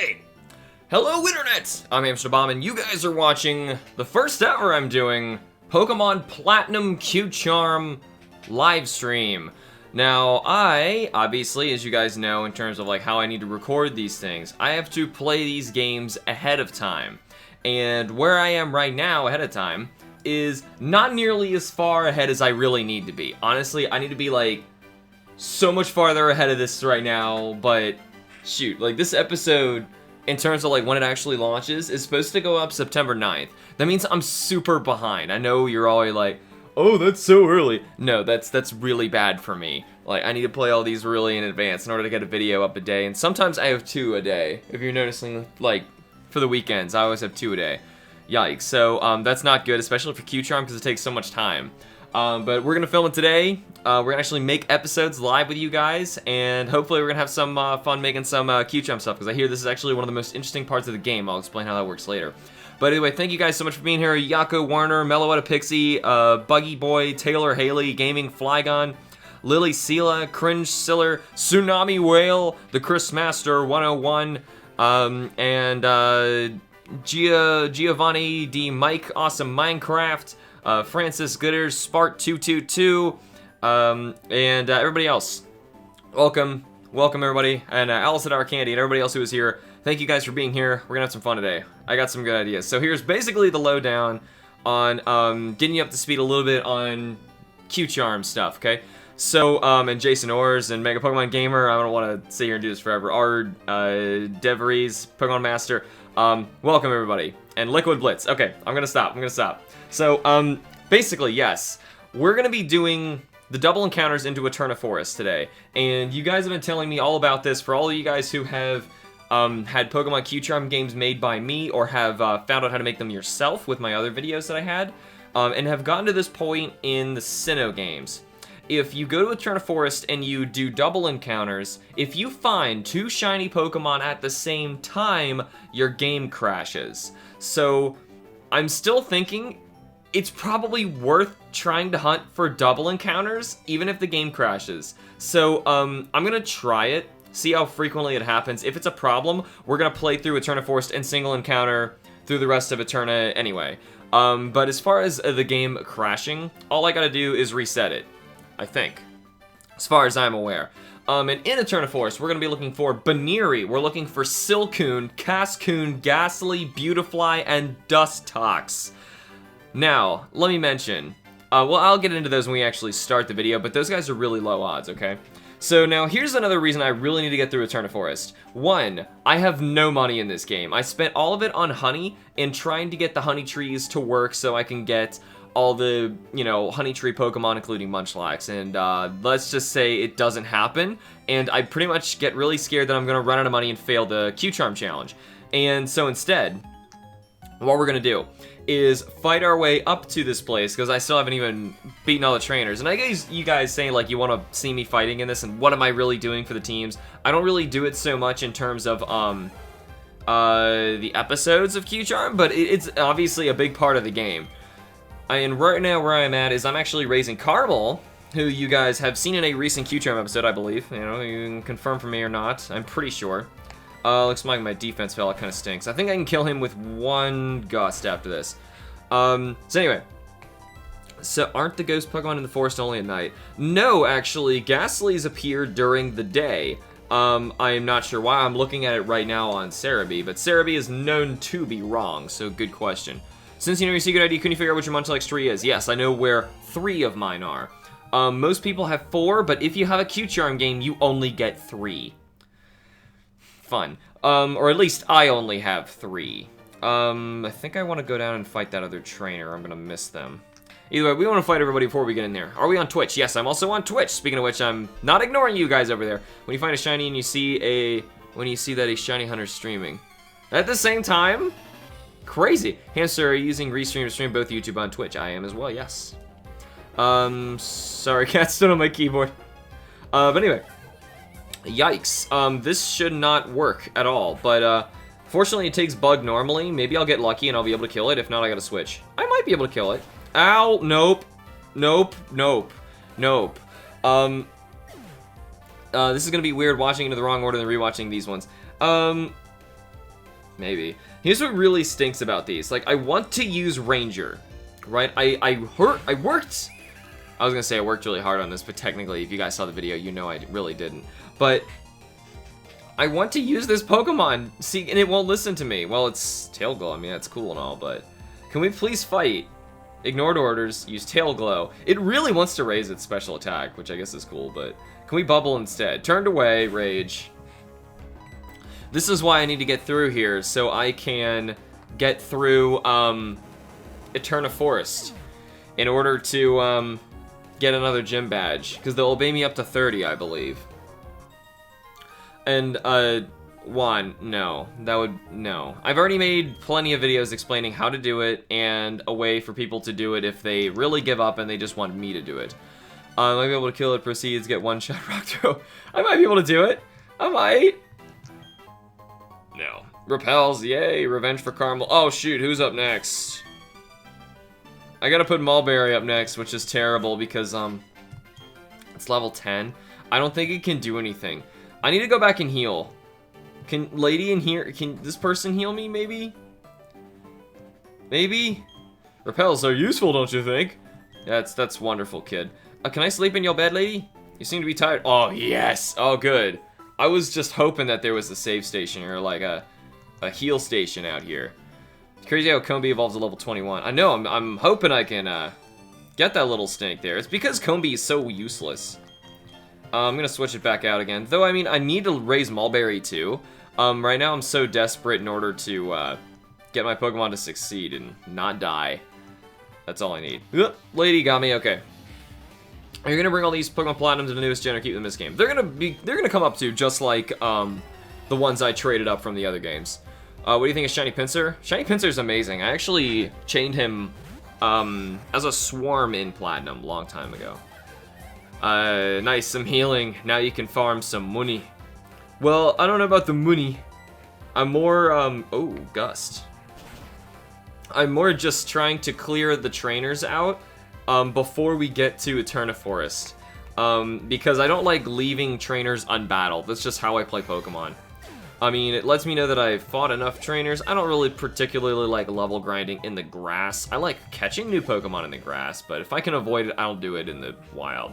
Hey! Hello, Internet! I'm HamsterBomb, and you guys are watching the first ever I'm doing Pokemon Platinum Q-Charm live stream. Now, I, obviously, as you guys know, in terms of like how I need to record these things, I have to play these games ahead of time. And where I am right now, ahead of time, is not nearly as far ahead as I really need to be. Honestly, I need to be like so much farther ahead of this right now, but shoot, like this episode, in terms of like when it actually launches, is supposed to go up September 9th. That means I'm super behind. I know you're always like, oh, that's so early. No, that's really bad for me. Like, I need to play all these really in advance in order to get a video up a day, and sometimes I have 2 a day. If you're noticing, like, for the weekends, I always have 2 a day. Yikes. So, that's not good, especially for Q-Charm, because it takes so much time. But we're gonna film it today. We're gonna actually make episodes live with you guys, and hopefully we're gonna have some fun making some Q-Charm stuff, because I hear this is actually one of the most interesting parts of the game. I'll explain how that works later. But anyway, thank you guys so much for being here. Yako Warner, Melloetta Pixie, Buggy Boy, Taylor Haley, Gaming Flygon, Lily Sela, Cringe Siller, Tsunami Whale, The Chris Master 101, and Giovanni D. Mike, Awesome Minecraft, Francis Gooders, Spark222, and everybody else. Welcome everybody, and Alice at Our Candy, and everybody else who is here. Thank you guys for being here. We're gonna have some fun today. I got some good ideas. So here's basically the lowdown on getting you up to speed a little bit on Q-Charm stuff, okay? So, and Jason Orrs and Mega Pokemon Gamer, I don't want to sit here and do this forever. Ard, Deveries, Pokemon Master, welcome everybody. And Liquid Blitz. Okay, I'm gonna stop. So, basically, yes, we're gonna be doing the double encounters into Eterna Forest today. And you guys have been telling me all about this. For all of you guys who have had Pokemon Q-Charm games made by me, or have found out how to make them yourself with my other videos that I had, and have gotten to this point in the Sinnoh games. If you go to Eterna Forest and you do double encounters, if you find 2 shiny Pokemon at the same time, your game crashes. So, I'm still thinking it's probably worth trying to hunt for double encounters, even if the game crashes. So, I'm gonna try it. See how frequently it happens. If it's a problem, we're gonna play through Eterna Forest and single encounter through the rest of Eterna anyway. But as far as the game crashing, all I gotta do is reset it, I think, as far as I'm aware. And in Eterna Forest, we're gonna be looking for Baneri, we're looking for Silcoon, Cascoon, Ghastly, Beautifly, and Dustox. Now, let me mention, well, I'll get into those when we actually start the video, but those guys are really low odds, okay? So now, here's another reason I really need to get through Eterna Forest. 1, I have no money in this game. I spent all of it on honey and trying to get the honey trees to work so I can get all the, you know, honey tree Pokemon, including Munchlax. And let's just say it doesn't happen, and I pretty much get really scared that I'm gonna run out of money and fail the Q-Charm challenge. And so instead, what we're gonna do is fight our way up to this place, because I still haven't even beaten all the trainers. And I guess you guys saying, like, you want to see me fighting in this, and what am I really doing for the teams? I don't really do it so much in terms of, the episodes of Q-Charm, but it's obviously a big part of the game. And right now where I'm at is I'm actually raising Carmel, who you guys have seen in a recent Q-Charm episode, I believe. You know, you can confirm for me or not. I'm pretty sure. Looks like my defense fell. It kind of stinks. I think I can kill him with 1 Gust after this. So anyway. So aren't the ghost Pokemon in the forest only at night? No, actually. Ghastly's appear during the day. I am not sure why. I'm looking at it right now on Cerebi, but Cerebi is known to be wrong, so good question. Since you know your secret ID, couldn't you figure out which your Munchlax tree is? Yes, I know where 3 of mine are. Most people have 4, but if you have a Q-Charm game, you only get 3. Fun. Or at least I only have 3. I think I want to go down and fight that other trainer. I'm gonna miss them. Either way, we want to fight everybody before we get in there. Are we on Twitch? Yes, I'm also on Twitch. Speaking of which, I'm not ignoring you guys over there. When you find a shiny and you see that a shiny hunter's streaming. At the same time? Crazy. Hamster, are you using Restream to stream both YouTube and Twitch? I am as well, yes. Sorry, cat stood on my keyboard. But anyway. Yikes. This should not work at all, but, fortunately it takes bug normally. Maybe I'll get lucky and I'll be able to kill it. If not, I gotta switch. I might be able to kill it. Ow! Nope. Nope. This is gonna be weird watching into the wrong order than rewatching these ones. Maybe. Here's what really stinks about these. Like, I want to use Ranger, right? I worked... I was gonna say I worked really hard on this, but technically, if you guys saw the video, you know I really didn't. But I want to use this Pokemon, see, and it won't listen to me. Well, it's Tail Glow. I mean, that's cool and all, but can we please fight? Ignored orders, use Tail Glow. It really wants to raise its special attack, which I guess is cool, but can we Bubble instead? Turned away, Rage. This is why I need to get through here, so I can get through Eterna Forest in order to get another gym badge, because they'll obey me up to 30, I believe. And Juan, no, no. I've already made plenty of videos explaining how to do it and a way for people to do it if they really give up and they just want me to do it. I might be able to kill it, proceeds, get one shot rock throw. I might be able to do it. I might. No. Repels, yay, revenge for Caramel. Oh shoot, who's up next? I gotta put Mulberry up next, which is terrible because it's level 10. I don't think it can do anything. I need to go back and heal. Can lady in here, can this person heal me maybe? Maybe? Repels are useful, don't you think? That's wonderful, kid. Can I sleep in your bed, lady? You seem to be tired. Oh, yes. Oh, good. I was just hoping that there was a save station or like a heal station out here. It's crazy how Combi evolves to level 21. I know, I'm hoping I can get that little stink there. It's because Combi is so useless. I'm gonna switch it back out again. Though, I mean, I need to raise Mulberry too. Right now I'm so desperate in order to get my Pokemon to succeed and not die. That's all I need. Lady got me, okay. Are you gonna bring all these Pokemon Platinum to the newest gen or keep them in this game? They're gonna come up to just like the ones I traded up from the other games. What do you think of Shiny Pinsir? Shiny Pinsir is amazing. I actually chained him as a swarm in Platinum a long time ago. Nice, some healing. Now you can farm some money. Well, I don't know about the money. I'm more, oh, Gust. I'm more just trying to clear the trainers out, before we get to Eterna Forest. Because I don't like leaving trainers unbattled. That's just how I play Pokemon. I mean, it lets me know that I've fought enough trainers. I don't really particularly like level grinding in the grass. I like catching new Pokemon in the grass, but if I can avoid it, I'll do it in the wild.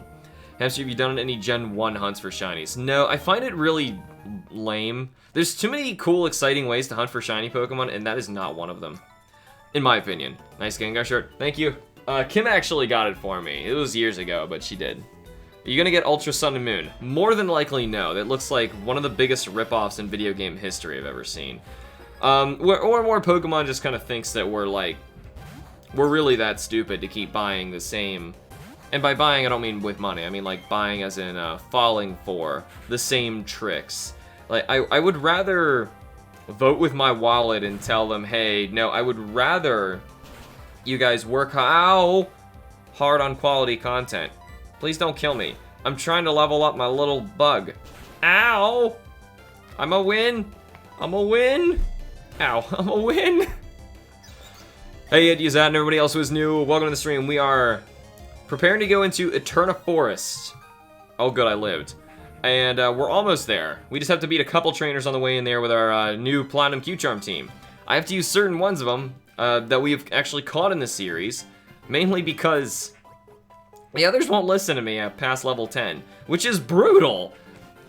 Hamster, have you done any Gen 1 hunts for shinies? No, I find it really lame. There's too many cool, exciting ways to hunt for shiny Pokemon, and that is not one of them. In my opinion. Nice Gengar shirt. Thank you. Kim actually got it for me. It was years ago, but she did. Are you gonna get Ultra Sun and Moon? More than likely, no. That looks like one of the biggest ripoffs in video game history I've ever seen. Or more Pokemon just kind of thinks that we're really that stupid to keep buying the same. And by buying, I don't mean with money. I mean like buying as in falling for the same tricks. Like, I would rather vote with my wallet and tell them, hey, no, I would rather you guys work hard on quality content. Please don't kill me. I'm trying to level up my little bug. Ow! I'm a win. I'm a win. Ow, I'm a win. Hey, Ed, Yuzat, and everybody else who is new, welcome to the stream. We are preparing to go into Eterna Forest. Oh, good, I lived. And we're almost there. We just have to beat a couple trainers on the way in there with our new Platinum Q-Charm team. I have to use certain ones of them that we've actually caught in this series, mainly because the others won't listen to me at past level 10, which is brutal.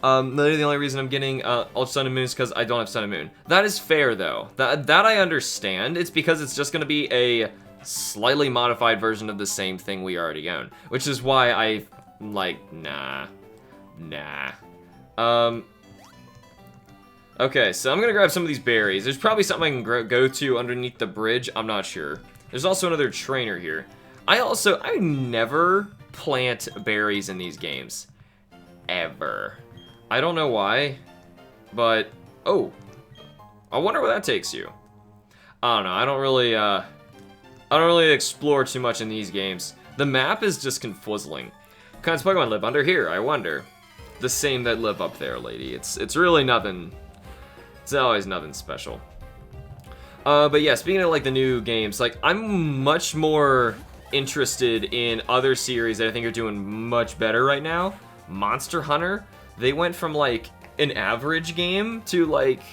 Literally the only reason I'm getting Ultra Sun and Moon is because I don't have Sun and Moon. That is fair, though. That I understand. It's because it's just going to be a slightly modified version of the same thing we already own, which is why I, like, nah. Okay, so I'm going to grab some of these berries. There's probably something I can go to underneath the bridge. I'm not sure. There's also another trainer here. I never plant berries in these games. Ever. I don't know why, but, oh, I wonder where that takes you. I don't know, I don't really explore too much in these games. The map is just confuzzling. What kinds of Pokemon live under here, I wonder? The same that live up there, lady. It's really nothing, it's always nothing special. But yeah, speaking of like the new games, like I'm much more interested in other series that I think are doing much better right now. Monster Hunter, they went from like an average game to like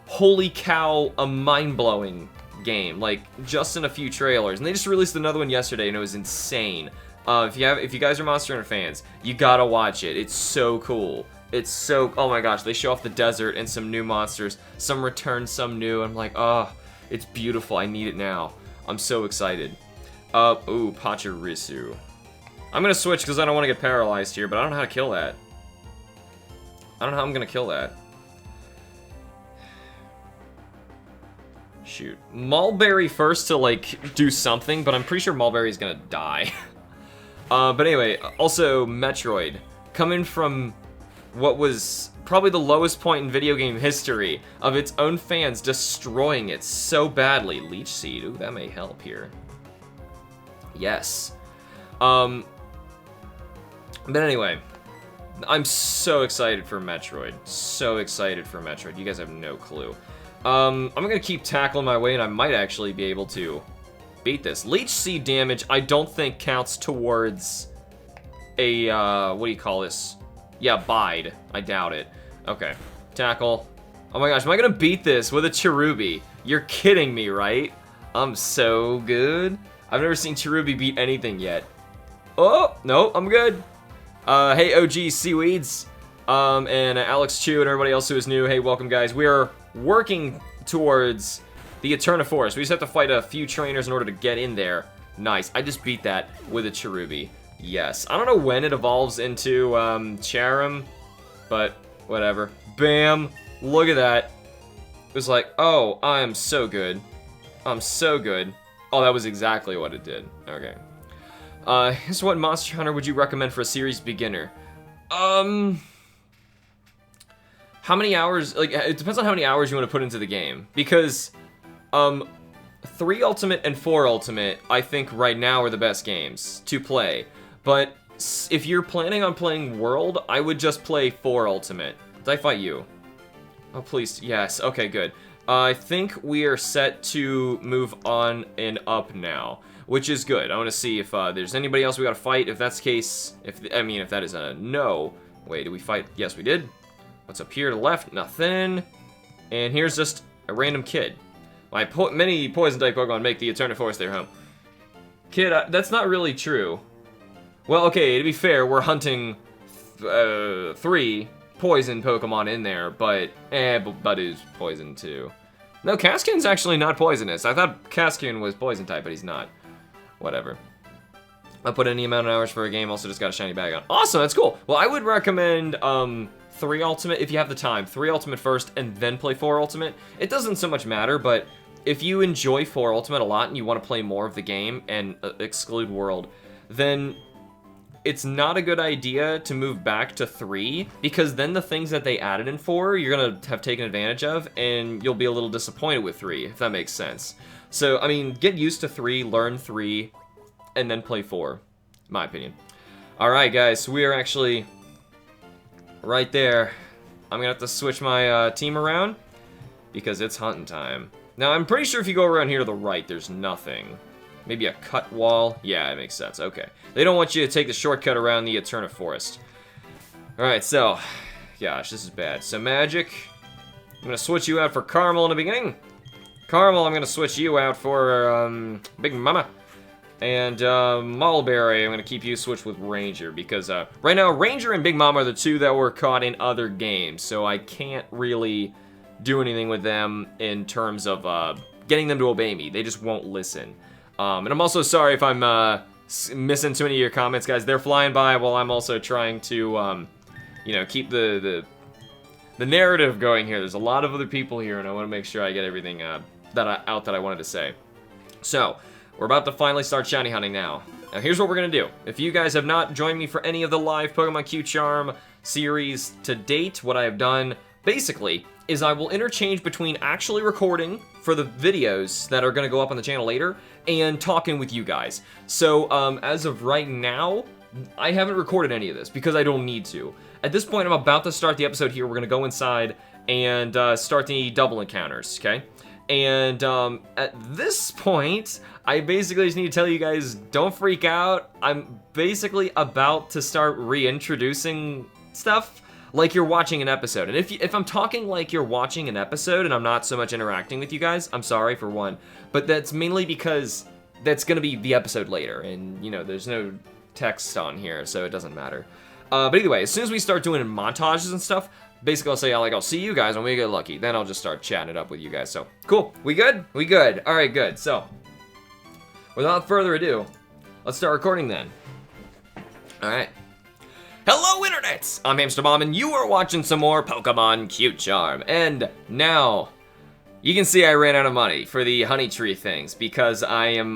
holy cow, a mind-blowing game, like, just in a few trailers. And they just released another one yesterday, and it was insane. If you guys are Monster Hunter fans, you gotta watch it. It's so cool. It's so, oh my gosh, they show off the desert and some new monsters. Some return, some new. I'm like, oh, it's beautiful. I need it now. I'm so excited. Ooh, Pachirisu. I'm gonna switch because I don't want to get paralyzed here, but I don't know how to kill that. I don't know how I'm gonna kill that. Shoot. Mulberry first to, like, do something, but I'm pretty sure Mulberry's gonna die. But anyway, also Metroid. Coming from what was probably the lowest point in video game history of its own fans destroying it so badly. Leech Seed, ooh, that may help here. Yes. But anyway, I'm so excited for Metroid. So excited for Metroid. You guys have no clue. I'm gonna keep tackling my way, and I might actually be able to beat this. Leech Seed damage, I don't think counts towards a, what do you call this? Yeah, bide. I doubt it. Okay. Tackle. Oh my gosh, am I gonna beat this with a Cherubi? You're kidding me, right? I'm so good. I've never seen Cherubi beat anything yet. Oh, no, I'm good. Hey, OG Seaweeds, and Alex Chu and everybody else who is new. Hey, welcome, guys. We are working towards the Eterna Forest. We just have to fight a few trainers in order to get in there. Nice. I just beat that with a Cherubi. Yes. I don't know when it evolves into Charum, but whatever. Bam. Look at that. It was like, oh, I am so good. I'm so good. Oh, that was exactly what it did. Okay. Here's what Monster Hunter would you recommend for a series beginner? How many hours? Like, it depends on how many hours you want to put into the game. Because, 3 Ultimate and 4 Ultimate, I think right now are the best games to play. But if you're planning on playing World, I would just play 4 Ultimate. Did I fight you? Oh, please. Yes. Okay, good. I think we are set to move on and up now, which is good. I want to see if there's anybody else we gotta fight. If that's the case, if that is a no. Wait, did we fight? Yes, we did. What's up here to the left? Nothing. And here's just a random kid. Many poison-type Pokemon make the Eterna Forest their home. Kid, that's not really true. Well, okay, to be fair, we're hunting 3 poison Pokemon in there, but Buddy's poison too. No, Caskin's actually not poisonous. I thought Caskin was poison type, but he's not. Whatever. I'll put any amount of hours for a game, also just got a shiny bag on. Awesome, that's cool. Well, I would recommend 3 Ultimate if you have the time. 3 Ultimate first and then play 4 Ultimate. It doesn't so much matter, but if you enjoy 4 Ultimate a lot and you want to play more of the game and exclude World, then it's not a good idea to move back to 3, because then the things that they added in 4, you're going to have taken advantage of, and you'll be a little disappointed with 3, if that makes sense. So, I mean, get used to 3, learn 3, and then play 4, in my opinion. Alright, guys, so we are actually right there. I'm going to have to switch my team around, because it's hunting time. Now, I'm pretty sure if you go around here to the right, there's nothing. Maybe a cut wall? Yeah, it makes sense. Okay. They don't want you to take the shortcut around the Eterna Forest. Alright, so... Gosh, this is bad. So, Magic. I'm going to switch you out for Caramel in the beginning. Caramel, I'm going to switch you out for, Big Mama. And, Mulberry, I'm going to keep you switched with Ranger. Because, right now, Ranger and Big Mama are the 2 that were caught in other games. So, I can't really do anything with them in terms of, getting them to obey me. They just won't listen. And I'm also sorry if I'm missing too many of your comments, guys. They're flying by while I'm also trying to, you know, keep the narrative going here. There's a lot of other people here, and I want to make sure I get everything that I wanted to say. So, we're about to finally start shiny hunting now. Now, here's what we're going to do. If you guys have not joined me for any of the live Pokemon Q Charm series to date, what I have done, basically, is I will interchange between actually recording for the videos that are going to go up on the channel later and talking with you guys. So, as of right now, I haven't recorded any of this because I don't need to. At this point, I'm about to start the episode here. We're going to go inside and start the double encounters, okay? And at this point, I basically just need to tell you guys, don't freak out. I'm basically about to start reintroducing stuff. like you're watching an episode. And if I'm talking like you're watching an episode and I'm not so much interacting with you guys, I'm sorry for one. But that's mainly because that's gonna be the episode later, and you know, there's no text on here, so it doesn't matter. But either way, as soon as we start doing montages and stuff, basically I'll say, I'll see you guys when we get lucky. Then I'll just start chatting it up with you guys. So, cool. We good? We good. All right, good. So, without further ado, let's start recording then. All right. Hello, internets! I'm HamsterBomb, and you are watching some more Pokemon Cute Charm. And now, you can see I ran out of money for the honey tree things because I am,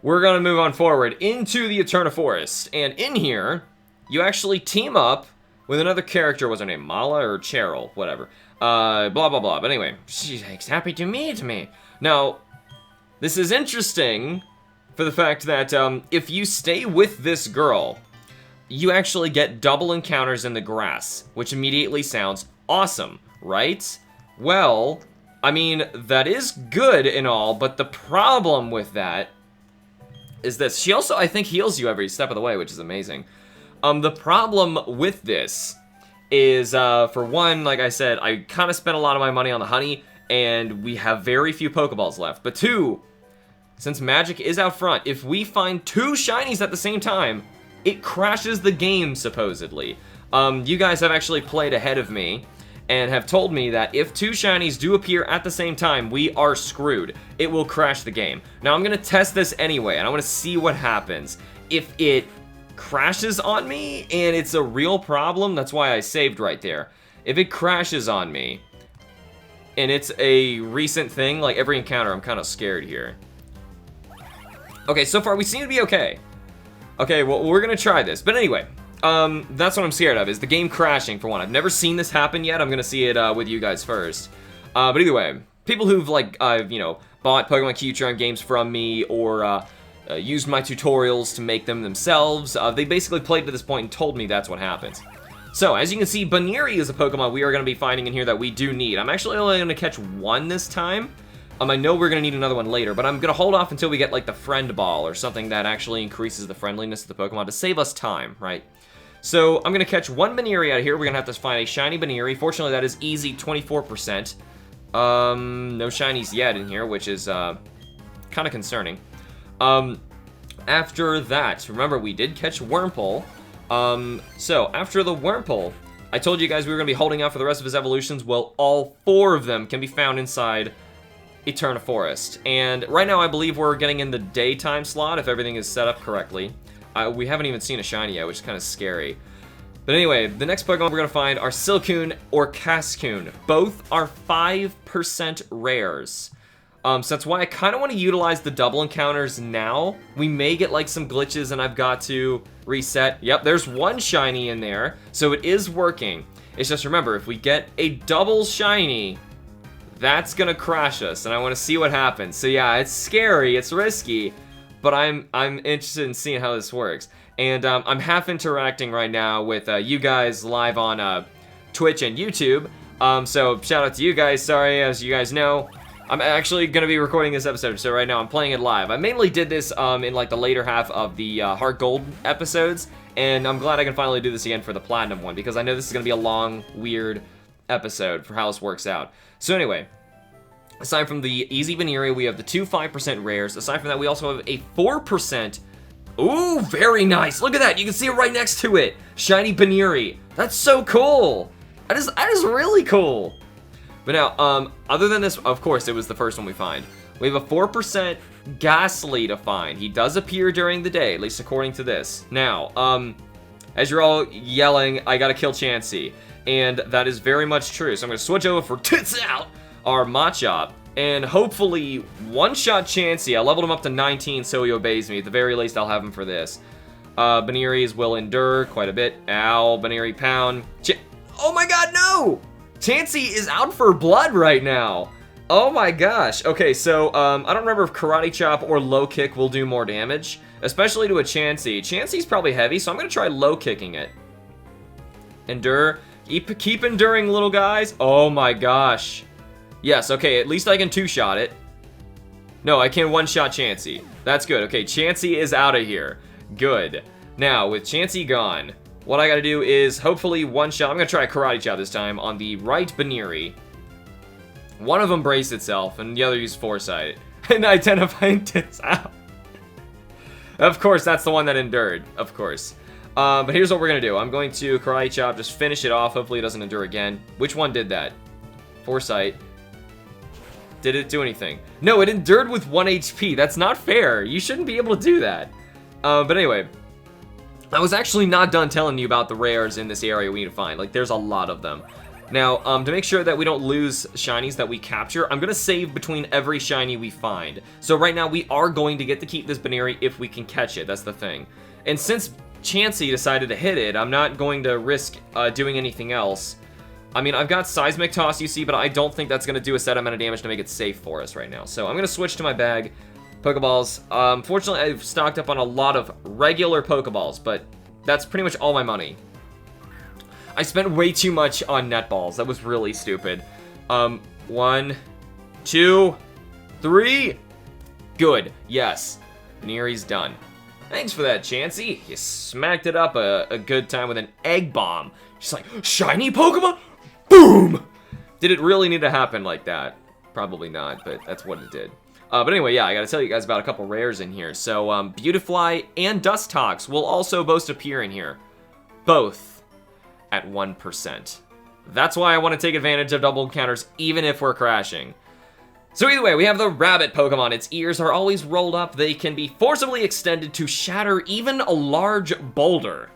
we're gonna move on forward into the Eterna Forest. And in here, you actually team up with another character. Was her name Mala or Cheryl? Whatever. Blah, blah, blah. But anyway, she's happy to meet me. Now, this is interesting for the fact that if you stay with this girl, you actually get double encounters in the grass, which immediately sounds awesome, right? Well, I mean, that is good and all, but the problem with that is this. She also, I think, heals you every step of the way, which is amazing. The problem with this is, for one, like I said, I kind of spent a lot of my money on the honey, and we have very few Pokeballs left. But two, since magic is out front, if we find 2 shinies at the same time, it crashes the game, supposedly. You guys have actually played ahead of me and have told me that if 2 shinies do appear at the same time, we are screwed. It will crash the game. Now, I'm gonna test this anyway, and I wanna see what happens. If it crashes on me and it's a real problem, that's why I saved right there. If it crashes on me and it's a recent thing, like every encounter, I'm kind of scared here. Okay, so far we seem to be okay. Okay, well, we're gonna try this. But anyway, that's what I'm scared of, is the game crashing, for one. I've never seen this happen yet. I'm gonna see it with you guys first. But either way, people who've, like, you know, bought Pokemon Cute Charm games from me or used my tutorials to make them themselves, they basically played to this point and told me that's what happens. So, as you can see, Baniri is a Pokemon we are going to be finding in here that we do need. I'm actually only going to catch 1 this time. I know we're going to need another one later, but I'm going to hold off until we get, like, the Friend Ball or something that actually increases the friendliness of the Pokemon to save us time, right? So, I'm going to catch 1 Baniri out of here. We're going to have to find a shiny Baniri. Fortunately, that is easy, 24%. No shinies yet in here, which is kind of concerning. After that, remember, we did catch Wurmple. So, after the Wurmple, I told you guys we were going to be holding out for the rest of his evolutions. Well, all 4 of them can be found inside Eterna Forest. And right now, I believe we're getting in the daytime slot, if everything is set up correctly. We haven't even seen a shiny yet, which is kind of scary. But anyway, the next Pokemon we're going to find are Silcoon or Cascoon. Both are 5% rares. So that's why I kind of want to utilize the double encounters now. We may get, like, some glitches and I've got to reset. Yep, there's 1 shiny in there, so it is working. It's just, remember, if we get a double shiny, that's gonna crash us, and I want to see what happens. So yeah, it's scary, it's risky, but I'm interested in seeing how this works. And I'm half interacting right now with you guys live on Twitch and YouTube. So shout out to you guys. Sorry, as you guys know, I'm actually going to be recording this episode, so right now I'm playing it live. I mainly did this in like the later half of the Heart Gold episodes, and I'm glad I can finally do this again for the Platinum one, because I know this is going to be a long, weird episode for how this works out. So anyway, aside from the easy Baniri, we have the 2 5% rares. Aside from that, we also have a 4%. Ooh, very nice. Look at that. You can see it right next to it. Shiny Baniri. That's so cool. That is really cool. But now, other than this, of course, it was the first one we find. We have a 4% Ghastly to find. He does appear during the day, at least according to this. Now, as you're all yelling, I gotta kill Chansey. And that is very much true. So I'm gonna switch over for Tits Out, our Machop, and hopefully one-shot Chansey. I leveled him up to 19 so he obeys me. At the very least, I'll have him for this. Baniri's will endure quite a bit. Ow, Baniri Pound. Oh my god, no! Chansey is out for blood right now. Oh my gosh. Okay, so I don't remember if Karate Chop or Low Kick will do more damage, especially to a Chansey. Chansey's probably heavy, so I'm gonna try Low Kicking it. Endure. Keep enduring, little guys. Oh my gosh. Yes, okay, at least I can two-shot it. No, I can one-shot Chansey. That's good. Okay, Chansey is out of here. Good. Now, with Chansey gone, what I gotta do is hopefully one shot. I'm gonna try a karate chop this time on the right Baneri. One of them braced itself, and the other used foresight. And identifying tits out. Of course, that's the one that endured. Of course. But here's what we're gonna do. I'm going to karate chop, just finish it off. Hopefully it doesn't endure again. Which one did that? Foresight. Did it do anything? No, it endured with 1 HP. That's not fair. You shouldn't be able to do that. But anyway, I was actually not done telling you about the rares in this area we need to find. Like, there's a lot of them. Now, to make sure that we don't lose shinies that we capture, I'm going to save between every shiny we find. So right now, we are going to get to keep this Baneri if we can catch it. That's the thing. And since Chansey decided to hit it, I'm not going to risk doing anything else. I mean, I've got Seismic Toss, you see, but I don't think that's going to do a set amount of damage to make it safe for us right now. So I'm going to switch to my bag. Pokeballs. Fortunately, I've stocked up on a lot of regular Pokeballs, but that's pretty much all my money. I spent way too much on netballs. That was really stupid. 1, 2, 3. Good. Yes. Baneri's done. Thanks for that, Chansey. You smacked it up a good time with an Egg Bomb. Just like, shiny Pokemon? Boom! Did it really need to happen like that? Probably not, but that's what it did. But anyway, yeah, I gotta tell you guys about a couple rares in here. So, Beautifly and Dustox will also both appear in here. Both at 1%. That's why I want to take advantage of double encounters, even if we're crashing. So either way, we have the rabbit Pokemon. Its ears are always rolled up. They can be forcibly extended to shatter even a large boulder.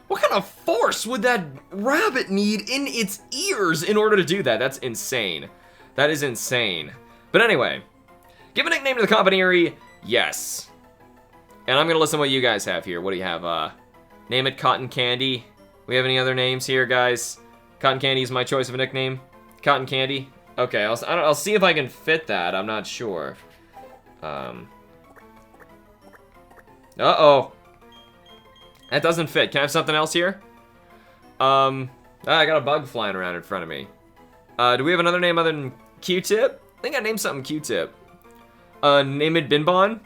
What kind of force would that rabbit need in its ears in order to do that? That's insane. That is insane. But anyway, give a nickname to the Baneri, yes. And I'm gonna listen to what you guys have here. What do you have? Name it Cotton Candy. We have any other names here, guys? Cotton Candy is my choice of a nickname. Cotton Candy. Okay, I'll see if I can fit that. I'm not sure. Uh-oh. That doesn't fit. Can I have something else here? I got a bug flying around in front of me. Do we have another name other than Q-Tip? I think I named something Q-Tip. Name it Binbon.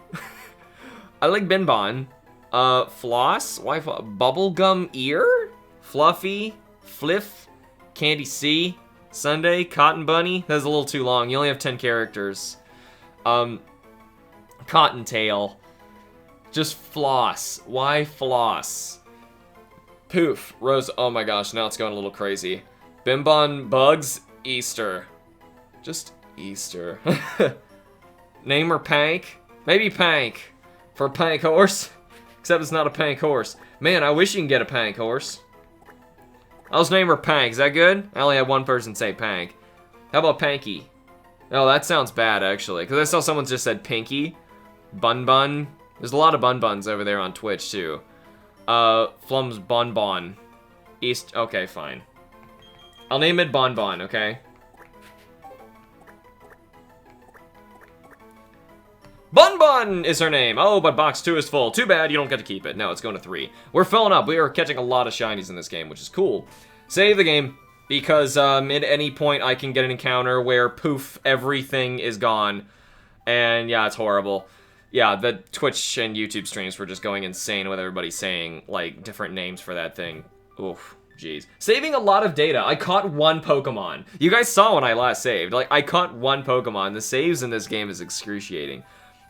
I like Binbon. Floss? Why Bubblegum Ear? Fluffy? Fliff? Candy C? Sunday? Cotton Bunny? That's a little too long. You only have 10 characters. Cottontail. Just Floss. Why Floss? Poof. Rose. Oh my gosh, now it's going a little crazy. Bimbon Bugs. Easter. Just Easter. Name her Pank? Maybe Pank. For Pank Horse? Except it's not a Pank Horse. Man, I wish you can get a Pank Horse. I'll just name her Pank. Is that good? I only had one person say Pank. How about Panky? Oh, that sounds bad, actually. Because I saw someone just said Pinky. Bun Bun. There's a lot of Bun Buns over there on Twitch, too. Flum's Bon Bon. East. Okay, fine. I'll name it Bon Bon, okay? Bun Bun is her name. Oh, but box 2 is full. Too bad you don't get to keep it. No, it's going to 3. We're filling up. We are catching a lot of shinies in this game, which is cool. Save the game, because at any point I can get an encounter where, poof, everything is gone. And yeah, it's horrible. Yeah, the Twitch and YouTube streams were just going insane with everybody saying, like, different names for that thing. Oof. Jeez. Saving a lot of data. I caught one Pokemon. You guys saw when I last saved. Like, I caught one Pokemon. The saves in this game is excruciating.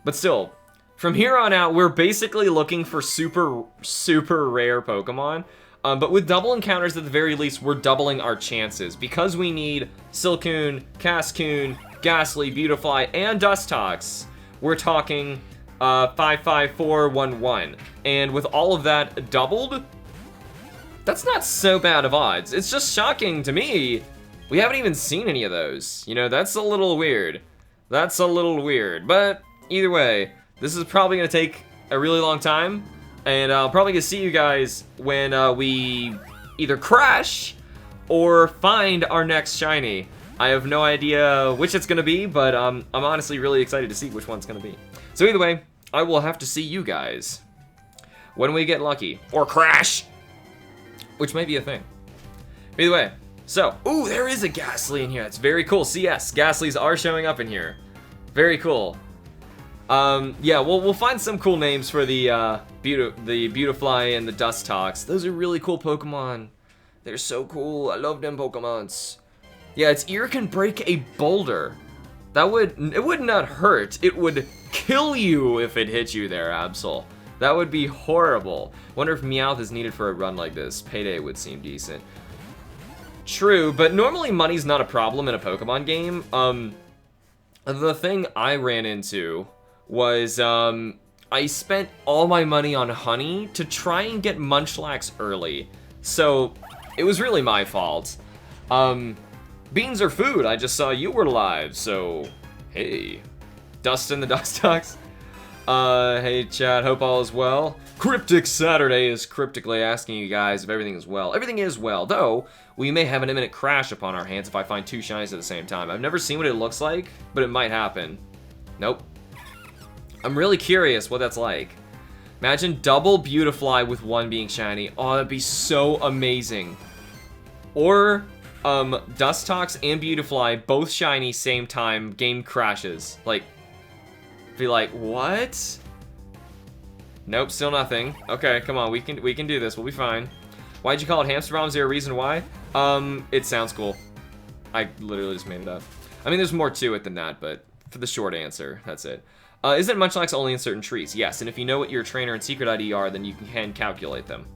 But still, from here on out, we're basically looking for super rare Pokemon. But with double encounters, at the very least, we're doubling our chances. Because we need Silcoon, Cascoon, Ghastly, Beautifly, and Dustox, we're talking 55411. And with all of that doubled, that's not so bad of odds. It's just shocking to me. We haven't even seen any of those. You know, that's a little weird. That's a little weird. But either way, this is probably going to take a really long time. And I'll probably get to see you guys when we either crash or find our next shiny. I have no idea which it's going to be, but I'm honestly really excited to see which one's going to be. So either way, I will have to see you guys when we get lucky. Or crash! Which may be a thing. Either way, so, ooh, there is a Ghastly in here. That's very cool. CS, Ghastlies are showing up in here. Very cool. Yeah, we'll find some cool names for the Beautifly and the Dustox. Those are really cool Pokemon. They're so cool. I love them Pokemons. Yeah, its ear can break a boulder. It would not hurt. It would kill you if it hit you there, Absol. That would be horrible. Wonder if Meowth is needed for a run like this. Payday would seem decent. True, but normally money's not a problem in a Pokemon game. The thing I ran into was, I spent all my money on honey to try and get Munchlax early. So, it was really my fault. Beans are food. I just saw you were live, so hey. Dust in the Dustox. Hey chat, hope all is well. Cryptic Saturday is cryptically asking you guys if everything is well. Everything is well, though we may have an imminent crash upon our hands if I find 2 shinies at the same time. I've never seen what it looks like, but it might happen. Nope. I'm really curious what that's like. Imagine double Beautifly with 1 being shiny. Oh, that'd be so amazing. Or Dustox and Beautifly both shiny same time, game crashes. Like, be like, what? Nope, still nothing. Okay, come on, we can do this. We'll be fine. Why'd you call it HamsterBomb? Is there a reason why? It sounds cool. I literally just made it up. I mean, there's more to it than that, but for the short answer, that's it. Isn't Munchlax only in certain trees? Yes, and if you know what your trainer and secret ID are, then you can calculate them.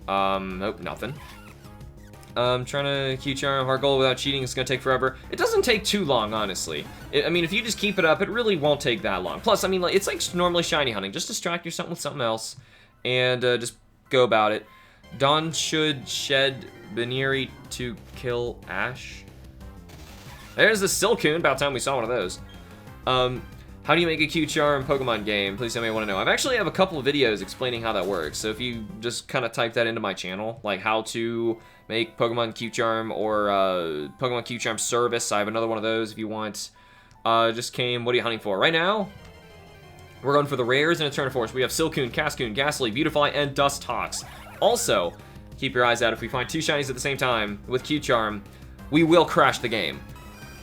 Nope, nothing. Trying to Q-Charm hard goal without cheating is gonna take forever. It doesn't take too long, honestly. I mean, if you just keep it up, it really won't take that long. Plus, I mean, like, it's like normally shiny hunting. Just distract yourself with something else, and just go about it. Dawn should shed Baneri to kill Ash. There's the Silcoon. About time we saw one of those. How do you make a Q-Charm Pokemon game? Please tell me, I want to know. I actually have a couple of videos explaining how that works. So if you just kind of type that into my channel, like how to make Pokemon Q-Charm or Pokemon Q-Charm service. I have another one of those if you want. Just came, what are you hunting for? Right now, we're going for the rares and Eterna Force. We have Silcoon, Cascoon, Ghastly, Beautifly, and Dustox. Also, keep your eyes out. If we find 2 shinies at the same time with Q-Charm, we will crash the game.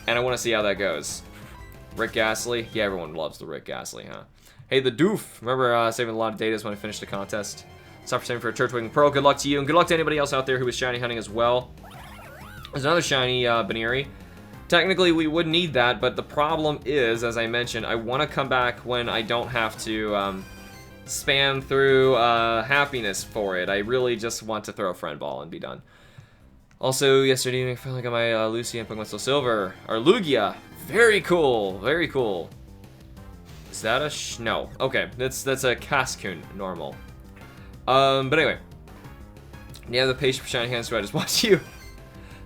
And I want to see how that goes. Rick Ghastly? Yeah, everyone loves the Rick Ghastly, huh? Hey, the Doof. Remember saving a lot of data when I finished the contest? Stop for saving for a Turtwig Pearl. Good luck to you, and good luck to anybody else out there who is shiny hunting as well. There's another shiny Baneri. Technically, we would need that, but the problem is, as I mentioned, I want to come back when I don't have to spam through happiness for it. I really just want to throw a friend ball and be done. Also, yesterday evening, I finally got my Lucy and Pokemon Soul Silver. Or Lugia. Very cool. Very cool. Is that a no. Okay, that's a Cascoon normal. But anyway. Yeah, the patient for shiny hands, so I just watch you.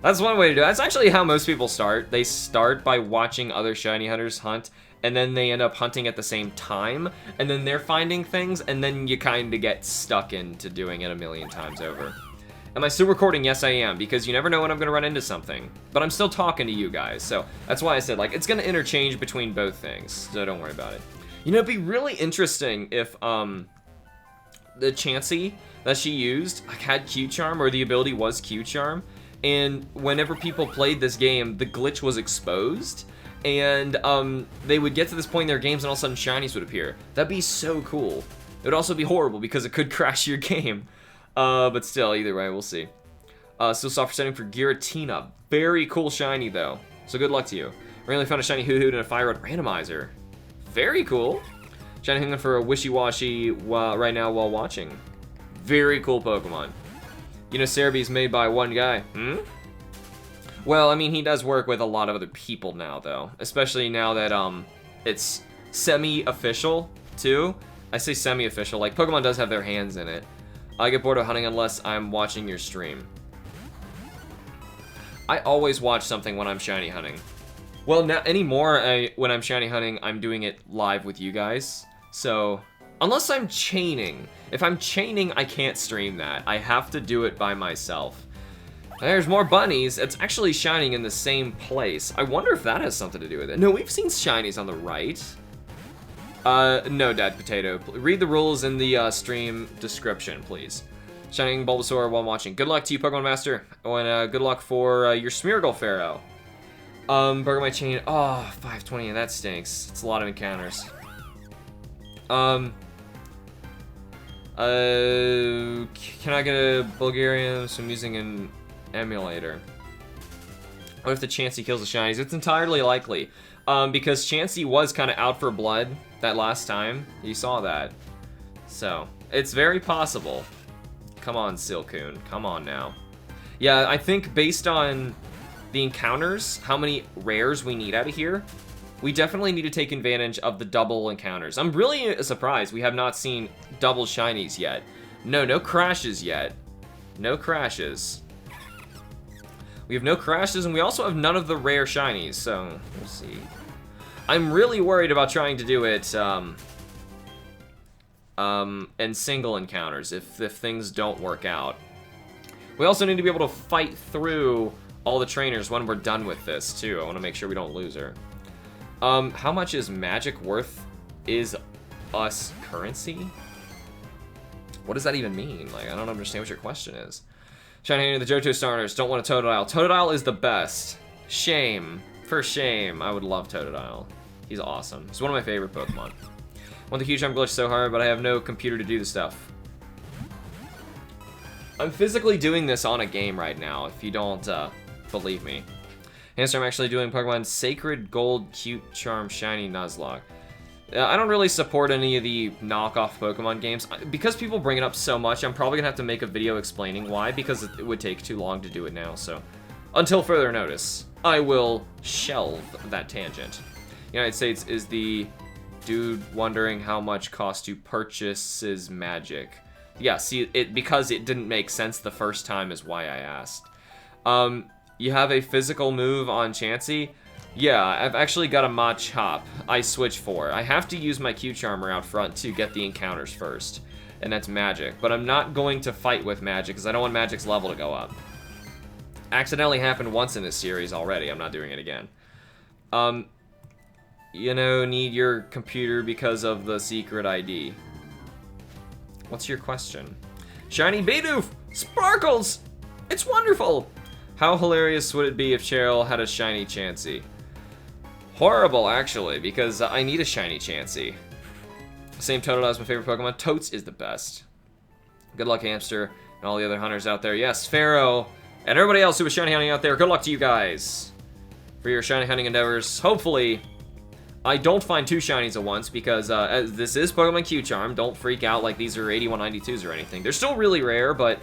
That's one way to do it. That's actually how most people start. They start by watching other shiny hunters hunt, and then they end up hunting at the same time, and then they're finding things, and then you kind of get stuck into doing it a million times over. Am I still recording? Yes, I am, because you never know when I'm going to run into something. But I'm still talking to you guys, so that's why I said, like, it's going to interchange between both things, so don't worry about it. You know, it'd be really interesting if, the Chansey that she used had Q-Charm, or the ability was Q-Charm, and whenever people played this game, the glitch was exposed, and, they would get to this point in their games, and all of a sudden shinies would appear. That'd be so cool. It would also be horrible, because it could crash your game. But still, either way, we'll see. Still soft for setting for Giratina. Very cool shiny, though. So good luck to you. Randomly found a shiny Hoo-Hoot and a Fire Red Randomizer. Very cool. Shiny hanging for a Wishy-Washy right now while watching. Very cool Pokemon. You know, Cerebee's made by one guy. Hmm? Well, I mean, he does work with a lot of other people now, though. Especially now that, it's semi-official, too. I say semi-official. Like, Pokemon does have their hands in it. I get bored of hunting unless I'm watching your stream. I always watch something when I'm shiny hunting. Well, not anymore. When I'm shiny hunting, I'm doing it live with you guys. So, unless I'm chaining. If I'm chaining, I can't stream that. I have to do it by myself. There's more bunnies. It's actually shining in the same place. I wonder if that has something to do with it. No, we've seen shinies on the right. No, Dad Potato. Read the rules in the stream description, please. Shining Bulbasaur while watching. Good luck to you, Pokemon Master. Oh, and good luck for your Smeargle Pharaoh. Burger my chain. Oh, 520, that stinks. It's a lot of encounters. Can I get a Bulgarian? So I'm using an emulator. What if the Chansey kills the shinies? It's entirely likely. Because Chansey was kind of out for blood that last time. You saw that. So, it's very possible. Come on, Silcoon. Come on now. Yeah, I think based on the encounters, how many rares we need out of here, we definitely need to take advantage of the double encounters. I'm really surprised we have not seen double shinies yet. No crashes yet. No crashes. We have no crashes, and we also have none of the rare shinies, so we'll see. I'm really worried about trying to do it in single encounters if things don't work out. We also need to be able to fight through all the trainers when we're done with this, too. I want to make sure we don't lose her. How much is magic worth is us currency? What does that even mean? Like, I don't understand what your question is. Shiny the Johto starters. Don't want a Totodile. Totodile is the best. Shame. For shame. I would love Totodile. He's awesome. He's one of my favorite Pokemon. I want the huge jump glitch so hard, but I have no computer to do the stuff. I'm physically doing this on a game right now, if you don't believe me. Hamster, I'm actually doing Pokemon Sacred Gold Cute Charm Shiny Nuzlocke. I don't really support any of the knockoff Pokemon games. Because people bring it up so much, I'm probably going to have to make a video explaining why, because it would take too long to do it now, so... Until further notice, I will shelve that tangent. United States is the dude wondering how much cost to purchase his magic. Yeah, see, because it didn't make sense the first time is why I asked. You have a physical move on Chansey? Yeah, I've actually got a Machop I switch for. I have to use my Q-Charmer out front to get the encounters first. And that's Magic. But I'm not going to fight with Magic because I don't want Magic's level to go up. Accidentally happened once in this series already. I'm not doing it again. You know, need your computer because of the secret ID. What's your question? Shiny Bidoof! Sparkles! It's wonderful! How hilarious would it be if Cheryl had a shiny Chansey? Horrible, actually, because I need a shiny Chansey. Same Totodile as my favorite Pokemon. Totes is the best. Good luck, Hamster, and all the other hunters out there. Yes, Pharaoh, and everybody else who was shiny hunting out there. Good luck to you guys for your shiny hunting endeavors. Hopefully, I don't find two shinies at once, because this is Pokemon Q-Charm. Don't freak out like these are 8192s or anything. They're still really rare, but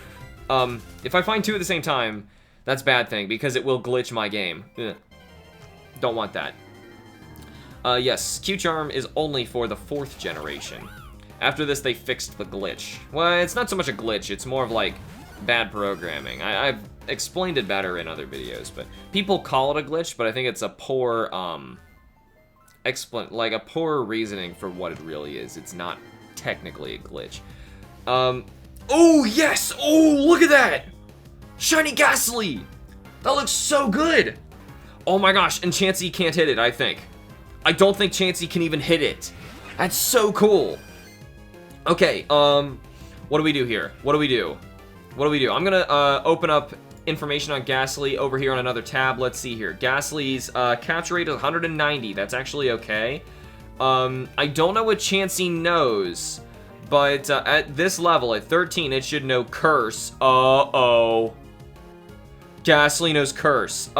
if I find two at the same time, that's a bad thing, because it will glitch my game. Ugh. Don't want that. Yes, Q-Charm is only for the 4th generation. After this, they fixed the glitch. Well, it's not so much a glitch, it's more of like bad programming. I've explained it better in other videos, but people call it a glitch, but I think it's a poor, a poor reasoning for what it really is. It's not technically a glitch. Oh, yes! Oh, look at that! Shiny Ghastly! That looks so good! Oh my gosh, and Chansey can't hit it, I think. I don't think Chansey can even hit it. That's so cool. Okay, what do we do here? What do we do? What do we do? I'm gonna open up information on Ghastly over here on another tab. Let's see here. Ghastly's capture rate is 190. That's actually okay. I don't know what Chansey knows, but at this level, at 13, it should know Curse. Uh-oh. Ghastly knows Curse.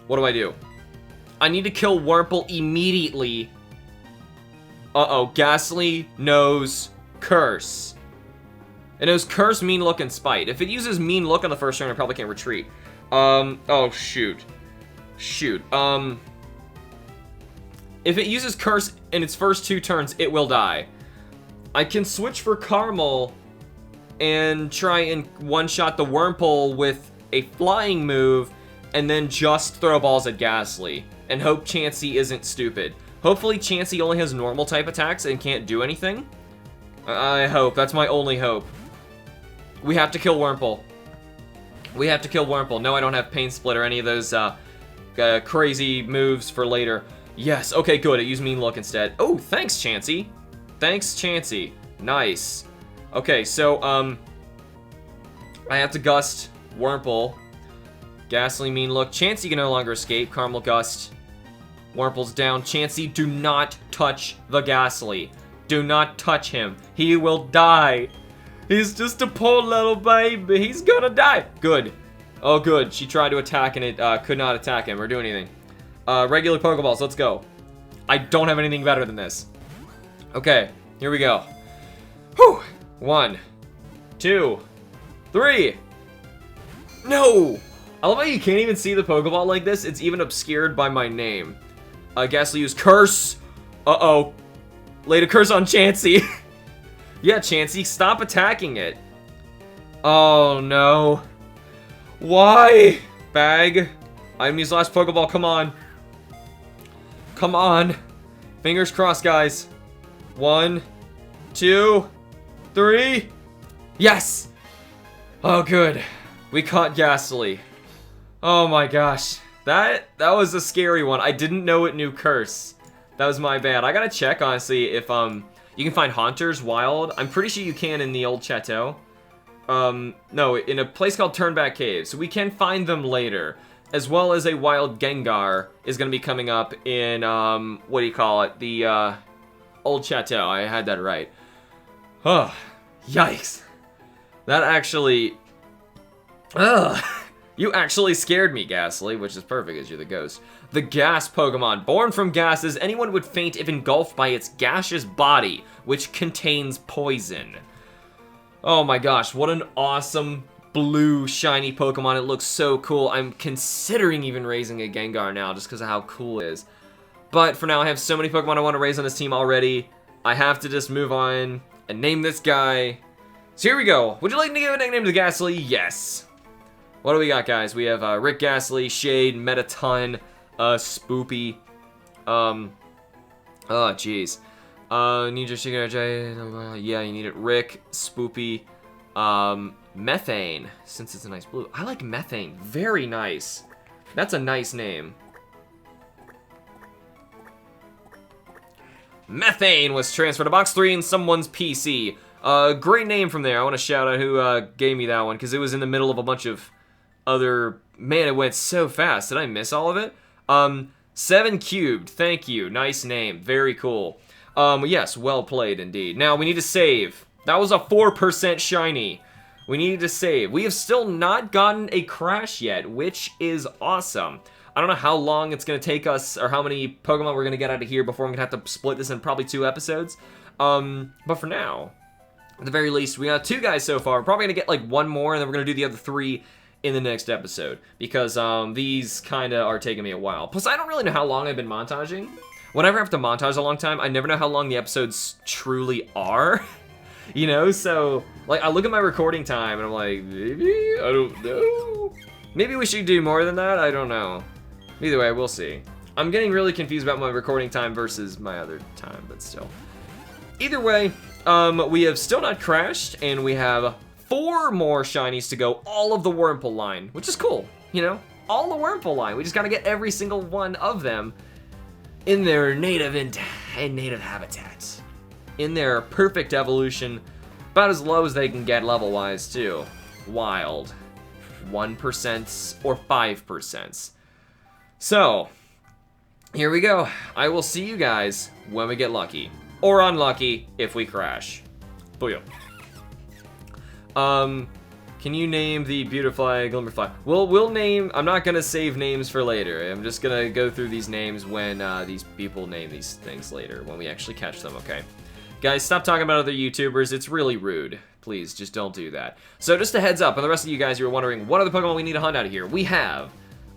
What do I do? I need to kill Wurmple immediately. Uh-oh, Ghastly knows Curse. It knows Curse, Mean Look, and Spite. If it uses Mean Look on the first turn, I probably can't retreat. Oh, shoot. Shoot. If it uses Curse in its first 2 turns, it will die. I can switch for Caramel and try and one-shot the Wurmple with a flying move, and then just throw balls at Ghastly, and hope Chansey isn't stupid. Hopefully Chansey only has normal type attacks and can't do anything. I hope. That's my only hope. We have to kill Wurmple. We have to kill Wurmple. No, I don't have Pain Split or any of those crazy moves for later. Yes, okay, good. I use Mean Look instead. Oh, thanks, Chansey. Thanks, Chansey. Nice. Okay, so, I have to Gust Wurmple. Ghastly, Mean Look. Chansey can no longer escape. Caramel Gust. Wurmple's down. Chansey, do not touch the Ghastly. Do not touch him. He will die. He's just a poor little baby. He's gonna die. Good. Oh, good. She tried to attack and it could not attack him or do anything. Regular Pokeballs. Let's go. I don't have anything better than this. Okay. Here we go. Whew. 1, 2, 3. No! I love how you can't even see the Pokeball like this. It's even obscured by my name. Ghastly use Curse. Uh-oh. Laid a curse on Chansey. Yeah, Chansey, stop attacking it. Oh, no. Why? Bag. Itemy's last Pokeball, come on. Come on. Fingers crossed, guys. 1, 2, 3. Yes! Oh, good. We caught Ghastly. Oh my gosh. That was a scary one. I didn't know it knew Curse. That was my bad. I gotta check, honestly, if you can find Haunters wild. I'm pretty sure you can in the old Chateau. No, in a place called Turnback Cave. So we can find them later. As well as a wild Gengar is gonna be coming up in, what do you call it? The, old Chateau. I had that right. Oh, yikes. That actually... Ugh. You actually scared me, Ghastly, which is perfect as you're the ghost. The Gas Pokemon. Born from gases, anyone would faint if engulfed by its gaseous body, which contains poison. Oh my gosh, what an awesome blue shiny Pokemon. It looks so cool. I'm considering even raising a Gengar now just because of how cool it is. But for now, I have so many Pokemon I want to raise on this team already. I have to just move on and name this guy. So here we go. Would you like to give a nickname to Ghastly? Yes. What do we got, guys? We have Rick Ghastly, Shade, Metaton, Spoopy. Oh, jeez. Need your sugar, yeah, you need it. Rick, Spoopy, Methane, since it's a nice blue. I like Methane. Very nice. That's a nice name. Methane was transferred to box 3 in someone's PC. Great name from there. I want to shout out who gave me that one because it was in the middle of a bunch of other... Man, it went so fast. Did I miss all of it? 7 Cubed. Thank you. Nice name. Very cool. Yes, well played indeed. Now, we need to save. That was a 4% shiny. We needed to save. We have still not gotten a crash yet, which is awesome. I don't know how long it's going to take us, or how many Pokemon we're going to get out of here before I'm going to have to split this in probably 2 episodes. But for now, at the very least, we got 2 guys so far. We're probably going to get like 1 more, and then we're going to do the other 3 in the next episode. Because these kind of are taking me a while. Plus, I don't really know how long I've been montaging. Whenever I have to montage a long time, I never know how long the episodes truly are. You know, so, like, I look at my recording time, and I'm like, maybe? I don't know. Maybe we should do more than that? I don't know. Either way, we'll see. I'm getting really confused about my recording time versus my other time, but still. Either way, we have still not crashed, and we have 4 more shinies to go, all of the Wurmple line, which is cool, you know? All the Wurmple line. We just gotta get every single one of them in their native habitats. In their perfect evolution, about as low as they can get level-wise, too. Wild. 1% or 5%. So, here we go. I will see you guys when we get lucky. Or unlucky if we crash. Booyah. Can you name the Beautifly, Glimmerfly? We'll name... I'm not gonna save names for later. I'm just gonna go through these names when these people name these things later, when we actually catch them, okay? Guys, stop talking about other YouTubers. It's really rude. Please, just don't do that. So, just a heads up, and the rest of you guys who are wondering, what are the Pokemon we need to hunt out of here? We have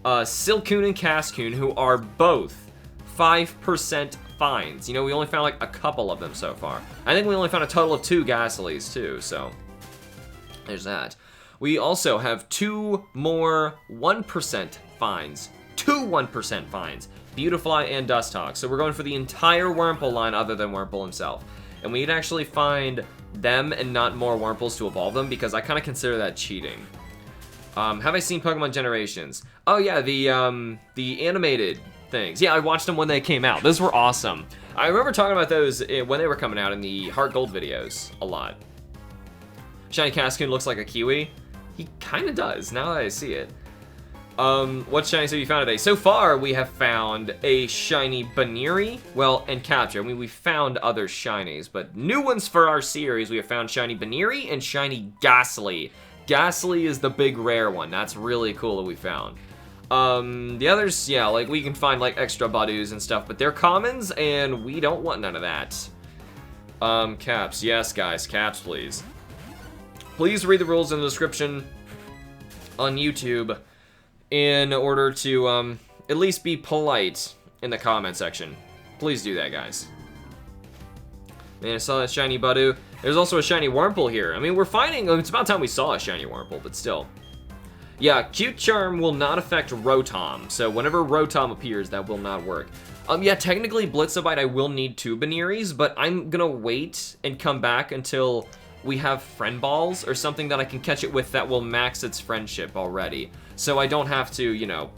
Silcoon and Cascoon, who are both 5% finds. You know, we only found like a couple of them so far. I think we only found a total of 2 Ghastlys, too, so there's that. We also have 2 more 1% finds. 2 1% finds. Beautifly and Dusthawk. So we're going for the entire Wurmple line other than Wurmple himself. And we need to actually find them and not more Wurmples to evolve them, because I kind of consider that cheating. Have I seen Pokemon Generations? Oh yeah, the animated things. Yeah, I watched them when they came out. Those were awesome. I remember talking about those when they were coming out in the Heart Gold videos a lot. Shiny Cascoon looks like a Kiwi. He kind of does, now that I see it. What shinies have you found today? So far, we have found a shiny Baneri, well, and Capture. I mean, we found other shinies, but new ones for our series, we have found shiny Baneri and shiny Ghastly. Ghastly is the big rare one. That's really cool that we found. The others, yeah, like, we can find, like, extra Badus and stuff, but they're commons, and we don't want none of that. Caps. Yes, guys, caps, please. Please read the rules in the description on YouTube in order to, at least be polite in the comment section. Please do that, guys. Man, I saw that shiny Badu. There's also a shiny Wurmple here. I mean, we're finding, it's about time we saw a shiny Wurmple, but still. Yeah, Cute Charm will not affect Rotom, so whenever Rotom appears, that will not work. Yeah, technically, Blitzabite, I will need 2 Baneries, but I'm gonna wait and come back until we have Friend Balls or something that I can catch it with that will max its friendship already. So I don't have to, you know,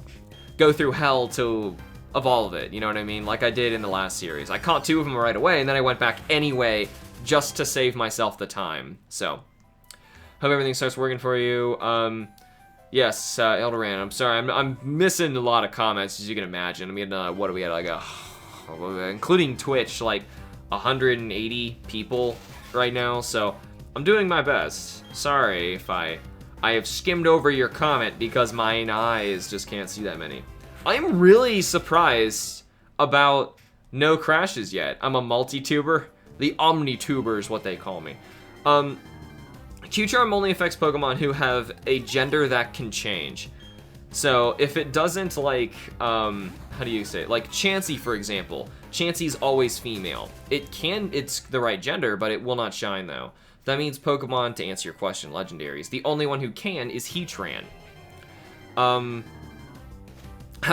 go through hell to evolve it, you know what I mean? Like I did in the last series. I caught 2 of them right away, and then I went back anyway just to save myself the time. So, hope everything starts working for you. Yes, Eldoran, I'm sorry, I'm missing a lot of comments, as you can imagine. I mean, what do we have, like, including Twitch, like, 180 people right now, so I'm doing my best. Sorry if I have skimmed over your comment because my eyes just can't see that many. I'm really surprised about no crashes yet. I'm a multi-tuber. The Omni-tuber is what they call me. Q-Charm only affects Pokemon who have a gender that can change. So if it doesn't, like, how do you say it? Like Chansey, for example. Chansey's always female. It's the right gender, but it will not shine though. That means Pokemon, to answer your question, legendaries. The only one who can is Heatran. How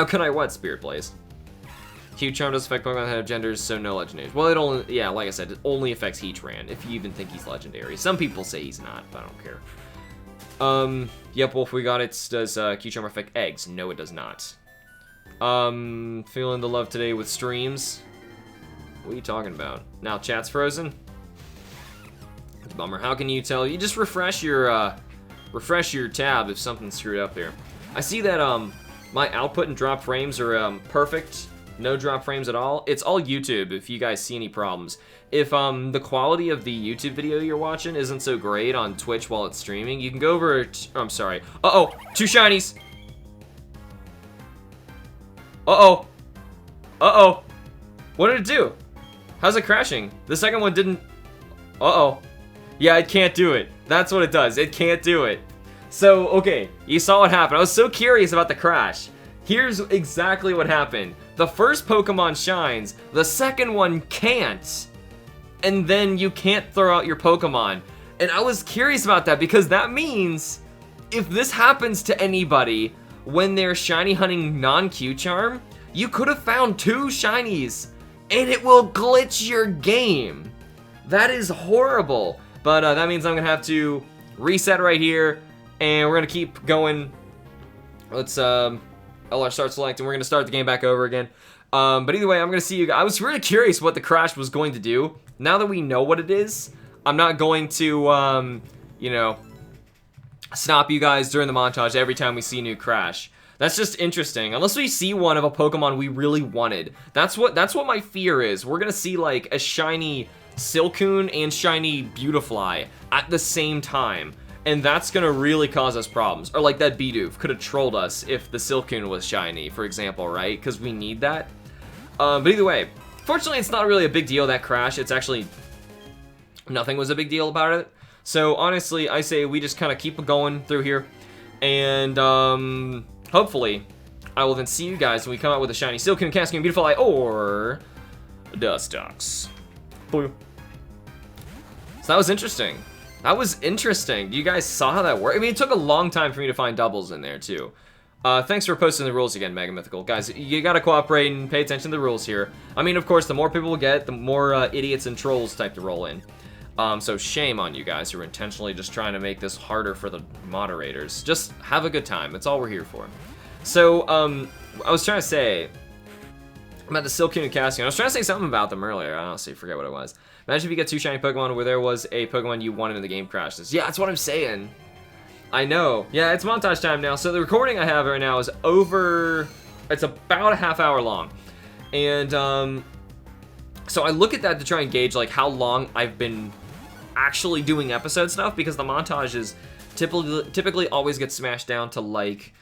can I what, Spirit Blaze? Q-Charm does affect Pokemon that have genders, so no legendaries. Well, it only, yeah, like I said, it only affects Heatran, if you even think he's legendary. Some people say he's not, but I don't care. Yep, Wolf, we got it. Does Q-Charm affect eggs? No, it does not. Feeling the love today with streams. What are you talking about? Now chat's frozen? It's a bummer. How can you tell? You just refresh your tab if something's screwed up here. I see that, my output and drop frames are, perfect. No drop frames at all. It's all YouTube if you guys see any problems. If the quality of the YouTube video you're watching isn't so great on Twitch while it's streaming, you can go over I'm sorry. Uh-oh, 2 shinies. Uh-oh. Uh-oh. What did it do? How's it crashing? The second one didn't... Uh-oh. Yeah, it can't do it. That's what it does. It can't do it. So, okay, you saw what happened. I was so curious about the crash. Here's exactly what happened. The first Pokemon shines, the second one can't. And then you can't throw out your Pokemon. And I was curious about that because that means if this happens to anybody when they're shiny hunting non-Q-Charm, you could have found 2 shinies and it will glitch your game. That is horrible. But that means I'm gonna have to reset right here and we're gonna keep going. Let's LR start selecting. We're gonna start the game back over again. But either way, I'm gonna see you guys. I was really curious what the crash was going to do. Now that we know what it is, I'm not going to, you know, stop you guys during the montage every time we see a new crash. That's just interesting. Unless we see one of a Pokemon we really wanted. That's what my fear is. We're gonna see like a shiny Silcoon and shiny Beautifly at the same time. And that's gonna really cause us problems. Or like that Bidoof could have trolled us if the Silcoon was shiny, for example, right? Because we need that. But either way, fortunately it's not really a big deal, that crash. It's actually, nothing was a big deal about it. So honestly, I say we just kind of keep going through here. And hopefully, I will then see you guys when we come out with a shiny Silcoon, Cascade, Beautifly, or Dustox. So that was interesting. That was interesting. You guys saw how that worked? I mean, it took a long time for me to find doubles in there, too. Thanks for posting the rules again, Mega Mythical. Guys, you gotta cooperate and pay attention to the rules here. I mean, of course, the more people we get, the more idiots and trolls type to roll in. So shame on you guys who are intentionally just trying to make this harder for the moderators. Just have a good time. That's all we're here for. So, I was trying to say about the Silcoon and Cascade. I was trying to say something about them earlier. I honestly forget what it was. Imagine if you get 2 shiny Pokemon where there was a Pokemon you wanted in the game crashes. Yeah, that's what I'm saying. I know. Yeah, it's montage time now. So the recording I have right now is over... It's about a half hour long. And, so I look at that to try and gauge, like, how long I've been actually doing episode stuff, because the montage is typically always gets smashed down to, like,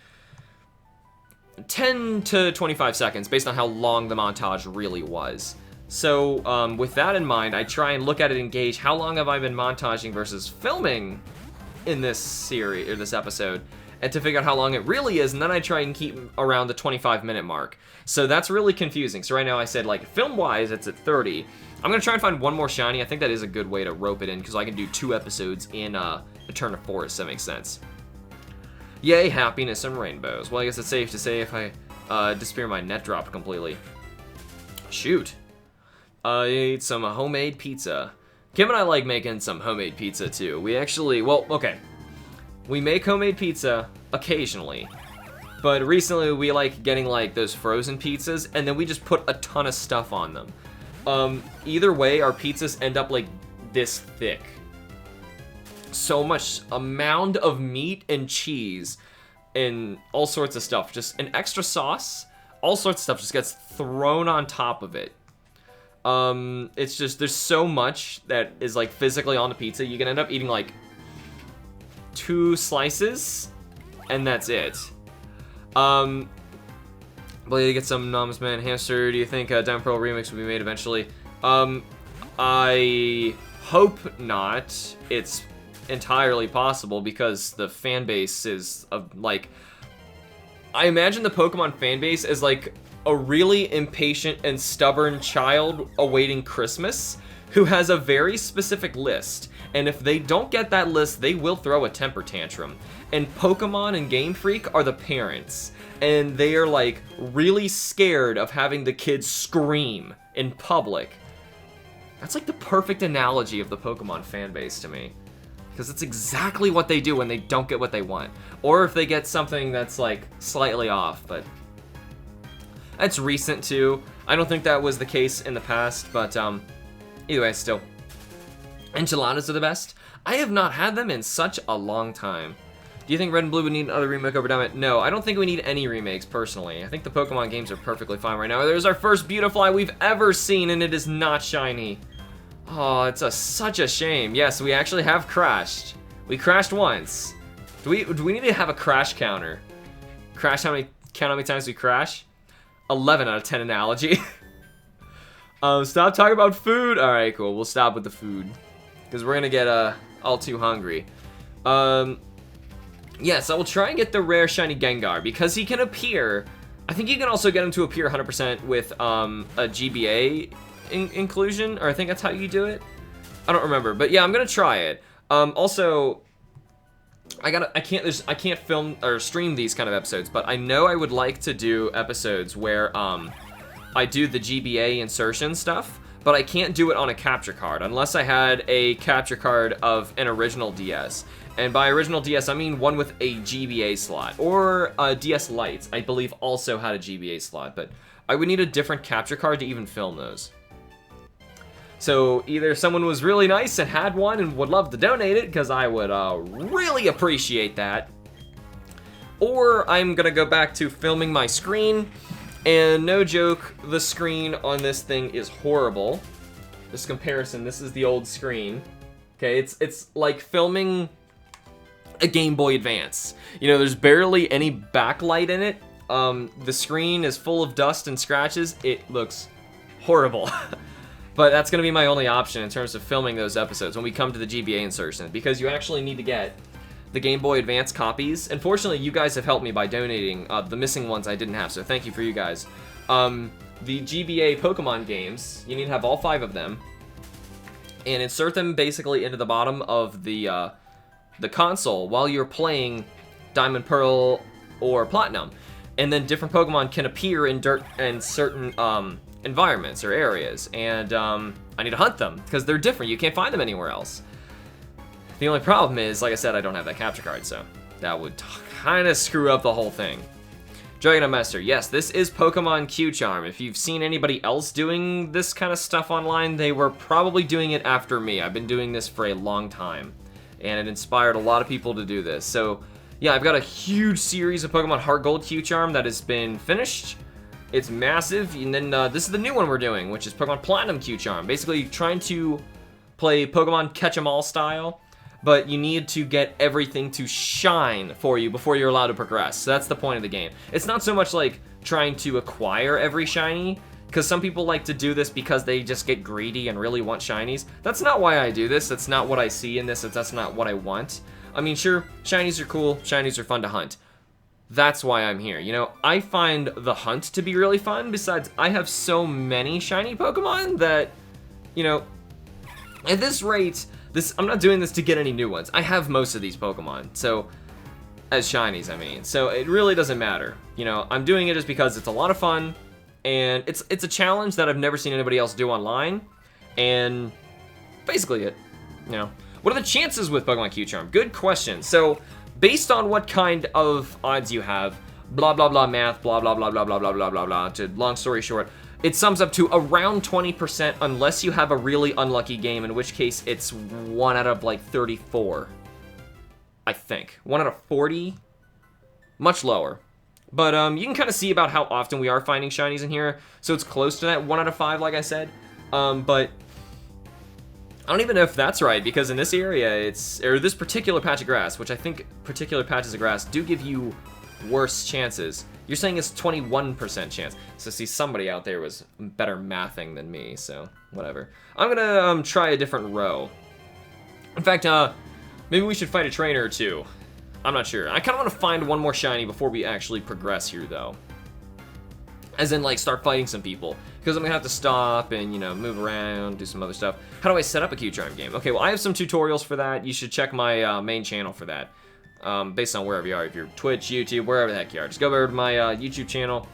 10 to 25 seconds, based on how long the montage really was. So, with that in mind, I try and look at it and gauge how long have I been montaging versus filming in this series, or this episode, and to figure out how long it really is, and then I try and keep around the 25-minute mark. So that's really confusing. So right now I said, like, film-wise, it's at 30. I'm gonna try and find one more shiny. I think that is a good way to rope it in, because I can do 2 episodes in Eterna Forest, that makes sense. Yay, happiness and rainbows. Well, I guess it's safe to say if I disappear, my net dropped completely. Shoot. I ate some homemade pizza. Kim and I like making some homemade pizza, too. We actually, well, okay. We make homemade pizza occasionally, but recently we like getting like those frozen pizzas, and then we just put a ton of stuff on them. Either way, our pizzas end up like this thick. So much, a mound of meat and cheese and all sorts of stuff. Just an extra sauce, all sorts of stuff just gets thrown on top of it. It's just, there's so much that is like physically on the pizza. You can end up eating like 2 slices, and that's it. Well, you get some Noms Man Hamster. Do you think Diamond Pearl remix will be made eventually? I hope not. It's entirely possible because the fan base is like, I imagine the Pokemon fan base is like a really impatient and stubborn child awaiting Christmas who has a very specific list, and if they don't get that list, they will throw a temper tantrum. And Pokemon and Game Freak are the parents, and they are like really scared of having the kids scream in public. That's like the perfect analogy of the Pokemon fan base to me, because it's exactly what they do when they don't get what they want, or if they get something that's like slightly off. But that's recent too. I don't think that was the case in the past, but either way, still. Enchiladas are the best. I have not had them in such a long time. Do you think Red and Blue would need another remake over Diamond? No, I don't think we need any remakes, personally. I think the Pokemon games are perfectly fine right now. There's our first Beautifly we've ever seen, and it is not shiny. Oh, it's such a shame. Yes, we actually have crashed. We crashed once. Do we need to have a crash counter? Count how many times we crash? 11 out of 10 analogy. Stop talking about food. All right, cool. We'll stop with the food, because we're gonna get all too hungry. Yes, I will try and get the rare shiny Gengar, because he can appear. I think you can also get him to appear 100% with a GBA inclusion, or I think that's how you do it. I don't remember, but yeah, I'm gonna try it. Also, I can't film or stream these kind of episodes, but I know I would like to do episodes where I do the GBA insertion stuff, but I can't do it on a capture card unless I had a capture card of an original DS. And by original DS, I mean one with a GBA slot, or DS Lights, I believe also had a GBA slot, but I would need a different capture card to even film those. So either someone was really nice and had one and would love to donate it, because I would really appreciate that, or I'm gonna go back to filming my screen. And no joke, the screen on this thing is horrible. This comparison, this is the old screen. Okay, it's like filming a Game Boy Advance. You know, there's barely any backlight in it. The screen is full of dust and scratches. It looks horrible. But that's gonna be my only option in terms of filming those episodes when we come to the GBA insertion, because you actually need to get the Game Boy Advance copies. Unfortunately, you guys have helped me by donating the missing ones I didn't have, so thank you for you guys. The GBA Pokemon games, you need to have all 5 of them, and insert them basically into the bottom of the console while you're playing Diamond, Pearl, or Platinum. And then different Pokemon can appear in certain environments or areas, and I need to hunt them, because they're different. You can't find them anywhere else. The only problem is, like I said, I don't have that capture card, so that would kind of screw up the whole thing. Dragon Master, yes, this is Pokemon Q-Charm. If you've seen anybody else doing this kind of stuff online, they were probably doing it after me. I've been doing this for a long time. and it inspired a lot of people to do this. So yeah, I've got a huge series of Pokemon Heart Gold Q-Charm that has been finished. It's massive, and then this is the new one we're doing, which is Pokemon Platinum Q-Charm. Basically trying to play Pokemon Catch-em-all style, but you need to get everything to shine for you before you're allowed to progress. So that's the point of the game. It's not so much like trying to acquire every shiny, because some people like to do this because they just get greedy and really want shinies. That's not why I do this. That's not what I see in this. That's not what I want. I mean, sure, shinies are cool. Shinies are fun to hunt. That's why I'm here. You know, I find the hunt to be really fun. Besides, I have so many shiny Pokemon that, you know, at this rate, I'm not doing this to get any new ones. I have most of these Pokemon, so, as shinies, I mean. So it really doesn't matter. You know, I'm doing it just because it's a lot of fun, and it's a challenge that I've never seen anybody else do online, and basically it, you know. What are the chances with Pokemon Q-Charm? Good question. So, based on what kind of odds you have, blah, blah, blah, math, blah, blah, blah, blah, blah, blah, blah, blah, blah, to long story short, it sums up to around 20% unless you have a really unlucky game, in which case it's 1 out of, like, 34. I think. 1 out of 40? Much lower. But, you can kind of see about how often we are finding shinies in here, so it's close to that 1 out of 5, like I said. But I don't even know if that's right, because in this area, or this particular patch of grass, which I think particular patches of grass do give you worse chances. You're saying it's 21% chance. So see, somebody out there was better mathing than me, so whatever. I'm gonna try a different row. In fact, maybe we should fight a trainer or two. I'm not sure. I kind of want to find one more shiny before we actually progress here, though. As in, like, start fighting some people. Because I'm going to have to stop and, you know, move around, do some other stuff. How do I set up a Q-Charm game? Okay, well, I have some tutorials for that. You should check my main channel for that. Based on wherever you are. If you're Twitch, YouTube, wherever the heck you are. Just go over to my YouTube channel.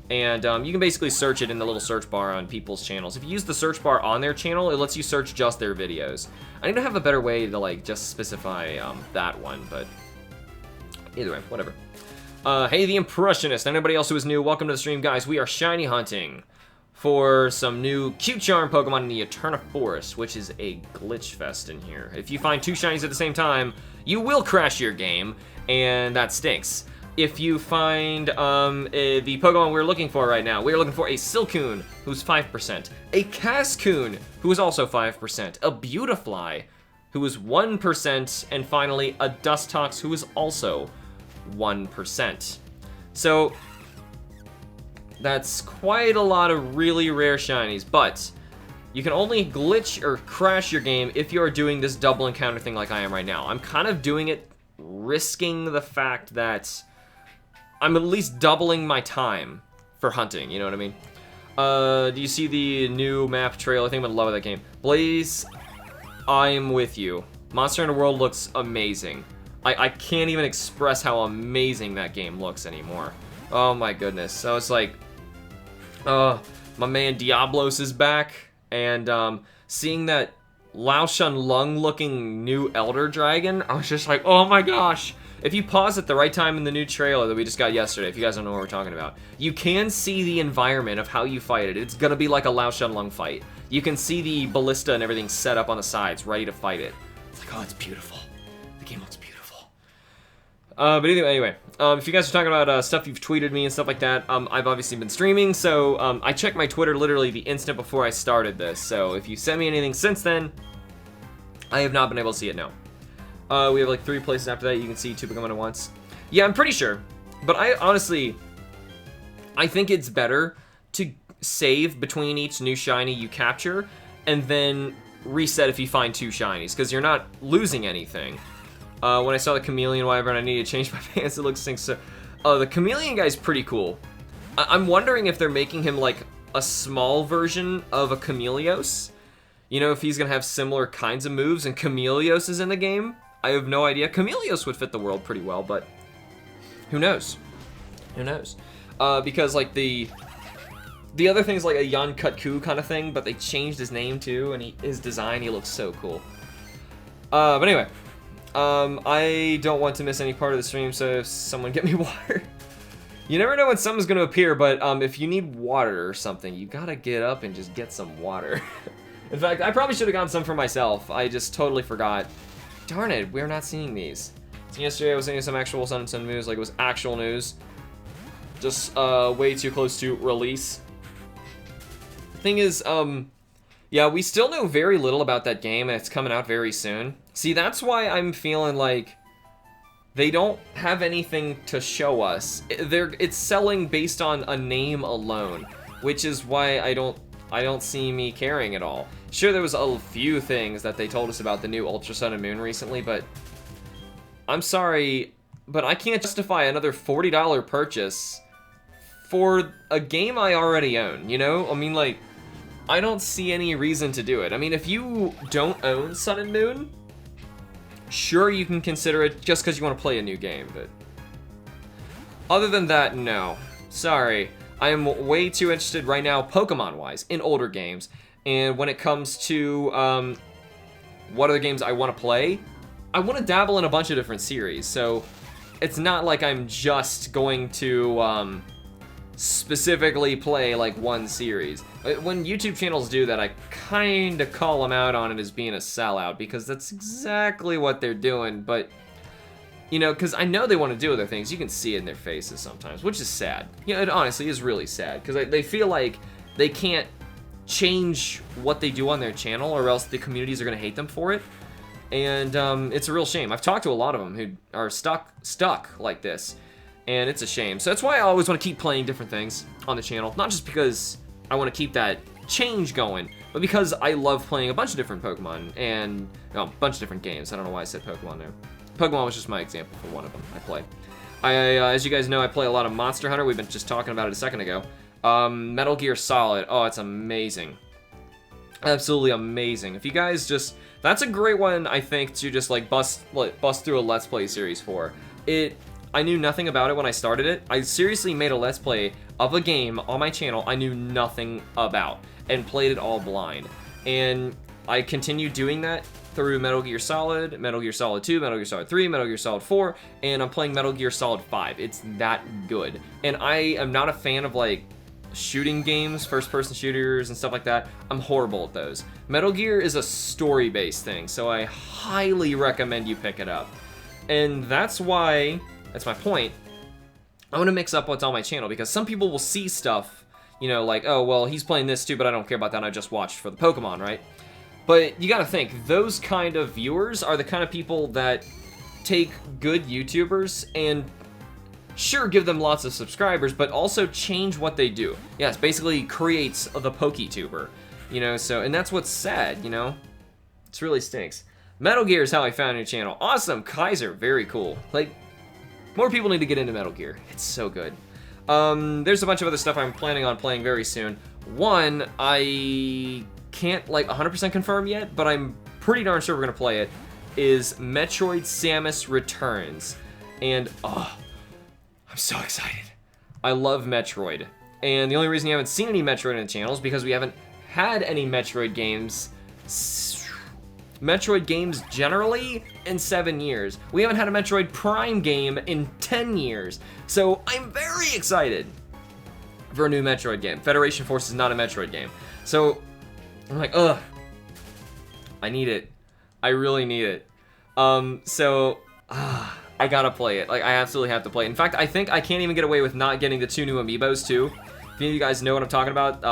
And you can basically search it in the little search bar on people's channels. If you use the search bar on their channel, it lets you search just their videos. I need to have a better way to, like, just specify that one, but either way, whatever. Hey, the Impressionist. Anybody else who is new, welcome to the stream, guys. We are shiny hunting for some new Q-Charm Pokemon in the Eterna Forest, which is a glitch fest in here. If you find 2 shinies at the same time, you will crash your game, and that stinks. If you find the Pokemon we're looking for right now, we're looking for a Silcoon, who's 5%, a Cascoon, who is also 5%, a Beautifly, who is 1%, and finally a Dustox, who is also 1%. So that's quite a lot of really rare shinies, but you can only glitch or crash your game if you are doing this double encounter thing like I am right now. I'm kind of doing it risking the fact that I'm at least doubling my time for hunting, you know what I mean? Do you see the new map trail? I think I'm in love with that game. Blaze, I'm with you. Monster Hunter World looks amazing. I can't even express how amazing that game looks anymore. Oh my goodness. So it's like, my man Diablos is back, and seeing that Lao Shan Lung looking new Elder Dragon, I was just like, oh my gosh. If you pause at the right time in the new trailer that we just got yesterday, if you guys don't know what we're talking about, you can see the environment of how you fight it. It's gonna be like a Lao Shan Lung fight. You can see the ballista and everything set up on the sides, ready to fight it. It's like, oh, it's beautiful. The game looks beautiful. But anyway, if you guys are talking about stuff you've tweeted me and stuff like that, I've obviously been streaming, so I checked my Twitter literally the instant before I started this, so if you sent me anything since then, I have not been able to see it now. We have like 3 places after that you can see 2 Pokemon at once. Yeah, I'm pretty sure, but I think it's better to save between each new shiny you capture, and then reset if you find 2 shinies, because you're not losing anything. When I saw the Chameleon Wyvern, I needed to change my pants. It looks so. The Chameleon guy's pretty cool. I'm wondering if they're making him like a small version of a Chameleos. You know, if he's gonna have similar kinds of moves, and Chameleos is in the game. I have no idea. Chameleos would fit the world pretty well, but who knows? Who knows? Because like the other thing's like a Yan Kutku kind of thing, but they changed his name too, and his design, he looks so cool. But anyway. I don't want to miss any part of the stream, so if someone get me water. You never know when someone's gonna appear, but if you need water or something, you gotta get up and just get some water. In fact, I probably should have gotten some for myself. I just totally forgot darn it, we're not seeing these. So yesterday I was seeing some actual Sun and Sun news, like it was actual news. Just way too close to release. Thing is, yeah, we still know very little about that game, and it's coming out very soon. See, that's why I'm feeling like they don't have anything to show us. It's selling based on a name alone, which is why I don't see me caring at all. Sure, there was a few things that they told us about the new Ultra Sun and Moon recently, but I'm sorry, but I can't justify another $40 purchase for a game I already own, you know? I mean, like, I don't see any reason to do it. I mean, if you don't own Sun and Moon, sure, you can consider it just because you want to play a new game, but other than that, no. Sorry. I am way too interested right now, Pokemon-wise, in older games. And when it comes to what other games I want to play, I want to dabble in a bunch of different series. So it's not like I'm just going to specifically play like one series. When YouTube channels do that, I kind of call them out on it as being a sellout, because that's exactly what they're doing. But you know, because I know they want to do other things. You can see it in their faces sometimes, which is sad. You know, it honestly is really sad, because they feel like they can't change what they do on their channel, or else the communities are going to hate them for it. And it's a real shame. I've talked to a lot of them who are stuck like this, and it's a shame. So that's why I always want to keep playing different things on the channel. Not just because I want to keep that change going, but because I love playing a bunch of different Pokemon and a bunch of different games. I don't know why I said Pokemon there. Pokemon was just my example for one of them I play. As you guys know, I play a lot of Monster Hunter. We've been just talking about it a second ago. Metal Gear Solid. Oh, it's amazing. Absolutely amazing. If you guys just... That's a great one, I think, to just like bust through a Let's Play series for. I knew nothing about it when I started it. I seriously made a Let's Play of a game on my channel I knew nothing about, and played it all blind. And I continued doing that through Metal Gear Solid, Metal Gear Solid 2, Metal Gear Solid 3, Metal Gear Solid 4, and I'm playing Metal Gear Solid 5. It's that good. And I am not a fan of like shooting games, first-person shooters and stuff like that. I'm horrible at those. Metal Gear is a story-based thing, so I highly recommend you pick it up. And that's why, that's my point, I want to mix up what's on my channel, because some people will see stuff, you know, like, oh, well, he's playing this too, but I don't care about that, I just watched for the Pokemon, right? But you gotta think, those kind of viewers are the kind of people that take good YouTubers and sure, give them lots of subscribers, but also change what they do. Yes, basically creates the PokeTuber, you know, so, and that's what's sad, you know? It really stinks. Metal Gear is how I found your channel. Awesome, Kaiser, very cool. Like, more people need to get into Metal Gear. It's so good. There's a bunch of other stuff I'm planning on playing very soon. One, I can't, like, 100% confirm yet, but I'm pretty darn sure we're gonna play it, is Metroid Samus Returns. And, oh, I'm so excited. I love Metroid. And the only reason you haven't seen any Metroid on the channel is because we haven't had any Metroid games. Metroid games generally in 7 years. We haven't had a Metroid Prime game in 10 years. So I'm very excited for a new Metroid game. Federation Force is not a Metroid game. So I'm like, ugh. I need it. I really need it. I gotta play it. Like, I absolutely have to play it. In fact, I think I can't even get away with not getting the 2 new amiibos, too. If any of you guys know what I'm talking about,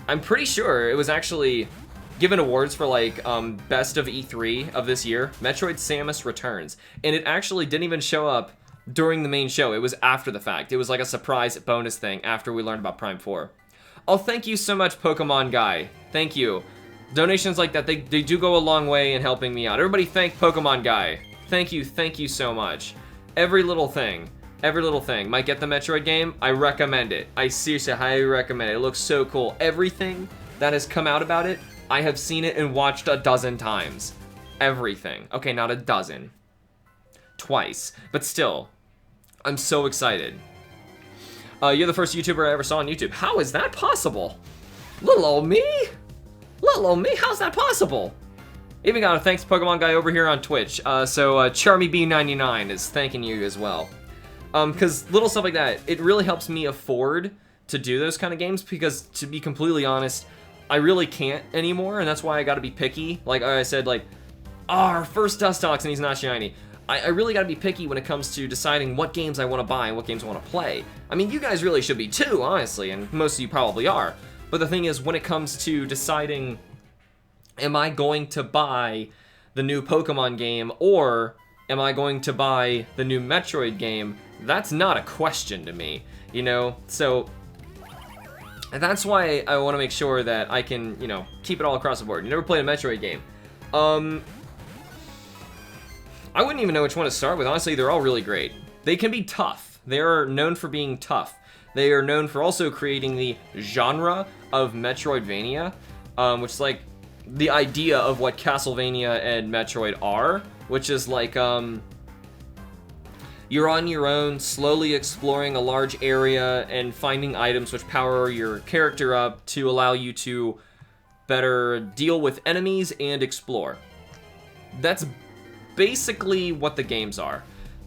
I'm pretty sure it was actually given awards for, like, Best of E3 of this year. Metroid Samus Returns. And it actually didn't even show up during the main show. It was after the fact. It was like a surprise bonus thing after we learned about Prime 4. Oh, thank you so much, Pokemon Guy. Thank you. Donations like that, they do go a long way in helping me out. Everybody thank Pokemon Guy. Thank you so much. Every little thing might get the Metroid game. I recommend it. I seriously highly recommend it. It looks so cool. Everything that has come out about it, I have seen it and watched a dozen times. Everything. Okay, not a dozen. Twice. But still, I'm so excited. You're the first YouTuber I ever saw on YouTube. How is that possible? Little old me? Little old me? How's that possible? Even got a thanks Pokemon Guy over here on Twitch. CharmyB99 is thanking you as well. Because little stuff like that, it really helps me afford to do those kind of games, because to be completely honest, I really can't anymore, and that's why I gotta be picky. Like I said, like, our first Dustox and he's not shiny. I really gotta be picky when it comes to deciding what games I want to buy and what games I want to play. I mean, you guys really should be too, honestly, and most of you probably are. But the thing is, when it comes to deciding, am I going to buy the new Pokemon game or am I going to buy the new Metroid game, that's not a question to me, you know? So that's why I want to make sure that I can, you know, keep it all across the board. You never played a Metroid game. I wouldn't even know which one to start with. Honestly, they're all really great. They can be tough. They are known for being tough. They are known for also creating the genre of Metroidvania, which is like the idea of what Castlevania and Metroid are, which is like, you're on your own, slowly exploring a large area and finding items which power your character up to allow you to better deal with enemies and explore. That's basically what the games are.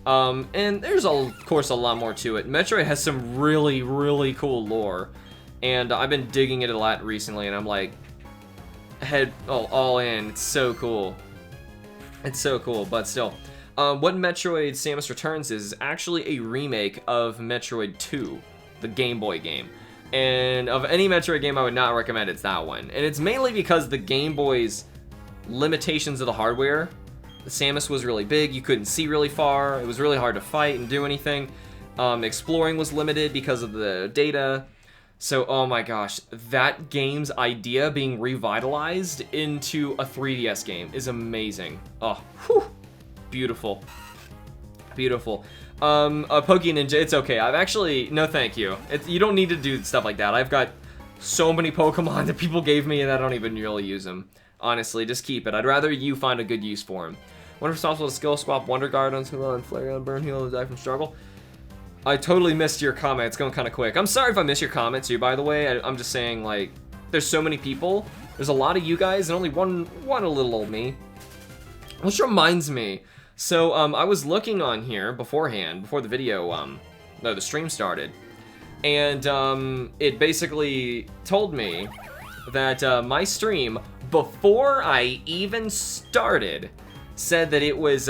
And there's, of course, a lot more to it. Metroid has some really, really cool lore, and I've been digging it a lot recently, and I'm like, all in. It's so cool. It's so cool, but still. What Metroid Samus Returns is actually a remake of Metroid 2, the Game Boy game. And of any Metroid game I would not recommend, it's that one. And it's mainly because the Game Boy's limitations of the hardware. The Samus was really big, you couldn't see really far, it was really hard to fight and do anything. Exploring was limited because of the data. So, oh my gosh, that game's idea being revitalized into a 3DS game is amazing. Oh, whew, beautiful. Beautiful. Poke Ninja, it's okay. I've actually, no thank you. You don't need to do stuff like that. I've got so many Pokemon that people gave me and I don't even really use them. Honestly, just keep it. I'd rather you find a good use for them. Wonder if it's possible to skill swap Wonder Guard on Hula and Flare on Burn Heal and Die from Struggle. I totally missed your comment. It's going kind of quick. I'm sorry if I missed your comment too, by the way. I'm just saying, like, there's so many people. There's a lot of you guys and only one a little old me. Which reminds me. So, I was looking on here beforehand, before the video, no, the stream started. And, it basically told me that, my stream, before I even started, said that it was,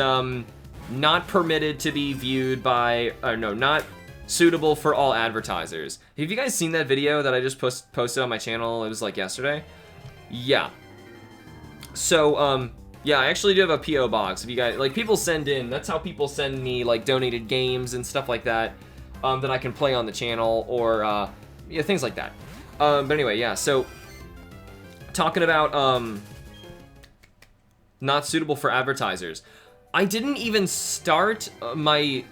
not permitted to be viewed by, no, not suitable for all advertisers. Have you guys seen that video that I just posted on my channel? It was like yesterday. Yeah. So, yeah, I actually do have a P.O. box. If you guys, like, people send in, that's how people send me, like, donated games and stuff like that, that I can play on the channel, or, yeah, things like that. But anyway, yeah, so, talking about, not suitable for advertisers. I didn't even start my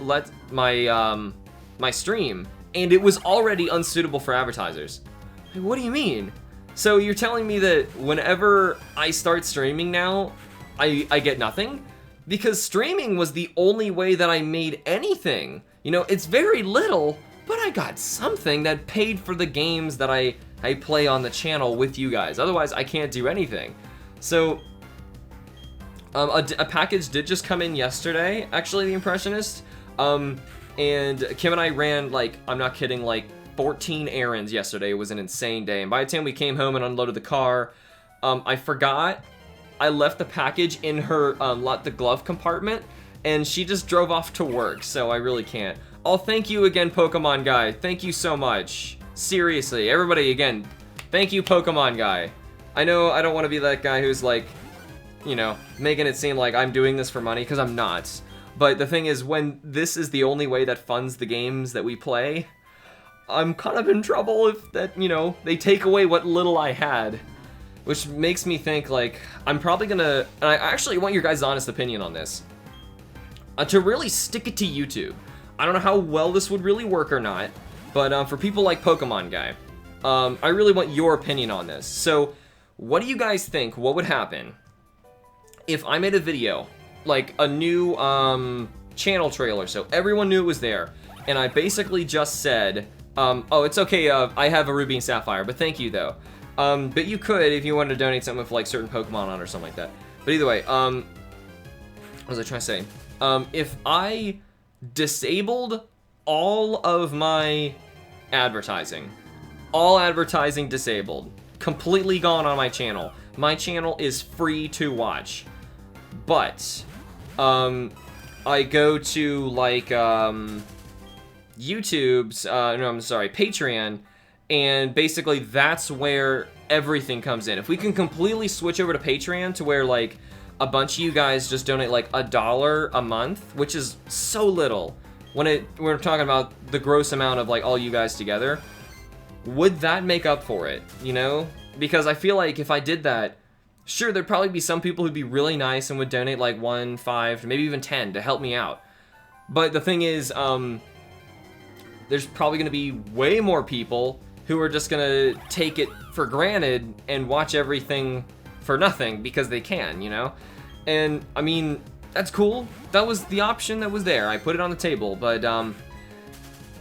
stream, and it was already unsuitable for advertisers. Like, what do you mean? So you're telling me that whenever I start streaming now, I get nothing? Because streaming was the only way that I made anything. You know, it's very little, but I got something that paid for the games that I play on the channel with you guys. Otherwise, I can't do anything. So, a package did just come in yesterday, actually, The Impressionist. And Kim and I ran, like, I'm not kidding, like, 14 errands yesterday. It was an insane day. And by the time we came home and unloaded the car, I forgot I left the package in her, the glove compartment, and she just drove off to work, so I really can't. Oh, thank you again, Pokemon Guy. Thank you so much. Seriously, everybody, again, thank you, Pokemon Guy. I know I don't want to be that guy who's, like, you know, making it seem like I'm doing this for money, because I'm not. But the thing is, when this is the only way that funds the games that we play, I'm kind of in trouble if that, you know, they take away what little I had. Which makes me think, like, I'm probably gonna, and I actually want your guys' honest opinion on this. To really stick it to YouTube. I don't know how well this would really work or not, but for people like Pokemon Guy, I really want your opinion on this. So, what do you guys think, what would happen if I made a video, like a new channel trailer, so everyone knew it was there, and I basically just said, oh, it's okay, I have a Ruby and Sapphire, but thank you though. But you could if you wanted to donate something with like certain Pokemon on or something like that. But either way, what was I trying to say? If I disabled all of my advertising, all advertising disabled, completely gone on my channel is free to watch. But I go to like YouTube's no, I'm sorry, Patreon, and basically that's where everything comes in. If we can completely switch over to Patreon to where like a bunch of you guys just donate like $1 a month, which is so little when we're talking about the gross amount of like all you guys together, would that make up for it, you know? Because I feel like if I did that, sure, there'd probably be some people who'd be really nice and would donate like 1, 5, maybe even 10 to help me out. But the thing is, there's probably gonna be way more people who are just gonna take it for granted and watch everything for nothing because they can, you know? And I mean, that's cool. That was the option that was there. I put it on the table, but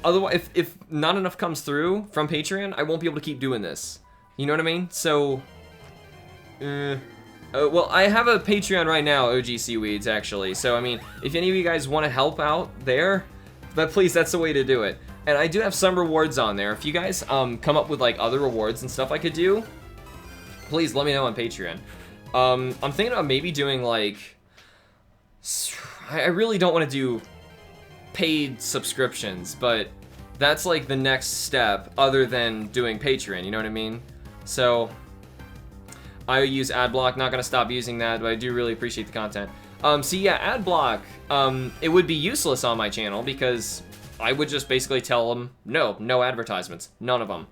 otherwise, if not enough comes through from Patreon, I won't be able to keep doing this. You know what I mean? So, well, I have a Patreon right now, OG Seaweeds, actually. So, I mean, if any of you guys want to help out there, but please, that's the way to do it. And I do have some rewards on there. If you guys come up with like other rewards and stuff I could do, please let me know on Patreon. I'm thinking about maybe doing like, I really don't want to do paid subscriptions, but that's like the next step other than doing Patreon, you know what I mean? So I use AdBlock, not gonna stop using that, but I do really appreciate the content. So yeah, AdBlock, it would be useless on my channel because I would just basically tell them, no advertisements, none of them.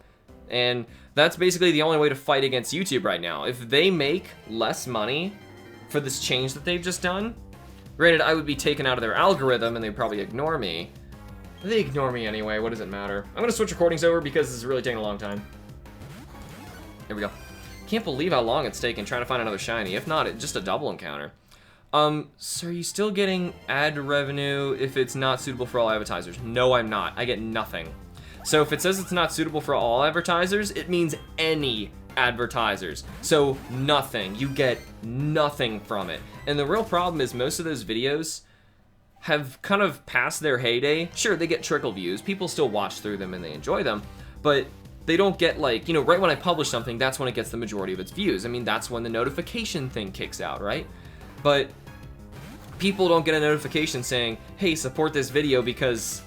And that's basically the only way to fight against YouTube right now. If they make less money for this change that they've just done, granted, I would be taken out of their algorithm and they'd probably ignore me. They ignore me anyway, what does it matter? I'm gonna switch recordings over because this is really taking a long time. Here we go. Can't believe how long it's taken trying to find another shiny. If not, it's just a double encounter. So are you still getting ad revenue if it's not suitable for all advertisers? No, I'm not. I get nothing. So if it says it's not suitable for all advertisers, it means any advertisers. So nothing. You get nothing from it. And the real problem is most of those videos have kind of passed their heyday. Sure, they get trickle views. People still watch through them and they enjoy them. But they don't get like, you know, right when I publish something, that's when it gets the majority of its views. I mean, that's when the notification thing kicks out, right? But people don't get a notification saying, hey, support this video, because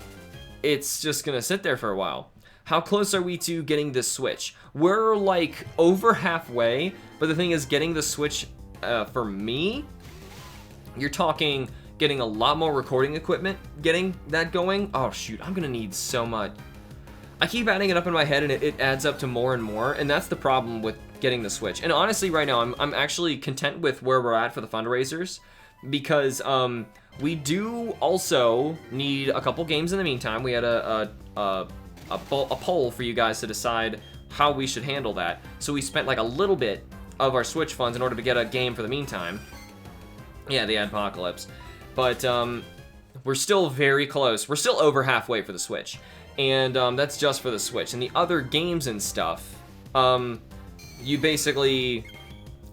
it's just gonna sit there for a while. How close are we to getting this Switch? We're like over halfway, but the thing is, getting the Switch, for me, you're talking getting a lot more recording equipment, getting that going. Oh shoot, I'm gonna need so much. I keep adding it up in my head and it adds up to more and more, and that's the problem with getting the Switch. And honestly, right now, I'm actually content with where we're at for the fundraisers, because we do also need a couple games in the meantime. We had a poll for you guys to decide how we should handle that. So we spent like a little bit of our Switch funds in order to get a game for the meantime. Yeah, the Apocalypse. But we're still very close. We're still over halfway for the Switch. And that's just for the Switch. And the other games and stuff, you basically,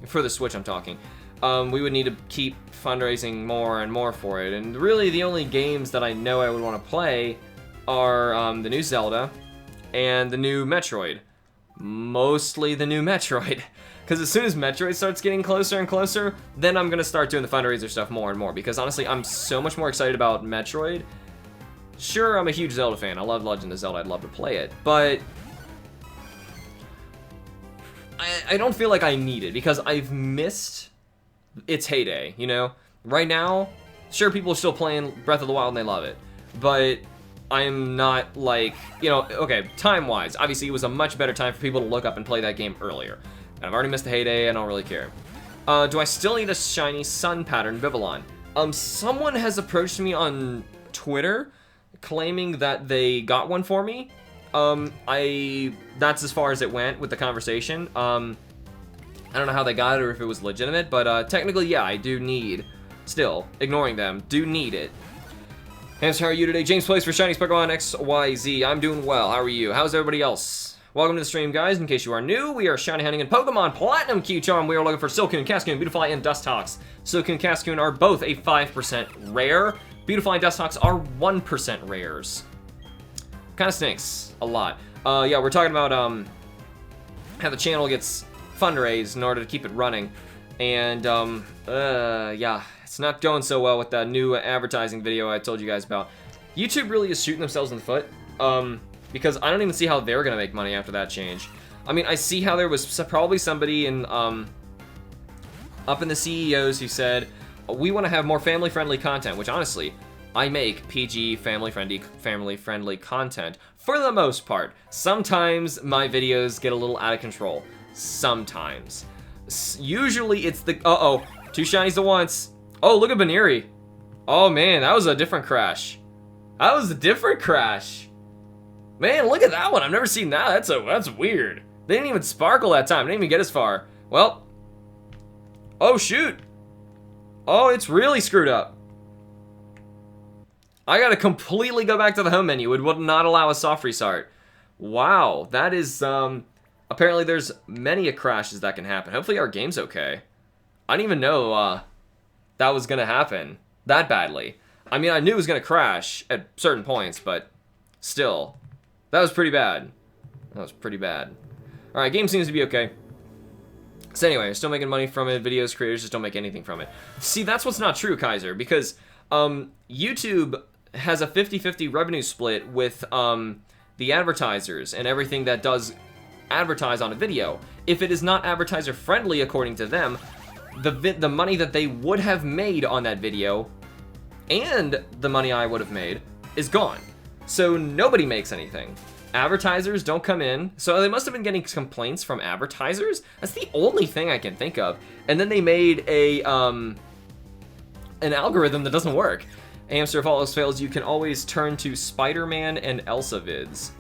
for the Switch I'm talking, we would need to keep fundraising more and more for it. And really the only games that I know I would want to play are the new Zelda and the new Metroid. Mostly the new Metroid. Because as soon as Metroid starts getting closer and closer, then I'm going to start doing the fundraiser stuff more and more. Because honestly, I'm so much more excited about Metroid. Sure, I'm a huge Zelda fan. I love Legend of Zelda. I'd love to play it. But I don't feel like I need it, because I've missed its heyday, you know? Right now, sure, people are still playing Breath of the Wild and they love it. But I'm not like, you know, okay, time-wise, obviously it was a much better time for people to look up and play that game earlier. And I've already missed the heyday, I don't really care. Do I still need a shiny Sun Pattern Vivillon? Someone has approached me on Twitter claiming that they got one for me. That's as far as it went with the conversation. I don't know how they got it or if it was legitimate, but technically, yeah, I do need, still, ignoring them, do need it. Hamster, how are you today? James plays for Shiny Pokemon XYZ. I'm doing well. How are you? How's everybody else? Welcome to the stream, guys. In case you are new, we are shiny hunting in Pokemon Platinum Q-Charm. We are looking for Silcoon, Cascoon, Beautifly, and Dustox. Silcoon and Cascoon are both a 5% rare. Beautifly and Dustox are 1% rares. Kind of stinks a lot. Yeah, we're talking about how the channel gets fundraised in order to keep it running, and yeah, It's not going so well with that new advertising video I told you guys about. YouTube really is shooting themselves in the foot, because I don't even see how they're gonna make money after that change. I mean, I see how there was probably somebody in, up in the CEOs who said, we want to have more family-friendly content, which honestly, I make PG family-friendly content for the most part. Sometimes my videos get a little out of control. Sometimes. Usually it's the, uh-oh, 2 shinies at once. Oh, look at Baneri. Oh man, that was a different crash. That was a different crash. Man, look at that one. I've never seen that. That's weird. They didn't even sparkle that time. They didn't even get as far. Well. Oh, shoot. Oh, it's really screwed up. I gotta completely go back to the home menu. It would not allow a soft restart. Wow, that is, apparently there's many crashes that can happen. Hopefully our game's okay. I didn't even know, that was gonna happen that badly. I mean, I knew it was gonna crash at certain points, but still, that was pretty bad. That was pretty bad. Alright, game seems to be okay. So anyway, we're still making money from it. Videos creators just don't make anything from it. See, that's what's not true, Kaiser, because YouTube has a 50-50 revenue split with the advertisers and everything that does advertise on a video. If it is not advertiser friendly, according to them, the money that they would have made on that video and the money I would have made is gone. So nobody makes anything. Advertisers don't come in, so they must have been getting complaints from advertisers. That's the only thing I can think of. And then they made a an algorithm that doesn't work. Hamster, if all else fails, you can always turn to Spider-Man and Elsa vids.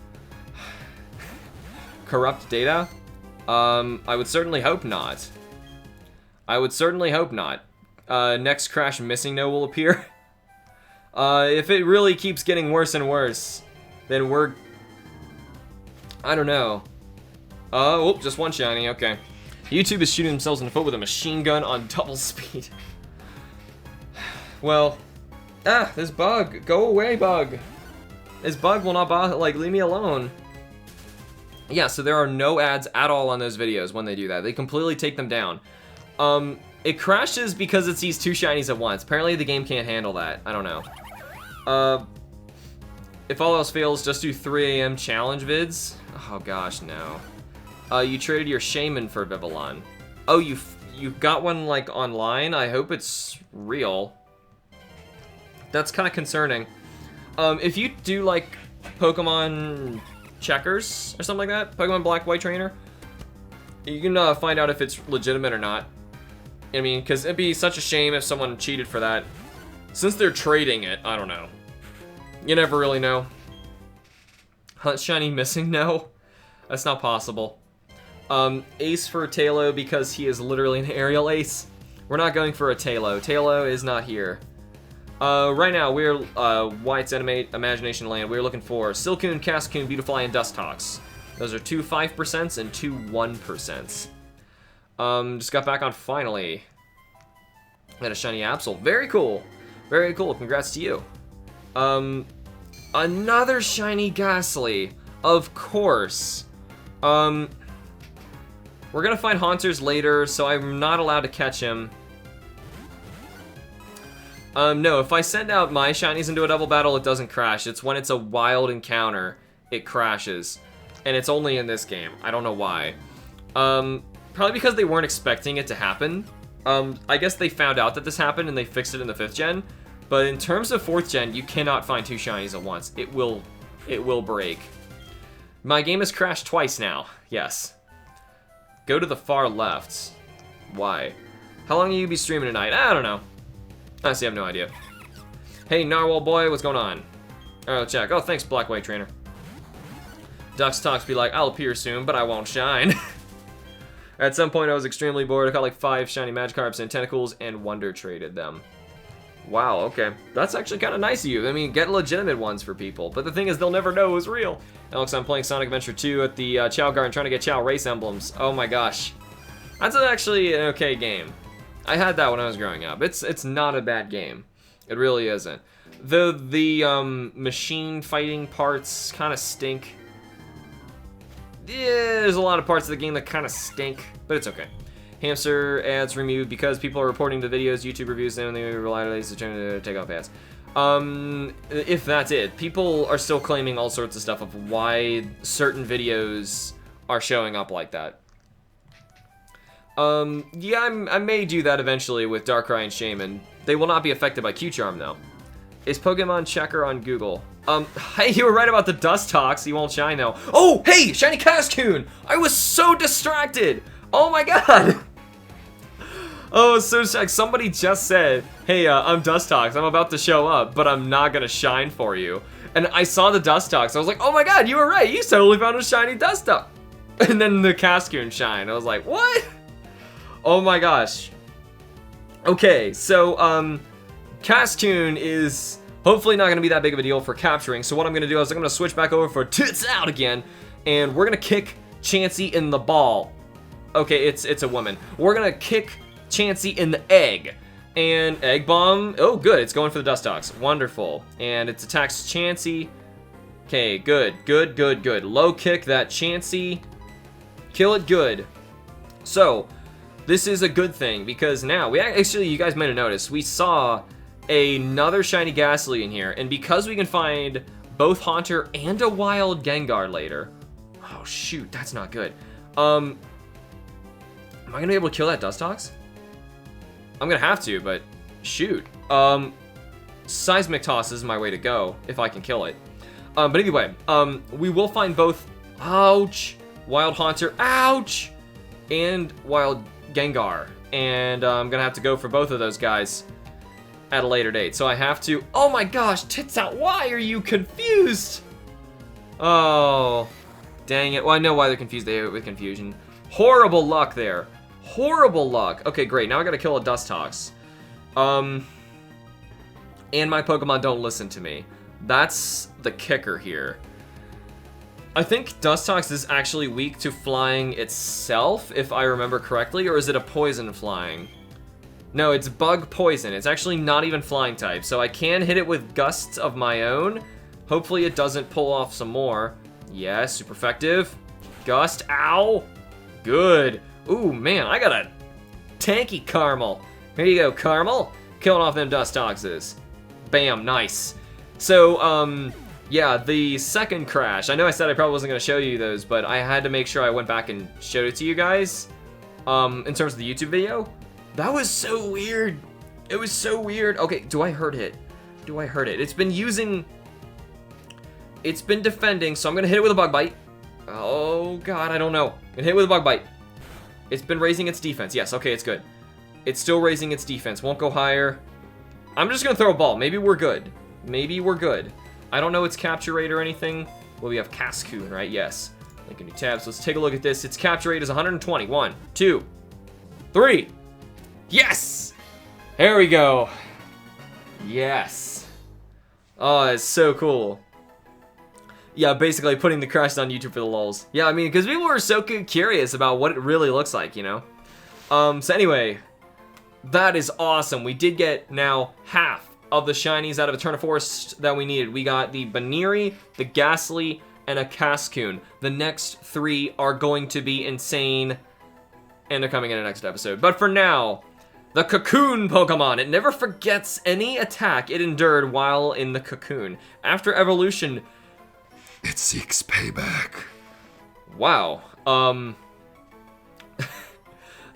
Corrupt data? I would certainly hope not. I would certainly hope not. Next crash missing no will appear. If it really keeps getting worse and worse, then we're... I don't know. Oh, just one shiny, okay. YouTube is shooting themselves in the foot with a machine gun on double speed. Well, this bug. Go away, bug. This bug will not bother, like, leave me alone. Yeah, so there are no ads at all on those videos when they do that. They completely take them down. It crashes because it sees 2 shinies at once. Apparently the game can't handle that. I don't know. If all else fails, just do 3 AM challenge vids. Oh gosh, no. You traded your shaman for Vivillon. Oh, you got one like online? I hope it's real. That's kind of concerning. If you do like Pokemon Checkers or something like that, Pokemon Black White Trainer, you can find out if it's legitimate or not. I mean, because it'd be such a shame if someone cheated for that. Since they're trading it, I don't know. You never really know. Hunt shiny missing? No. That's not possible. Ace for Talo because he is literally an aerial ace. We're not going for a Talo. Talo is not here. Right now, we're White's Imagination Land. We're looking for Silcoon, Cascoon, Beautifly, and Dustox. Those are 2 5% and 2 1%. Just got back on finally. Got a shiny Absol. Very cool. Very cool. Congrats to you. Another shiny Ghastly. Of course. We're gonna find Haunters later, so I'm not allowed to catch him. No, if I send out my shinies into a double battle, it doesn't crash. It's when it's a wild encounter, it crashes. And it's only in this game. I don't know why. Probably because they weren't expecting it to happen. I guess they found out that this happened and they fixed it in the 5th gen. But in terms of 4th gen, you cannot find 2 shinies at once. It will break. My game has crashed twice now. Yes. Go to the far left. Why? How long will you be streaming tonight? I don't know. Honestly, I have no idea. Hey, Narwhal boy, what's going on? Oh, check. Oh, thanks, Black White Trainer. Ducks Talks be like, I'll appear soon, but I won't shine. At some point, I was extremely bored. I caught like 5 shiny Magikarps and Tentacles and Wonder Traded them. Wow, okay. That's actually kind of nice of you. I mean, get legitimate ones for people. But the thing is, they'll never know it was real. Alex, I'm playing Sonic Adventure 2 at the Chow Garden trying to get Chow race emblems. Oh my gosh. That's actually an okay game. I had that when I was growing up. It's not a bad game. It really isn't. The machine fighting parts kind of stink. Yeah, there's a lot of parts of the game that kind of stink, but it's okay. Hamster ads removed because people are reporting the videos, YouTube reviews them, and they rely on these to turn to take off ads. If that's it, people are still claiming all sorts of stuff of why certain videos are showing up like that. Yeah, I may do that eventually with Darkrai and Shaman. They will not be affected by Q-Charm, though. Is Pokemon Checker on Google? Hey, you were right about the Dust Tox. You won't shine now. Oh, hey, Shiny Cascoon! I was so distracted! Oh my god! Oh, so sick. Somebody just said, hey, I'm Dust Tox. I'm about to show up, but I'm not gonna shine for you. And I saw the Dust Tox. I was like, oh my god, you were right. You totally found a shiny Dust Tox. And then the Cascoon shine. I was like, what? Oh my gosh. Okay, so, Cascoon is hopefully not going to be that big of a deal for capturing. So what I'm going to do is I'm going to switch back over for Tits Out again. And we're going to kick Chansey in the ball. Okay, it's a woman. We're going to kick Chansey in the egg. And Egg Bomb. Oh, good. It's going for the Dust Tox. Wonderful. And it attacks Chansey. Okay, good. Good, good, good. Low kick that Chansey. Kill it good. So, this is a good thing because now, actually, you guys might have noticed, we saw another shiny Ghastly in here, and because we can find both Haunter and a wild Gengar later. Oh shoot, that's not good. Am I gonna be able to kill that Dust Tox? I'm gonna have to, but shoot. Seismic Toss is my way to go if I can kill it. But anyway, we will find both, ouch, Wild Haunter, ouch, and Wild Gengar, and I'm gonna have to go for both of those guys at a later date. So I have to, oh my gosh, Tits Out, why are you confused? Oh, dang it. Well, I know why they're confused. They hit with confusion. Horrible luck there. Horrible luck. Okay, great. Now I gotta kill a Dust Tox. And my Pokemon don't listen to me. That's the kicker here. I think Dust Tox is actually weak to flying itself, if I remember correctly, or is it a poison flying? No, it's bug poison. It's actually not even flying type, so I can hit it with gusts of my own. Hopefully it doesn't pull off some more. Yes, super effective. Gust, ow. Good. Ooh, man, I got a tanky Caramel. Here you go, Caramel. Killing off them Dust Toxes. Bam, nice. So, yeah, the second crash. I know I said I probably wasn't going to show you those, but I had to make sure I went back and showed it to you guys. In terms of the YouTube video. That was so weird. It was so weird. Okay, do I hurt it? Do I hurt it? It's been defending, so I'm going to hit it with a Bug Bite. Oh, God, I don't know. I'm going to hit it with a Bug Bite. It's been raising its defense. Yes, okay, it's good. It's still raising its defense. Won't go higher. I'm just going to throw a ball. Maybe we're good. Maybe we're good. I don't know its capture rate or anything. Well, we have Cascoon, right? Yes. Link in new tabs. Let's take a look at this. Its capture rate is 120. 1, 2, 3. Yes! There we go. Yes. Oh, it's so cool. Yeah, basically putting the crash on YouTube for the lulz. Yeah, I mean, because people were so curious about what it really looks like, you know? So anyway, that is awesome. We did get now half of the shinies out of Eterna Forest that we needed. We got the Baniri, the Ghastly, and a Cascoon. The next 3 are going to be insane, and they're coming in the next episode. But for now, the Cocoon Pokemon. It never forgets any attack it endured while in the cocoon. After evolution, it seeks payback. Wow.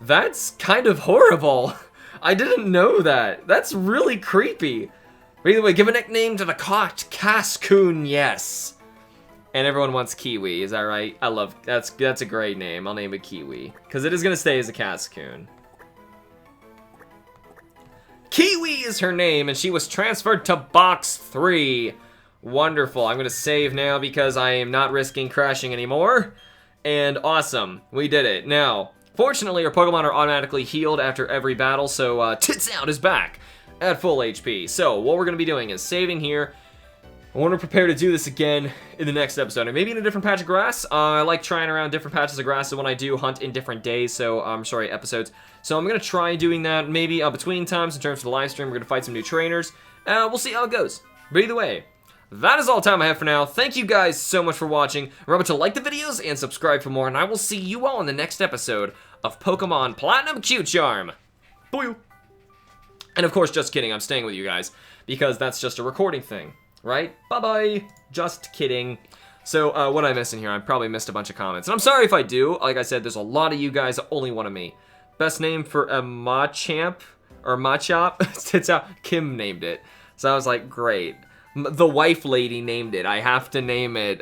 That's kind of horrible. I didn't know that. That's really creepy. By the way, give a nickname to the Cascoon, yes. And everyone wants Kiwi, is that right? I love, that's a great name. I'll name it Kiwi. Because it is going to stay as a Cascoon. Kiwi is her name, and she was transferred to Box 3. Wonderful. I'm going to save now because I am not risking crashing anymore. And awesome. We did it. Now, fortunately, our Pokemon are automatically healed after every battle, so Tits Out is back at full HP. So what we're going to be doing is saving here. I want to prepare to do this again in the next episode, and maybe in a different patch of grass. I like trying around different patches of grass when I do hunt in different days, so, episodes. So I'm going to try doing that maybe between times in terms of the live stream. We're going to fight some new trainers. We'll see how it goes. But either way, that is all the time I have for now. Thank you guys so much for watching. Remember to like the videos and subscribe for more, and I will see you all in the next episode of Pokemon Platinum Q-Charm. Boo! And of course, just kidding, I'm staying with you guys, because that's just a recording thing, right? Bye-bye! Just kidding. So, what I missed in here? I probably missed a bunch of comments. And I'm sorry if I do. Like I said, there's a lot of you guys, only one of me. Best name for a Machamp, or Machop? It's out. Kim named it. So I was like, great. The wife lady named it. I have to name it,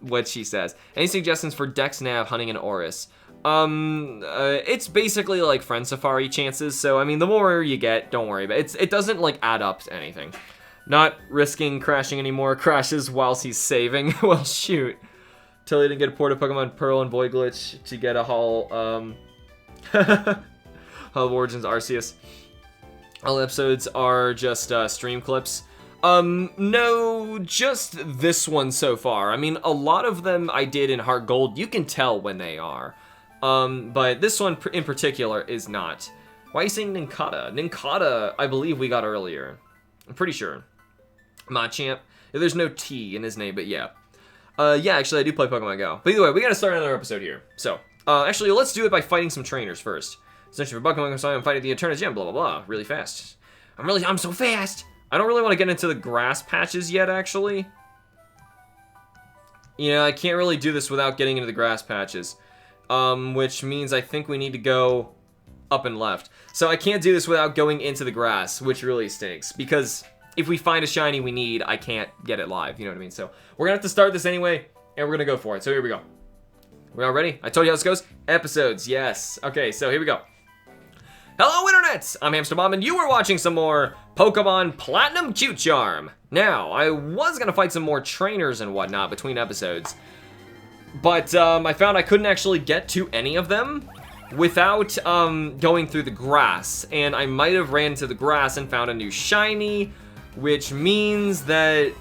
what she says. Any suggestions for Dex Nav hunting an Oris? It's basically like Friend Safari chances, so I mean, the more you get, don't worry, but it doesn't like add up to anything. Not risking crashing anymore, crashes whilst he's saving. Well, shoot. Till he didn't get a port of Pokemon Pearl and Void Glitch to get a Hall, Hall of Origins Arceus. All episodes are just, stream clips. No, just this one so far. I mean, a lot of them I did in Heart Gold, you can tell when they are. But this one in particular is not. Why are you saying Nincada? Nincada, I believe we got earlier. I'm pretty sure. Machamp. There's no T in his name, but yeah. Yeah, actually, I do play Pokemon Go. But either way, we gotta start another episode here. So, actually, let's do it by fighting some trainers first. Essentially, for Pokemon Go, I'm fighting the Eterna Gym, blah, blah, blah. Really fast. I'm so fast! I don't really want to get into the grass patches yet, actually. You know, I can't really do this without getting into the grass patches. Which means I think we need to go up and left. So I can't do this without going into the grass, which really stinks. Because if we find a shiny we need, I can't get it live, you know what I mean? So we're gonna have to start this anyway, and we're gonna go for it. So here we go. We all ready? I told you how this goes. Episodes, yes. Okay, so here we go. Hello, Internet! I'm HamsterBomb, and you are watching some more Pokemon Platinum Q-Charm. Now, I was gonna fight some more trainers and whatnot between episodes, but I found I couldn't actually get to any of them without going through the grass, and I might have ran into the grass and found a new shiny, which means that,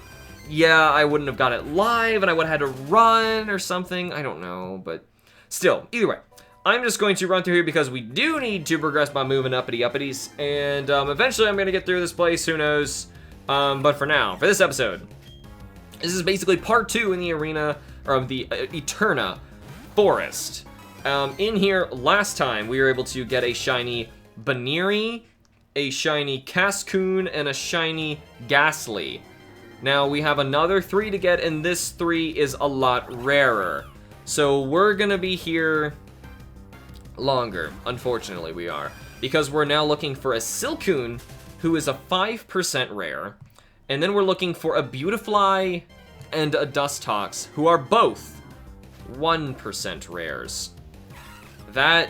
yeah, I wouldn't have got it live, and I would have had to run or something. I don't know, but still, either way. I'm just going to run through here because we do need to progress by moving uppity-uppities, and eventually I'm going to get through this place, who knows. But for now, for this episode, this is basically part 2 in the arena, or the Eterna Forest. In here, last time, we were able to get a shiny Baniri, a shiny Cascoon, and a shiny Ghastly. Now, we have another 3 to get, and this 3 is a lot rarer. So we're going to be here longer, unfortunately we are, because we're now looking for a Silcoon, who is a 5% rare, and then we're looking for a Beautifly and a Dustox, who are both 1% rares. That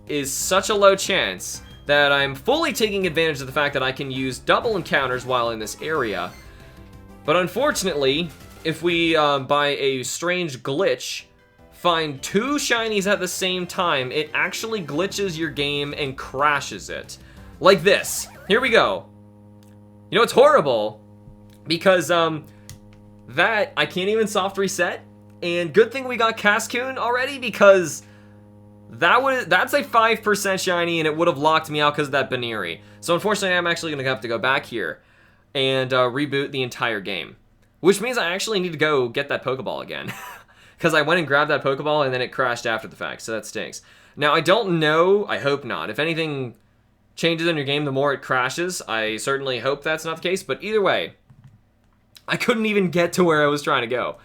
is such a low chance that I'm fully taking advantage of the fact that I can use double encounters while in this area, but unfortunately, if we, by a strange glitch, find 2 shinies at the same time, it actually glitches your game and crashes it. Like this. Here we go. You know, it's horrible because that I can't even soft reset, and good thing we got Cascoon already, because that's a 5% shiny and it would have locked me out because of that Baniri. So unfortunately, I'm actually gonna have to go back here and reboot the entire game, which means I actually need to go get that Pokeball again. Because I went and grabbed that Pokeball and then it crashed after the fact, so that stinks. Now, I don't know, I hope not. If anything changes in your game, the more it crashes. I certainly hope that's not the case, but either way, I couldn't even get to where I was trying to go.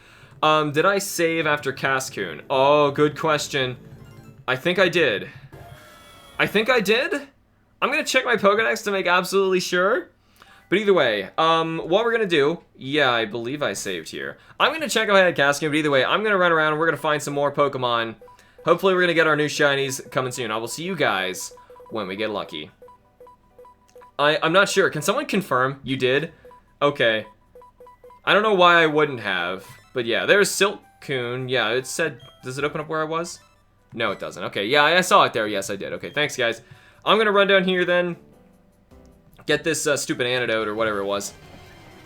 Did I save after Cascoon? Oh, good question. I think I did. I think I did? I'm gonna check my Pokedex to make absolutely sure. But either way, what we're gonna do, yeah, I believe I saved here. I'm gonna check if I had Cascoon, but either way, I'm gonna run around and we're gonna find some more Pokemon. Hopefully we're gonna get our new shinies coming soon. I will see you guys when we get lucky. I'm not sure. Can someone confirm you did? Okay. I don't know why I wouldn't have, but yeah, there's Silcoon. Yeah, it said, does it open up where I was? No, it doesn't. Okay, yeah, I saw it there. Yes, I did. Okay, thanks, guys. I'm gonna run down here then, get this stupid antidote or whatever it was,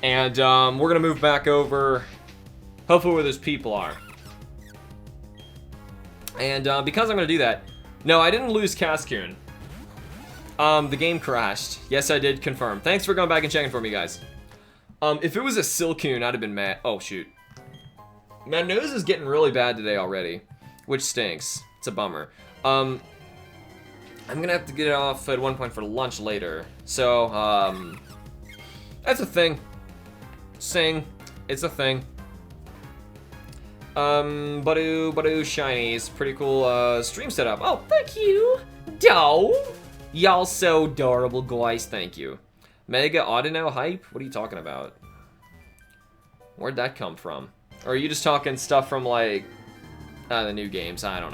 and we're gonna move back over, hopefully where those people are. And because I'm gonna do that, no, I didn't lose Cascoon. The game crashed. Yes, I did confirm. Thanks for going back and checking for me, guys. If it was a Silcoon, I'd have been mad. Oh, shoot. My nose is getting really bad today already, which stinks. It's a bummer. I'm gonna have to get it off at one point for lunch later. So, that's a thing. It's a thing. Badoo shinies. Pretty cool, stream setup. Oh, thank you. Y'all so adorable, guys. Thank you. Mega Audino hype? What are you talking about? Where'd that come from? Or are you just talking stuff from, like, the new games? I don't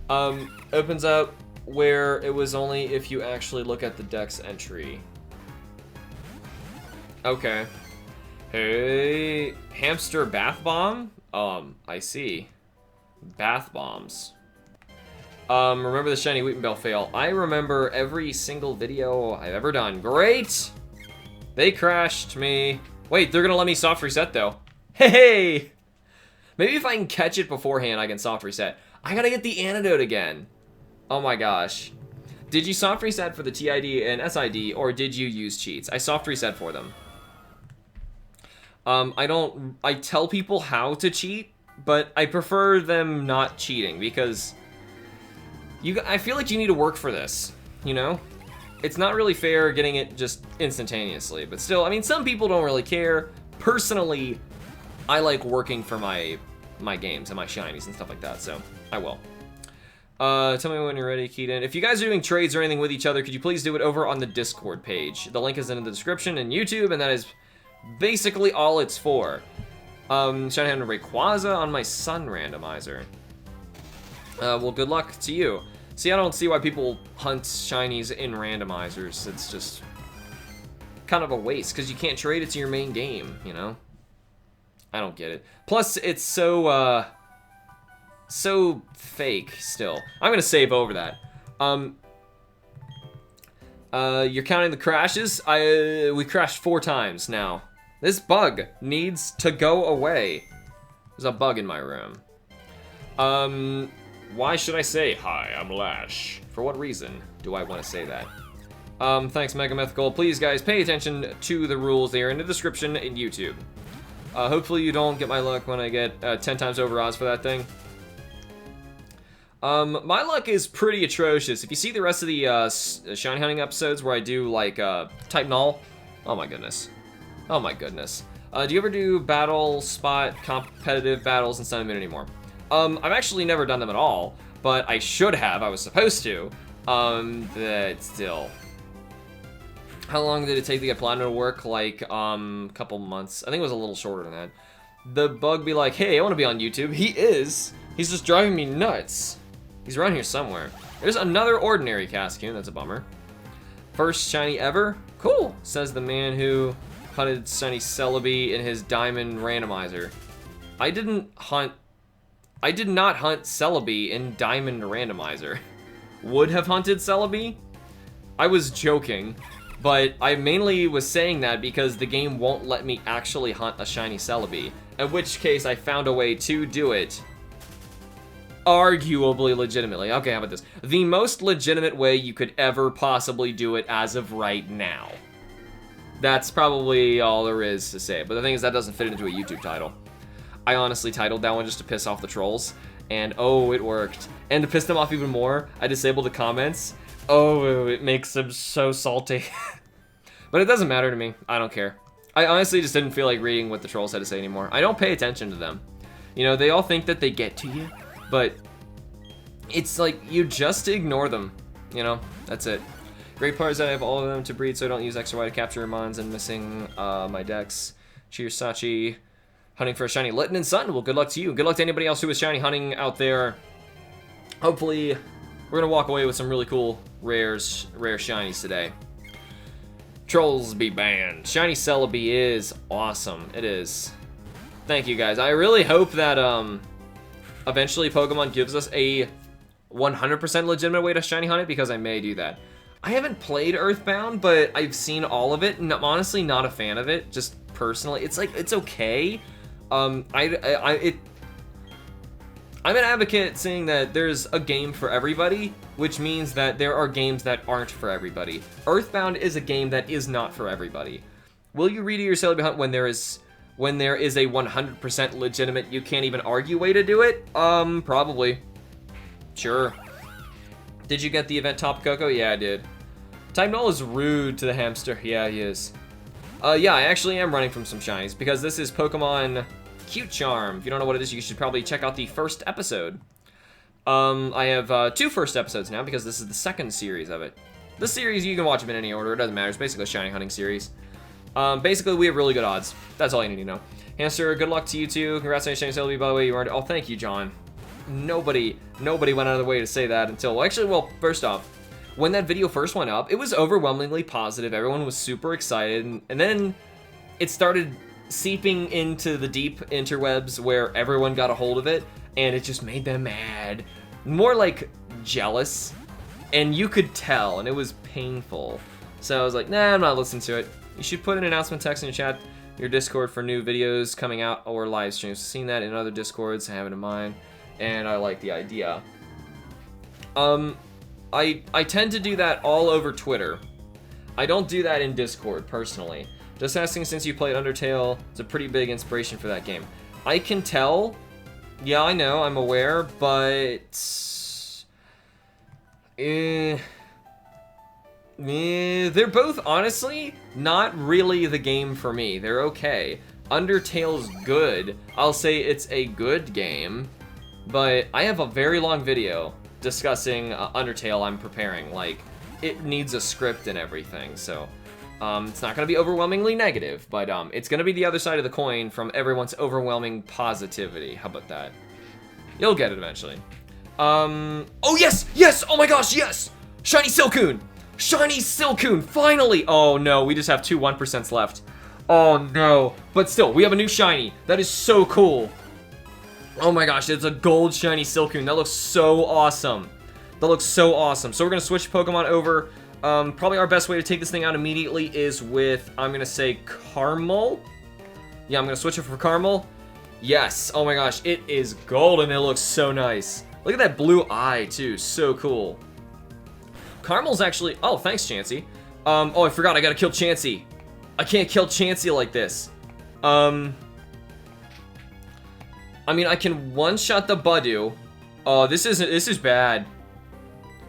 know. Opens up where it was only if you actually look at the dex entry. Okay. Hey, hamster bath bomb? I see. Bath bombs. Remember the shiny Wheaton Bell fail. I remember every single video I've ever done. Great! They crashed me. Wait, they're gonna let me soft reset though. Hey! Maybe if I can catch it beforehand, I can soft reset. I gotta get the antidote again. Oh my gosh. Did you soft reset for the TID and SID, or did you use cheats? I soft reset for them. I tell people how to cheat, but I prefer them not cheating because I feel like you need to work for this, you know? It's not really fair getting it just instantaneously, but still, I mean, some people don't really care. Personally, I like working for my games and my shinies and stuff like that, so I will. Tell me when you're ready, Keaton. If you guys are doing trades or anything with each other, could you please do it over on the Discord page? The link is in the description and YouTube, and that is basically all it's for. Shiny hand Rayquaza on my Sun randomizer. Well, good luck to you. See, I don't see why people hunt shinies in randomizers. It's just kind of a waste, because you can't trade it to your main game, you know? I don't get it. Plus, it's so, so fake still. I'm gonna save over that. You're counting the crashes? We crashed 4 times now. This bug needs to go away. There's a bug in my room. Why should I say, hi, I'm Lash? For what reason do I want to say that? Thanks, Mega Mythical. Please, guys, pay attention to the rules. They are in the description in YouTube. Hopefully you don't get my luck when I get 10 times over odds for that thing. My luck is pretty atrocious. If you see the rest of the shiny hunting episodes where I do, like, type null, oh my goodness. Oh my goodness. Do you ever do battle spot competitive battles in Sun Moon anymore? I've actually never done them at all, but I should have. I was supposed to. But still. How long did it take to get Platinum to work? Like, a couple months. I think it was a little shorter than that. The bug be like, hey, I want to be on YouTube. He is. He's just driving me nuts. He's around here somewhere. There's another ordinary Cascoon. That's a bummer. First shiny ever? Cool, says the man who hunted shiny Celebi in his diamond randomizer. I did not hunt Celebi in diamond randomizer. Would have hunted Celebi? I was joking, but I mainly was saying that because the game won't let me actually hunt a shiny Celebi, in which case I found a way to do it arguably legitimately. Okay, how about this? The most legitimate way you could ever possibly do it as of right now. That's probably all there is to say, but the thing is that doesn't fit into a YouTube title. I honestly titled that one just to piss off the trolls, and oh, it worked. And to piss them off even more, I disabled the comments. Oh, it makes them so salty. But it doesn't matter to me. I don't care. I honestly just didn't feel like reading what the trolls had to say anymore. I don't pay attention to them. You know, they all think that they get to you, but it's like, you just ignore them. You know, that's it. Great part is that I have all of them to breed, so I don't use X or Y to capture mons and missing my decks. Cheers, Sachi. Hunting for a shiny Litten and Sun. Well, good luck to you. Good luck to anybody else who is shiny hunting out there. Hopefully, we're gonna walk away with some really cool rare shinies today. Trolls be banned. Shiny Celebi is awesome. It is. Thank you, guys. I really hope that eventually Pokemon gives us a 100% legitimate way to shiny hunt it, because I may do that. I haven't played Earthbound, but I've seen all of it, and I'm honestly not a fan of it, just personally. It's like, it's okay. I'm an advocate saying that there's a game for everybody, which means that there are games that aren't for everybody. Earthbound is a game that is not for everybody. Will you redo your Celebi hunt when there is a 100% legitimate, you can't even argue way to do it? Probably. Sure. Did you get the event Top Coco? Yeah, I did. Type Null is rude to the hamster. Yeah, he is. Yeah, I actually am running from some shinies because this is Pokemon Cute Charm. If you don't know what it is, you should probably check out the first episode. I have 2 first episodes now because this is the second series of it. This series, you can watch them in any order. It doesn't matter. It's basically a shiny hunting series. Basically, we have really good odds. That's all you need to know. Hamster, good luck to you too. Congrats on your shiny Celebi, by the way. You earned it. Oh, thank you, John. Nobody went out of the way to say that until... Actually, well, first off, when that video first went up, it was overwhelmingly positive. Everyone was super excited. And then it started seeping into the deep interwebs where everyone got a hold of it. And it just made them mad. More like jealous. And you could tell, and it was painful. So I was like, nah, I'm not listening to it. You should put an announcement text in your chat, your Discord for new videos coming out or live streams. I've seen that in other Discords, I have it in mine, and I like the idea. I tend to do that all over Twitter. I don't do that in Discord, personally. Just asking, since you played Undertale, it's a pretty big inspiration for that game. I can tell... Yeah, I know, I'm aware, but... they're both, honestly, not really the game for me. They're okay. Undertale's good. I'll say it's a good game, but I have a very long video discussing Undertale I'm preparing. Like, it needs a script and everything, so... it's not going to be overwhelmingly negative, but it's going to be the other side of the coin from everyone's overwhelming positivity. How about that? You'll get it eventually. Oh yes! Yes! Oh my gosh, yes! Shiny Silcoon! Shiny Silcoon! Finally! Oh no, we just have 2 1% left. Oh no. But still, we have a new shiny. That is so cool. Oh my gosh, it's a gold shiny Silcoon. That looks so awesome. That looks so awesome. So we're going to switch Pokemon over. Probably our best way to take this thing out immediately is with, I'm gonna say, Caramel. Yeah, I'm gonna switch it for Caramel. Yes, oh my gosh, it is golden. It looks so nice. Look at that blue eye, too. So cool. Caramel's actually, oh, thanks, Chansey. Oh, I forgot, I gotta kill Chansey. I can't kill Chansey like this. I mean, I can one-shot the Budew. Oh, this is bad.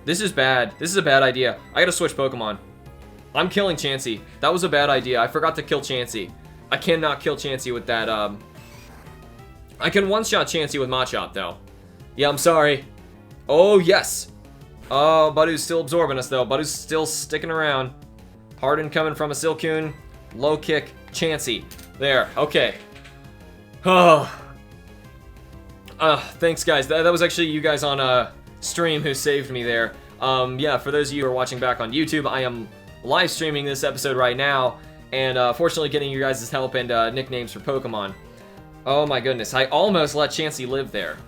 This is bad. This is a bad idea. I gotta switch Pokemon. I'm killing Chansey. That was a bad idea. I forgot to kill Chansey. I cannot kill Chansey with that, I can one-shot Chansey with Machop, though. Yeah, I'm sorry. Oh, yes. Oh, Budew's still absorbing us, though. Budew's still sticking around. Harden coming from a Silcoon. Low kick. Chansey. There. Okay. Oh. Thanks, guys. That was actually you guys on, stream who saved me there. Yeah, for those of you who are watching back on YouTube, I am live streaming this episode right now, and fortunately getting you guys' help and nicknames for Pokemon. Oh my goodness, I almost let Chansey live there.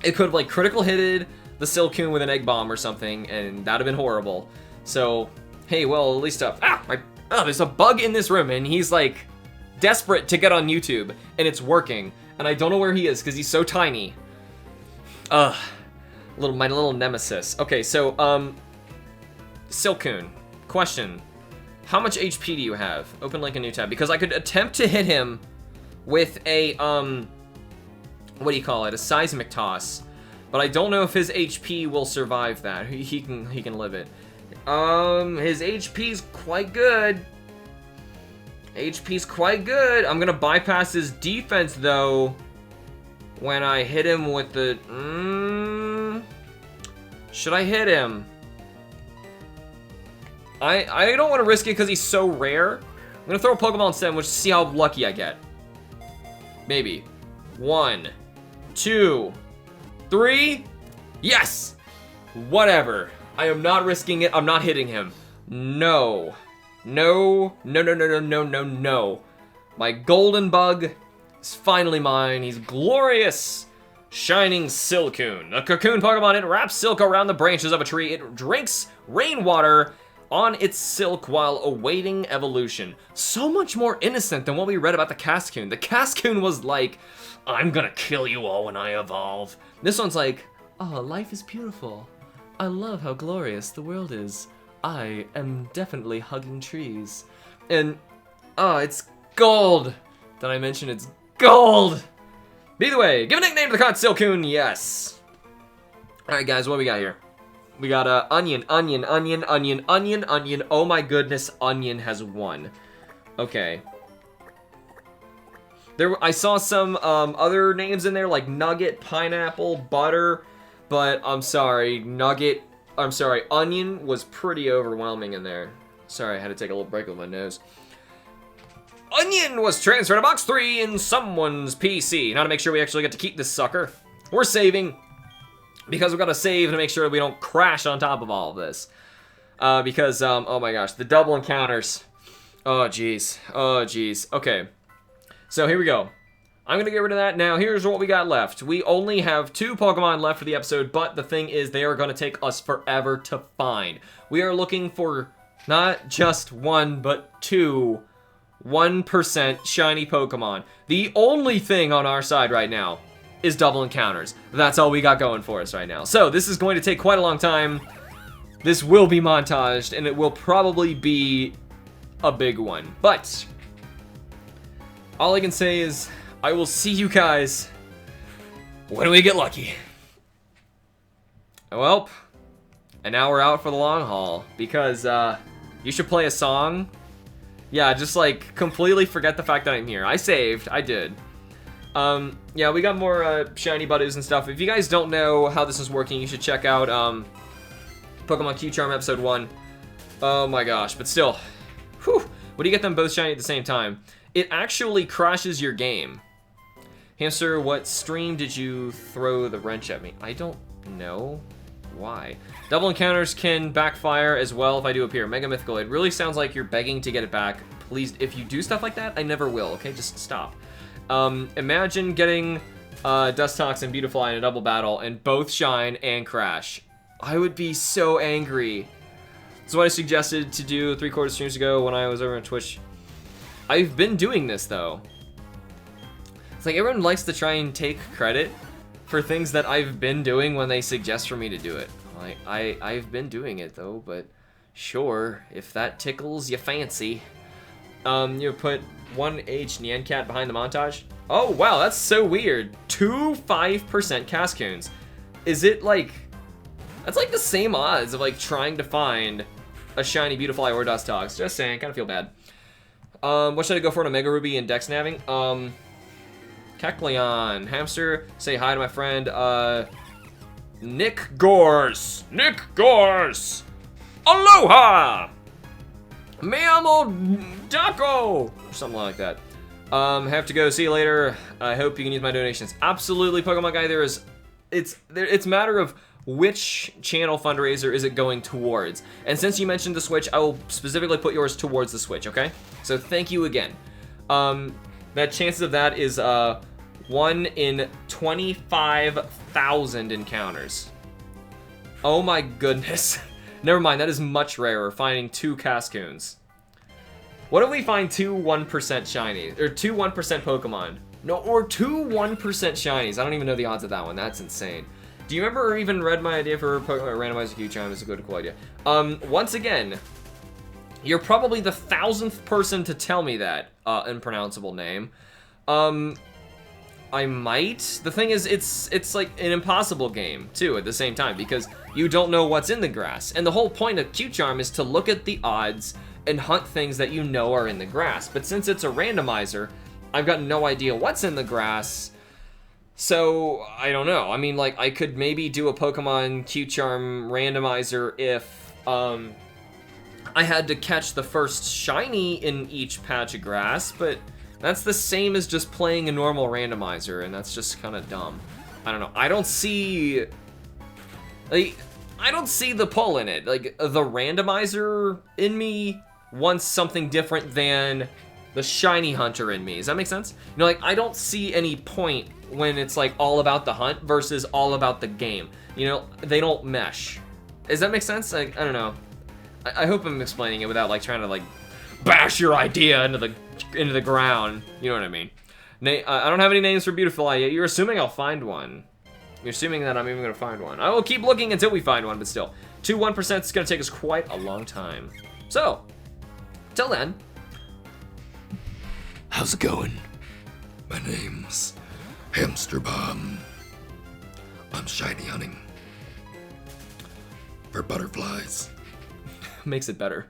It could have like critical hitted the Silcoon with an Egg Bomb or something, and that'd have been horrible. So, hey, well, at least there's a bug in this room, and he's like desperate to get on YouTube, and it's working, and I don't know where he is because he's so tiny. My little nemesis. Okay, so, Silcoon. Question. How much HP do you have? Open link a new tab. Because I could attempt to hit him with a, what do you call it? A seismic toss. But I don't know if his HP will survive that. He can live it. His HP's quite good. HP's quite good. I'm gonna bypass his defense, though, when I hit him with the... Should I hit him? I don't want to risk it because he's so rare. I'm going to throw a Pokeball instead and we'll see how lucky I get. Maybe. 1, 2, 3. Yes! Whatever. I am not risking it. I'm not hitting him. No. No. No, no, no, no, no, no, no. My golden bug is finally mine. He's glorious. Shining Silcoon. A cocoon Pokemon, it wraps silk around the branches of a tree. It drinks rainwater on its silk while awaiting evolution. So much more innocent than what we read about the Cascoon. The Cascoon was like, I'm gonna kill you all when I evolve. This one's like, oh, life is beautiful. I love how glorious the world is. I am definitely hugging trees. And, oh, it's gold. Did I mention it's gold? Either way, give a nickname to the Silcoon, yes. All right, guys, what we got here? We got onion, onion, onion, onion, onion, onion. Oh my goodness, onion has won. Okay. I saw some other names in there like nugget, pineapple, butter, but I'm sorry, onion was pretty overwhelming in there. Sorry, I had to take a little break with my nose. Onion was transferred to box 3 in someone's PC. Now to make sure we actually get to keep this sucker, we're saving because we've got to save to make sure we don't crash on top of all of this. Because, oh my gosh, the double encounters. Oh, jeez. Oh, jeez. Okay. So here we go. I'm going to get rid of that. Now, here's what we got left. We only have 2 Pokemon left for the episode, but the thing is, they are going to take us forever to find. We are looking for not just 1, but 2 1% shiny Pokemon. The only thing on our side right now is double encounters. That's all we got going for us right now. So, this is going to take quite a long time. This will be montaged, and it will probably be a big one. But all I can say is, I will see you guys when we get lucky. Well, and now we're out for the long haul, because you should play a song. Yeah, just like completely forget the fact that I'm here. I saved, I did. Yeah, we got more shiny buddies and stuff. If you guys don't know how this is working, you should check out Pokemon Q-Charm episode 1. Oh my gosh, but still, whew, when you get them both shiny at the same time, it actually crashes your game. Hamster, what stream did you throw the wrench at me? I don't know. Why? Double encounters can backfire as well if I do appear. Mega Mythical. It really sounds like you're begging to get it back. Please, if you do stuff like that, I never will, okay? Just stop. Imagine getting Dustox and Beautifly in a double battle and both shine and crash. I would be so angry. That's what I suggested to do 3/4 streams ago when I was over on Twitch. I've been doing this, though. It's like everyone likes to try and take credit for things that I've been doing when they suggest for me to do it. Like, I've been doing it, though, but sure, if that tickles your fancy. You put 1H Nyan Cat behind the montage. Oh, wow, that's so weird. 2 5% Cascoons. Is it, like... That's, like, the same odds of, like, trying to find a shiny Beautifly or Dustox. Just saying, kind of feel bad. What should I go for in a Mega Ruby and Dex Nabbing? Kecleon, Hamster, say hi to my friend, Nick Gorse. Nick Gorse! Aloha! Me amo Daco! Or something like that. Have to go, see you later. I hope you can use my donations. Absolutely, Pokemon Guy, it's a matter of which channel fundraiser is it going towards. And since you mentioned the Switch, I will specifically put yours towards the Switch, okay? So thank you again. That chances of that is 1 in 25,000 encounters. Oh my goodness. Never mind, that is much rarer, finding 2 Cascoons. What if we find 2 1% shinies, or 2 1% Pokemon? No, or 2 1% shinies. I don't even know the odds of that one, that's insane. Do you remember or even read my idea for Pokemon randomized Q-Charm? It's a good, cool idea. Once again, you're probably the 1000th person to tell me that unpronounceable name. I might. The thing is, it's like an impossible game, too, at the same time, because you don't know what's in the grass. And the whole point of Q-Charm is to look at the odds and hunt things that you know are in the grass. But since it's a randomizer, I've got no idea what's in the grass. So, I don't know. I mean, like, I could maybe do a Pokemon Q-Charm randomizer if, I had to catch the first shiny in each patch of grass, but that's the same as just playing a normal randomizer, and that's just kind of dumb. I don't know. I don't see... Like, I don't see the pull in it. Like, the randomizer in me wants something different than the shiny hunter in me. Does that make sense? You know, like, I don't see any point when it's, like, all about the hunt versus all about the game. You know, they don't mesh. Does that make sense? Like, I don't know. I hope I'm explaining it without, like, trying to, like, bash your idea into the ground. You know what I mean? I don't have any names for Beautifly yet. You're assuming I'll find one. You're assuming that I'm even going to find one. I will keep looking until we find one, but still. 2 1% is going to take us quite a long time. So, till then. How's it going? My name's HamsterBomb. I'm shiny hunting. for butterflies. Makes it better.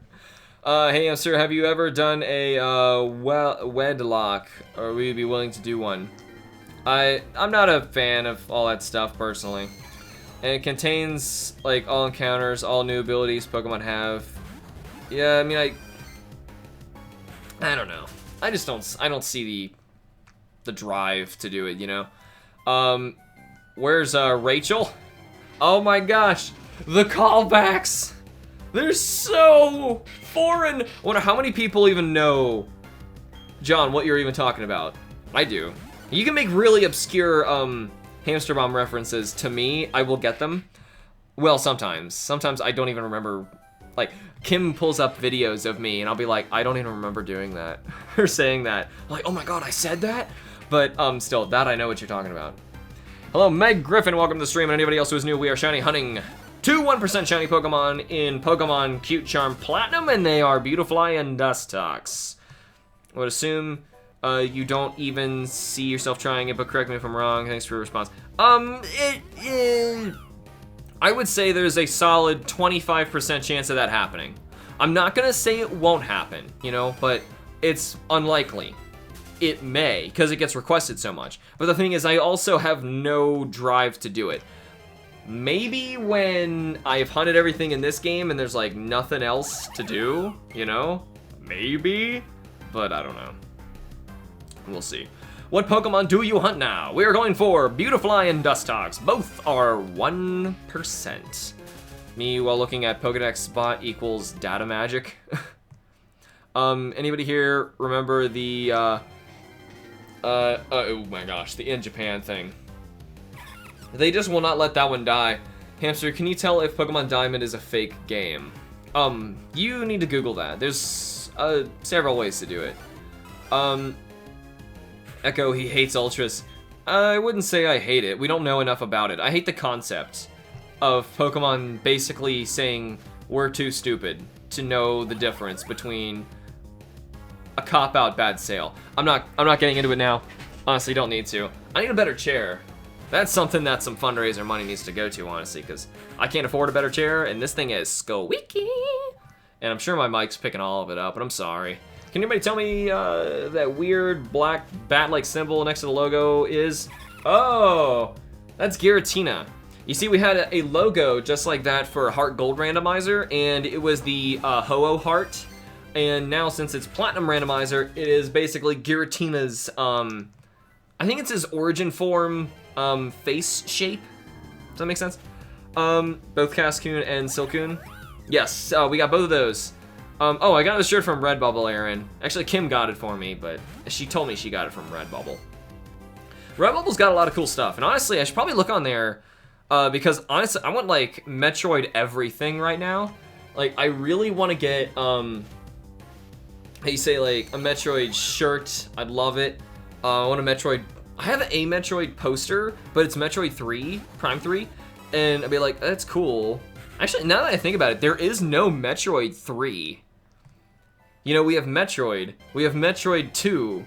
Hey, Hamster, have you ever done a wedlock, or would you be willing to do one? I'm not a fan of all that stuff, personally. And it contains, like, all encounters, all new abilities Pokemon have. Yeah, I mean, I don't know. I don't see the drive to do it, you know? Where's, Rachel? Oh my gosh, the callbacks! They're so foreign! I wonder how many people even know, John, what you're even talking about. I do. You can make really obscure, HamsterBomb references to me. I will get them. Well, sometimes. Sometimes I don't even remember. Like, Kim pulls up videos of me, and I'll be like, I don't even remember doing that. Or saying that. I'm like, oh my god, I said that? But, still, that I know what you're talking about. Hello, Meg Griffin, welcome to the stream, and anybody else who is new, we are shiny hunting 2 1% shiny Pokemon in Pokemon Cute Charm Platinum, and they are Beautifly and Dustox. I would assume you don't even see yourself trying it, but correct me if I'm wrong. Thanks for your response. I would say there's a solid 25% chance of that happening. I'm not gonna say it won't happen, you know, but it's unlikely. It may, because it gets requested so much. But the thing is, I also have no drive to do it. Maybe when I've hunted everything in this game and there's like nothing else to do, you know? Maybe? But I don't know. We'll see. What Pokemon do you hunt now? We are going for Beautifly and Dustox. Both are 1%. Me while looking at Pokedex spot equals data magic. Anybody here remember the, oh my gosh, the In Japan thing? They just will not let that one die. Hamster, can you tell if Pokemon Diamond is a fake game? You need to Google that. There's, several ways to do it. Echo, he hates Ultras. I wouldn't say I hate it. We don't know enough about it. I hate the concept of Pokemon basically saying we're too stupid to know the difference between a cop-out bad sale. I'm not getting into it now. Honestly, don't need to. I need a better chair. That's something that some fundraiser money needs to go to, honestly, because I can't afford a better chair, and this thing is squeaky. And I'm sure my mic's picking all of it up, but I'm sorry. Can anybody tell me that weird black bat-like symbol next to the logo is? Oh, that's Giratina. You see, we had a logo just like that for Heart Gold Randomizer, and it was the Ho-Oh Heart. And now, since it's Platinum Randomizer, it is basically Giratina's, I think it's his origin form face shape. Does that make sense? Both Cascoon and Silcoon. Yes, we got both of those. Oh, I got the shirt from Redbubble, Aaron. Actually, Kim got it for me, but she told me she got it from Redbubble. Redbubble's got a lot of cool stuff, and honestly, I should probably look on there, because honestly, I want, like, Metroid everything right now. Like, I really want to get, how you say, like, a Metroid shirt. I'd love it. I want a Metroid... I have a Metroid poster, but it's Metroid 3, Prime 3, and I'd be like, that's cool. Actually, now that I think about it, there is no Metroid 3. You know, we have Metroid, we have Metroid 2,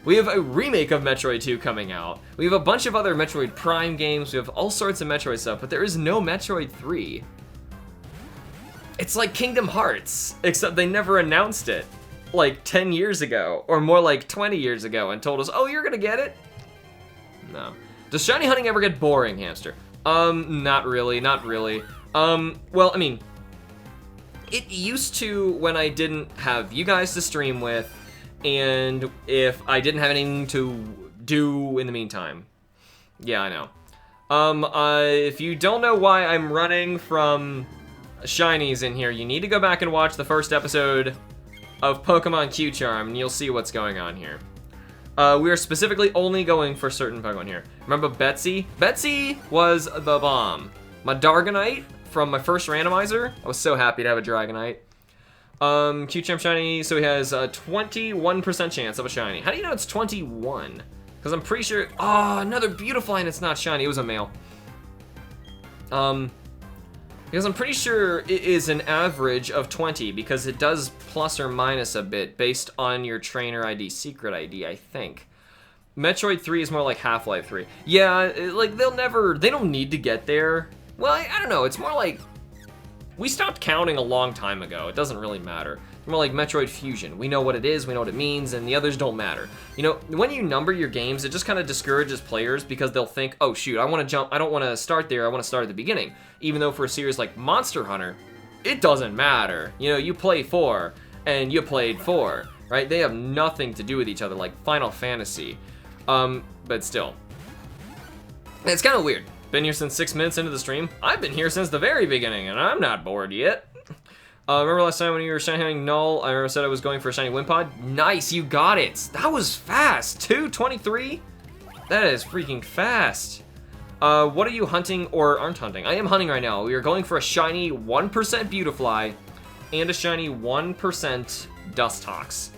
we have a remake of Metroid 2 coming out, we have a bunch of other Metroid Prime games, we have all sorts of Metroid stuff, but there is no Metroid 3. It's like Kingdom Hearts, except they never announced it, like 10 years ago, or more like 20 years ago, and told us, oh, you're gonna get it? No. Does shiny hunting ever get boring, Hamster? Not really, not really. Well, I mean, it used to when I didn't have you guys to stream with, and if I didn't have anything to do in the meantime. Yeah, I know. If you don't know why I'm running from shinies in here, you need to go back and watch the first episode of Pokemon Q-Charm, and you'll see what's going on here. We are specifically only going for certain Pokemon here. Remember Betsy? Betsy was the bomb. My Dragonite from my first randomizer. I was so happy to have a Dragonite. Q-Charm shiny, so he has a 21% chance of a shiny. How do you know it's 21? Because I'm pretty sure, oh, another Beautifly and it's not shiny, it was a male. Because I'm pretty sure it is an average of 20 because it does plus or minus a bit based on your trainer ID, secret ID, I think. Metroid 3 is more like Half-Life 3. Yeah, like they don't need to get there. Well, I don't know, it's more like we stopped counting a long time ago. It doesn't really matter. More like Metroid Fusion. We know what it is, we know what it means, and the others don't matter. You know, when you number your games, it just kind of discourages players because they'll think, oh shoot, I want to jump, I don't want to start there, I want to start at the beginning. Even though for a series like Monster Hunter, it doesn't matter. You know, you play 4, and you played 4, right? They have nothing to do with each other, like Final Fantasy. But still. It's kind of weird. Been here since 6 minutes into the stream. I've been here since the very beginning, and I'm not bored yet. Remember last time when you were shiny Null, I remember said I was going for a shiny Wimpod? Nice, you got it. That was fast. 223? That is freaking fast. What are you hunting or aren't hunting? I am hunting right now. We are going for a shiny 1% Beautifly and a shiny 1% Dustox.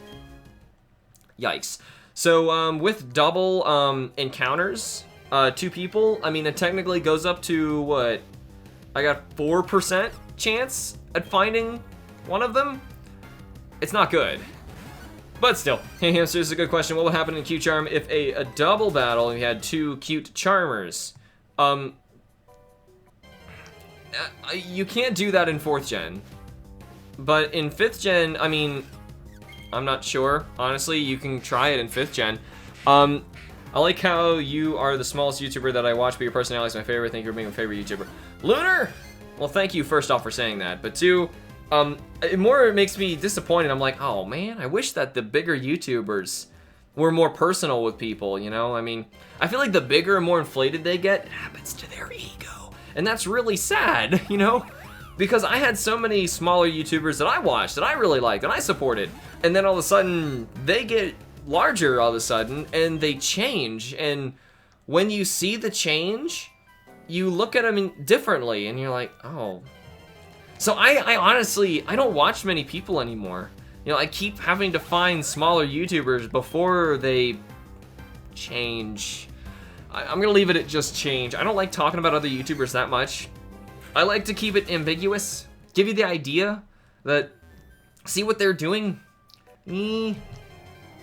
Yikes. So, with double encounters, 2 people, I mean, it technically goes up to, what? I got 4% chance at finding one of them. It's not good. But still, hey Hamster, this is a good question. What would happen in Q Charm if a double battle and you had 2 cute Charmers? You can't do that in 4th gen. But in 5th gen, I mean, I'm not sure. Honestly, you can try it in 5th gen. I like how you are the smallest YouTuber that I watch, but your personality is my favorite. Thank you for being my favorite YouTuber. Lunar! Well, thank you first off for saying that, but 2, it makes me disappointed. I'm like, oh man, I wish that the bigger YouTubers were more personal with people, you know? I mean, I feel like the bigger and more inflated they get, it happens to their ego. And that's really sad, you know? Because I had so many smaller YouTubers that I watched, that I really liked, and I supported. And then all of a sudden, they get larger all of a sudden, and they change. And when you see the change, you look at them differently, and you're like, oh. So I honestly, I don't watch many people anymore. You know, I keep having to find smaller YouTubers before they change. I'm gonna leave it at just change. I don't like talking about other YouTubers that much. I like to keep it ambiguous, give you the idea that, see what they're doing. You'd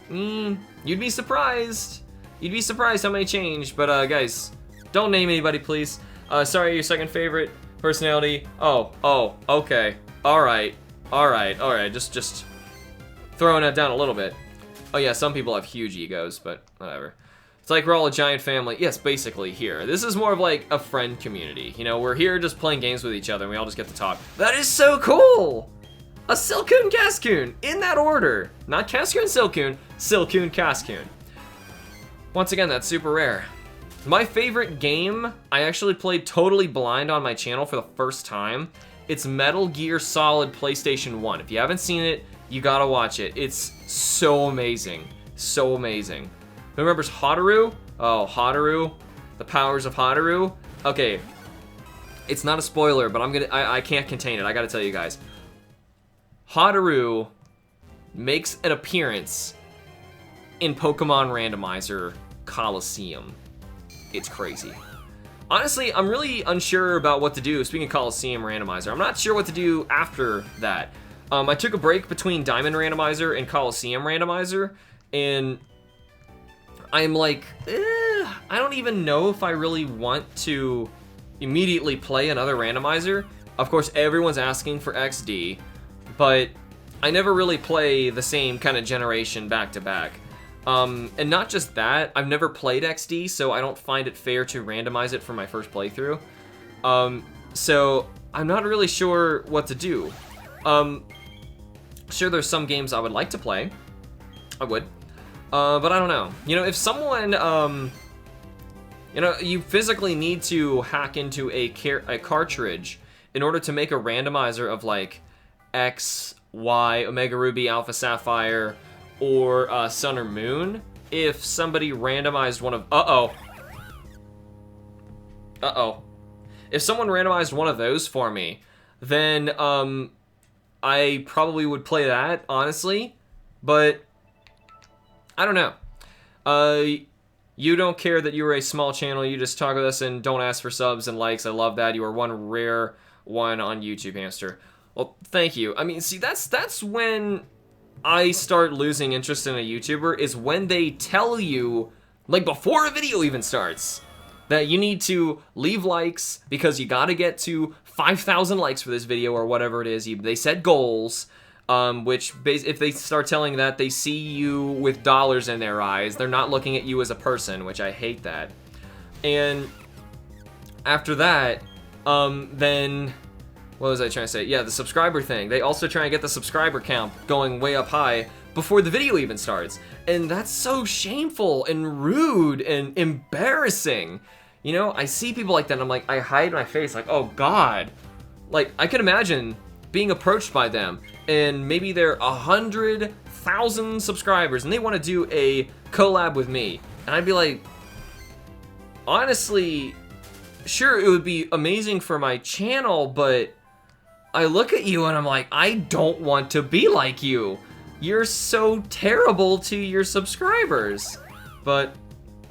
be surprised. You'd be surprised how many change, but guys, don't name anybody, please. Sorry, your second favorite personality. Oh, okay. All right. Just throwing that down a little bit. Oh yeah, some people have huge egos, but whatever. It's like we're all a giant family. Yes, basically here. This is more of like a friend community. You know, we're here just playing games with each other and we all just get to talk. That is so cool! A Silcoon Cascoon, in that order. Not Cascoon Silcoon, Silcoon Cascoon. Once again, that's super rare. My favorite game, I actually played totally blind on my channel for the first time. It's Metal Gear Solid PlayStation 1. If you haven't seen it, you gotta watch it. It's so amazing. So amazing. Who remembers Hotaru? Oh, Hotaru. The powers of Hotaru. Okay. It's not a spoiler, but I can't contain it. I gotta tell you guys. Hotaru makes an appearance in Pokemon Randomizer Coliseum. It's crazy. Honestly, I'm really unsure about what to do. Speaking of Coliseum Randomizer, I'm not sure what to do after that. I took a break between Diamond Randomizer and Coliseum Randomizer, and I'm like, I don't even know if I really want to immediately play another randomizer. Of course, everyone's asking for XD, but I never really play the same kind of generation back to back. And not just that, I've never played XD, so I don't find it fair to randomize it for my first playthrough. So I'm not really sure what to do. Sure, there's some games I would like to play. I would. But I don't know. You know, if someone, you know, you physically need to hack into a cartridge in order to make a randomizer of like X, Y, Omega Ruby, Alpha Sapphire, or Sun or Moon. If somebody randomized one of, if someone randomized one of those for me, then I probably would play that, honestly. But I don't know. You don't care that you are a small channel. You just talk with us and don't ask for subs and likes. I love that. You are one rare one on YouTube, Hamster. Well, thank you. I mean, see, that's when I start losing interest in a YouTuber, is when they tell you, like before a video even starts, that you need to leave likes because you got to get to 5,000 likes for this video or whatever it is. They set goals, which if they start telling that, they see you with dollars in their eyes. They're not looking at you as a person, which I hate that. And after that, then what was I trying to say? Yeah, the subscriber thing. They also try and get the subscriber count going way up high before the video even starts. And that's so shameful and rude and embarrassing. You know, I see people like that and I'm like, I hide my face like, oh God. Like, I can imagine being approached by them and maybe they're 100,000 subscribers and they want to do a collab with me. And I'd be like, honestly, sure, it would be amazing for my channel, but I look at you and I'm like, I don't want to be like you. You're so terrible to your subscribers. But,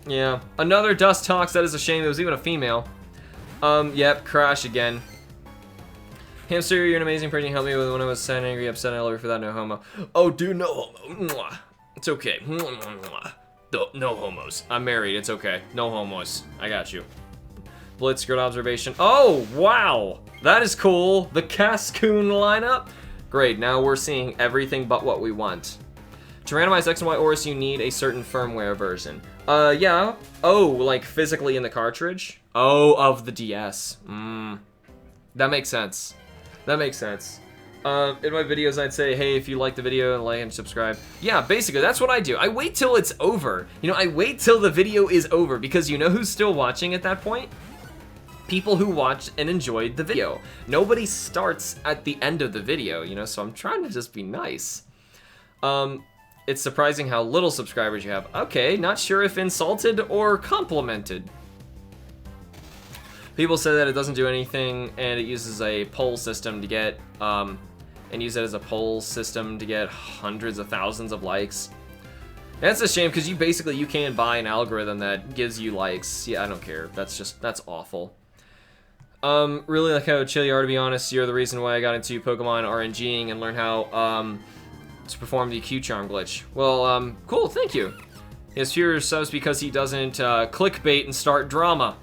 yeah. Another Dust Talks, that is a shame. It was even a female. Yep, crash again. Hamster, you're an amazing person. You helped me with when I was sad, angry, upset. I love you for that. No homo. Oh, dude, no homo. Mwah. It's okay. Mwah. No homos. I'm married. It's okay. No homos. I got you. Blitz, good observation. Oh, wow. That is cool. The Cascoon lineup. Great, now we're seeing everything but what we want. To randomize X and Y ores, you need a certain firmware version. Yeah. Oh, like physically in the cartridge? Oh, of the DS. That makes sense. That makes sense. In my videos, I'd say, hey, if you like the video, like and subscribe. Yeah, basically, that's what I do. I wait till it's over. You know, I wait till the video is over because you know who's still watching at that point? People who watched and enjoyed the video. Nobody starts at the end of the video, you know, so I'm trying to just be nice. It's surprising how little subscribers you have. Okay, not sure if insulted or complimented. People say that it doesn't do anything and it uses a poll system to get, and use it as a poll system to get hundreds of thousands of likes. That's a shame because you can buy an algorithm that gives you likes. Yeah, I don't care. That's awful. Really like how chill you are, to be honest. You're the reason why I got into Pokemon RNGing and learn how, to perform the Q-Charm glitch. Well, cool, thank you. He has fewer subs because he doesn't, clickbait and start drama.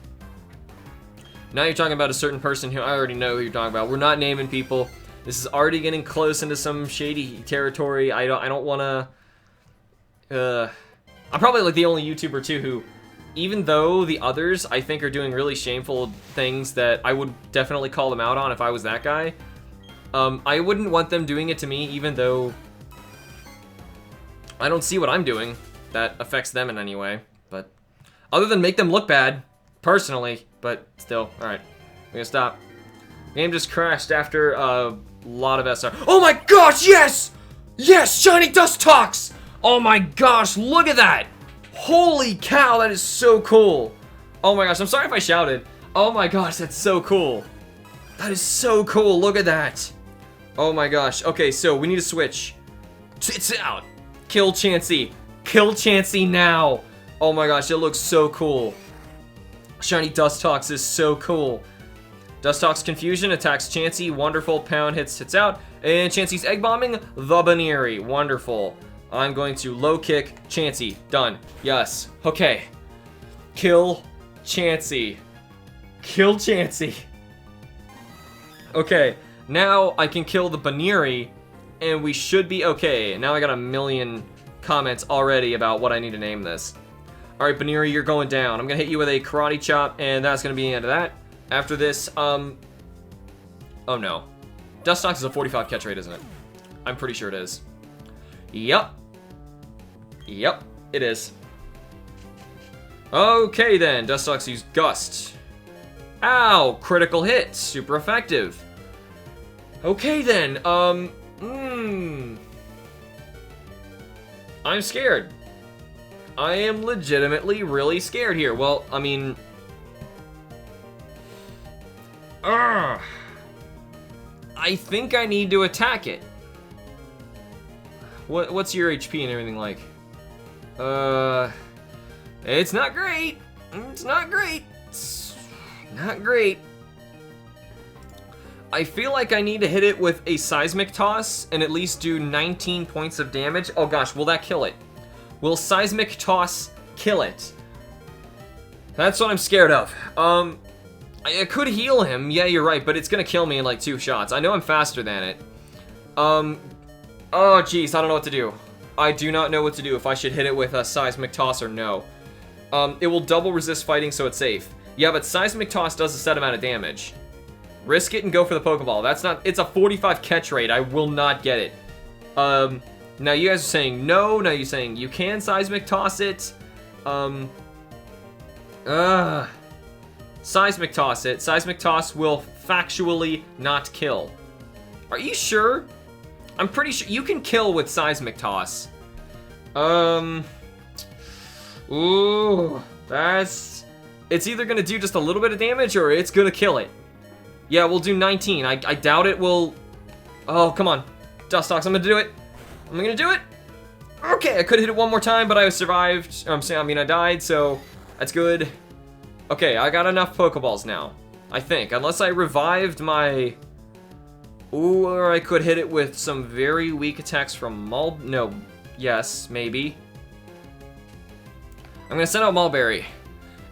Now you're talking about a certain person who I already know who you're talking about. We're not naming people. This is already getting close into some shady territory. I don't wanna, I'm probably like the only YouTuber too who, even though the others, I think, are doing really shameful things that I would definitely call them out on if I was that guy, I wouldn't want them doing it to me, even though I don't see what I'm doing that affects them in any way. But other than make them look bad, personally, but still. Alright, we're gonna stop. Game just crashed after a lot of SR. Oh my gosh, yes! Yes, Shiny Dust Talks! Oh my gosh, look at that! Holy cow, that is so cool. Oh my gosh, I'm sorry if I shouted. Oh my gosh, that's so cool. That is so cool, look at that. Oh my gosh, okay, so we need to switch. It's out. Kill Chansey. Kill Chansey now. Oh my gosh, it looks so cool. Shiny Dust Talks is so cool. Dust Talks Confusion attacks Chansey. Wonderful. Pound hits out. And Chansey's Egg Bombing the Baneri. Wonderful. I'm going to low kick Chansey. Done. Yes. Okay. Kill Chansey. Kill Chansey. Okay. Now I can kill the Baneri and we should be okay. Now I got a million comments already about what I need to name this. Alright, Baneri, you're going down. I'm gonna hit you with a karate chop and that's gonna be the end of that. After this, oh no. Dust Talks is a 45 catch rate, isn't it? I'm pretty sure it is. Yep. Yep, it is. Okay then, Dust Talks use Gust. Ow, critical hit, super effective. Okay then, I'm scared. I am legitimately really scared here. Well, I mean, I think I need to attack it. What's your HP and everything like? It's not great. It's not great. It's not great. I feel like I need to hit it with a Seismic Toss and at least do 19 points of damage. Oh gosh, will that kill it? Will Seismic Toss kill it? That's what I'm scared of. I could heal him. Yeah, you're right, but it's gonna kill me in like 2 shots. I know I'm faster than it. Oh, jeez, I don't know what to do. I do not know what to do, if I should hit it with a Seismic Toss or no. It will double resist fighting, so it's safe. Yeah, but Seismic Toss does a set amount of damage. Risk it and go for the Pokeball. That's not... It's a 45 catch rate. I will not get it. Now you guys are saying no. Now you're saying you can Seismic Toss it. Seismic Toss it. Seismic Toss will factually not kill. Are you sure? I'm pretty sure you can kill with Seismic Toss. Ooh, that's... It's either gonna do just a little bit of damage or it's gonna kill it. Yeah, we'll do 19. I doubt it will... Oh, come on. Dustox, I'm gonna do it. I'm gonna do it. Okay, I could hit it one more time, but I survived. I mean, I died, so that's good. Okay, I got enough Pokeballs now. I think, unless I revived my... Ooh, or I could hit it with some very weak attacks from No, yes, maybe. I'm gonna send out Mulberry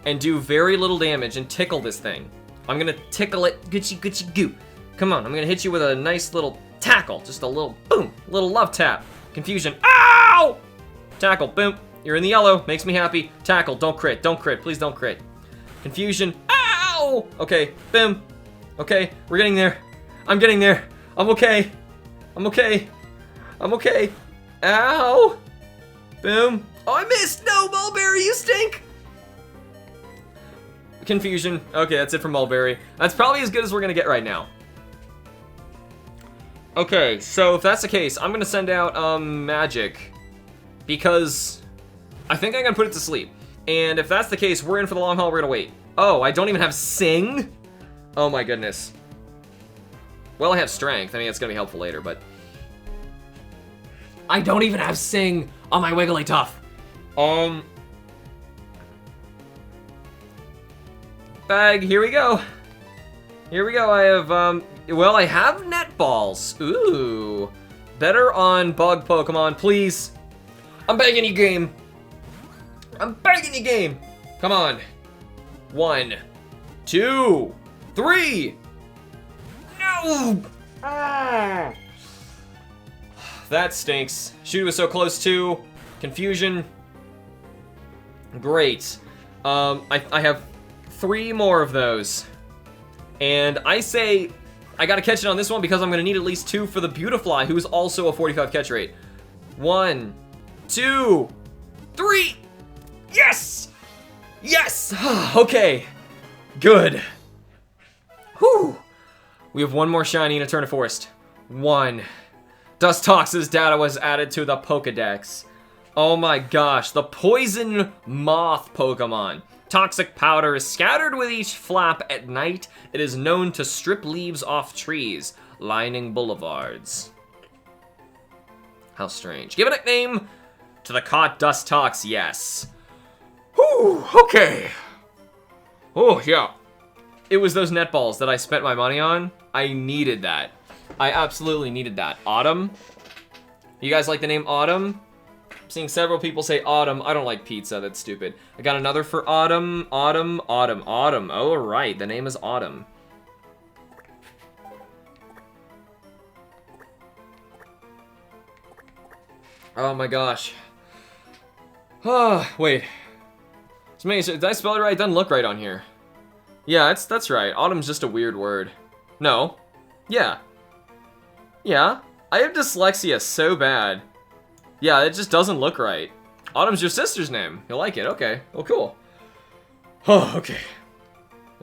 and do very little damage and tickle this thing. I'm gonna tickle it, goochie goo. Come on, I'm gonna hit you with a nice little tackle. Just a little boom, little love tap. Confusion, ow! Tackle, boom. You're in the yellow, makes me happy. Tackle, don't crit, please don't crit. Confusion, ow! Okay, boom. Okay, we're getting there. I'm getting there. I'm okay. I'm okay. I'm okay. Ow! Boom. Oh, I missed! No, Mulberry, you stink! Confusion. Okay, that's it for Mulberry. That's probably as good as we're gonna get right now. Okay, so if that's the case, I'm gonna send out, Magic. Because I think I'm gonna put it to sleep. And if that's the case, we're in for the long haul, we're gonna wait. Oh, I don't even have Sing? Oh my goodness. Well, I have Strength. I mean, it's gonna be helpful later, but... I don't even have Sing on my Wigglytuff. Bag, here we go. Here we go, I have, well, I have Net Balls. Ooh. Better on Bug Pokemon, please. I'm begging you, game. I'm begging you, game. Come on. 1, 2, 3. No! Ah. That stinks. Shoot was so close too. Confusion. Great. I have 3 more of those. And I say I gotta catch it on this one because I'm gonna need at least 2 for the Beautifly, who's also a 45 catch rate. 1, 2, 3. Yes! Yes! Okay. Good. Whew. We have 1 more shiny in Eterna Forest. 1. Dustox's data was added to the Pokedex. Oh my gosh, the Poison Moth Pokemon. Toxic powder is scattered with each flap at night. It is known to strip leaves off trees, lining boulevards. How strange. Give a nickname to the caught Dustox, yes. Whew, okay. Oh, yeah. It was those net balls that I spent my money on. I needed that. I absolutely needed that. Autumn? You guys like the name Autumn? I'm seeing several people say Autumn. I don't like pizza, that's stupid. I got another for Autumn. Autumn. Oh, right, the name is Autumn. Oh my gosh. Oh, wait. Did I spell it right? It doesn't look right on here. Yeah, that's right. Autumn's just a weird word. No. Yeah. Yeah. I have dyslexia so bad. Yeah, it just doesn't look right. Autumn's your sister's name. You'll like it. Okay. Oh, cool. Oh, okay.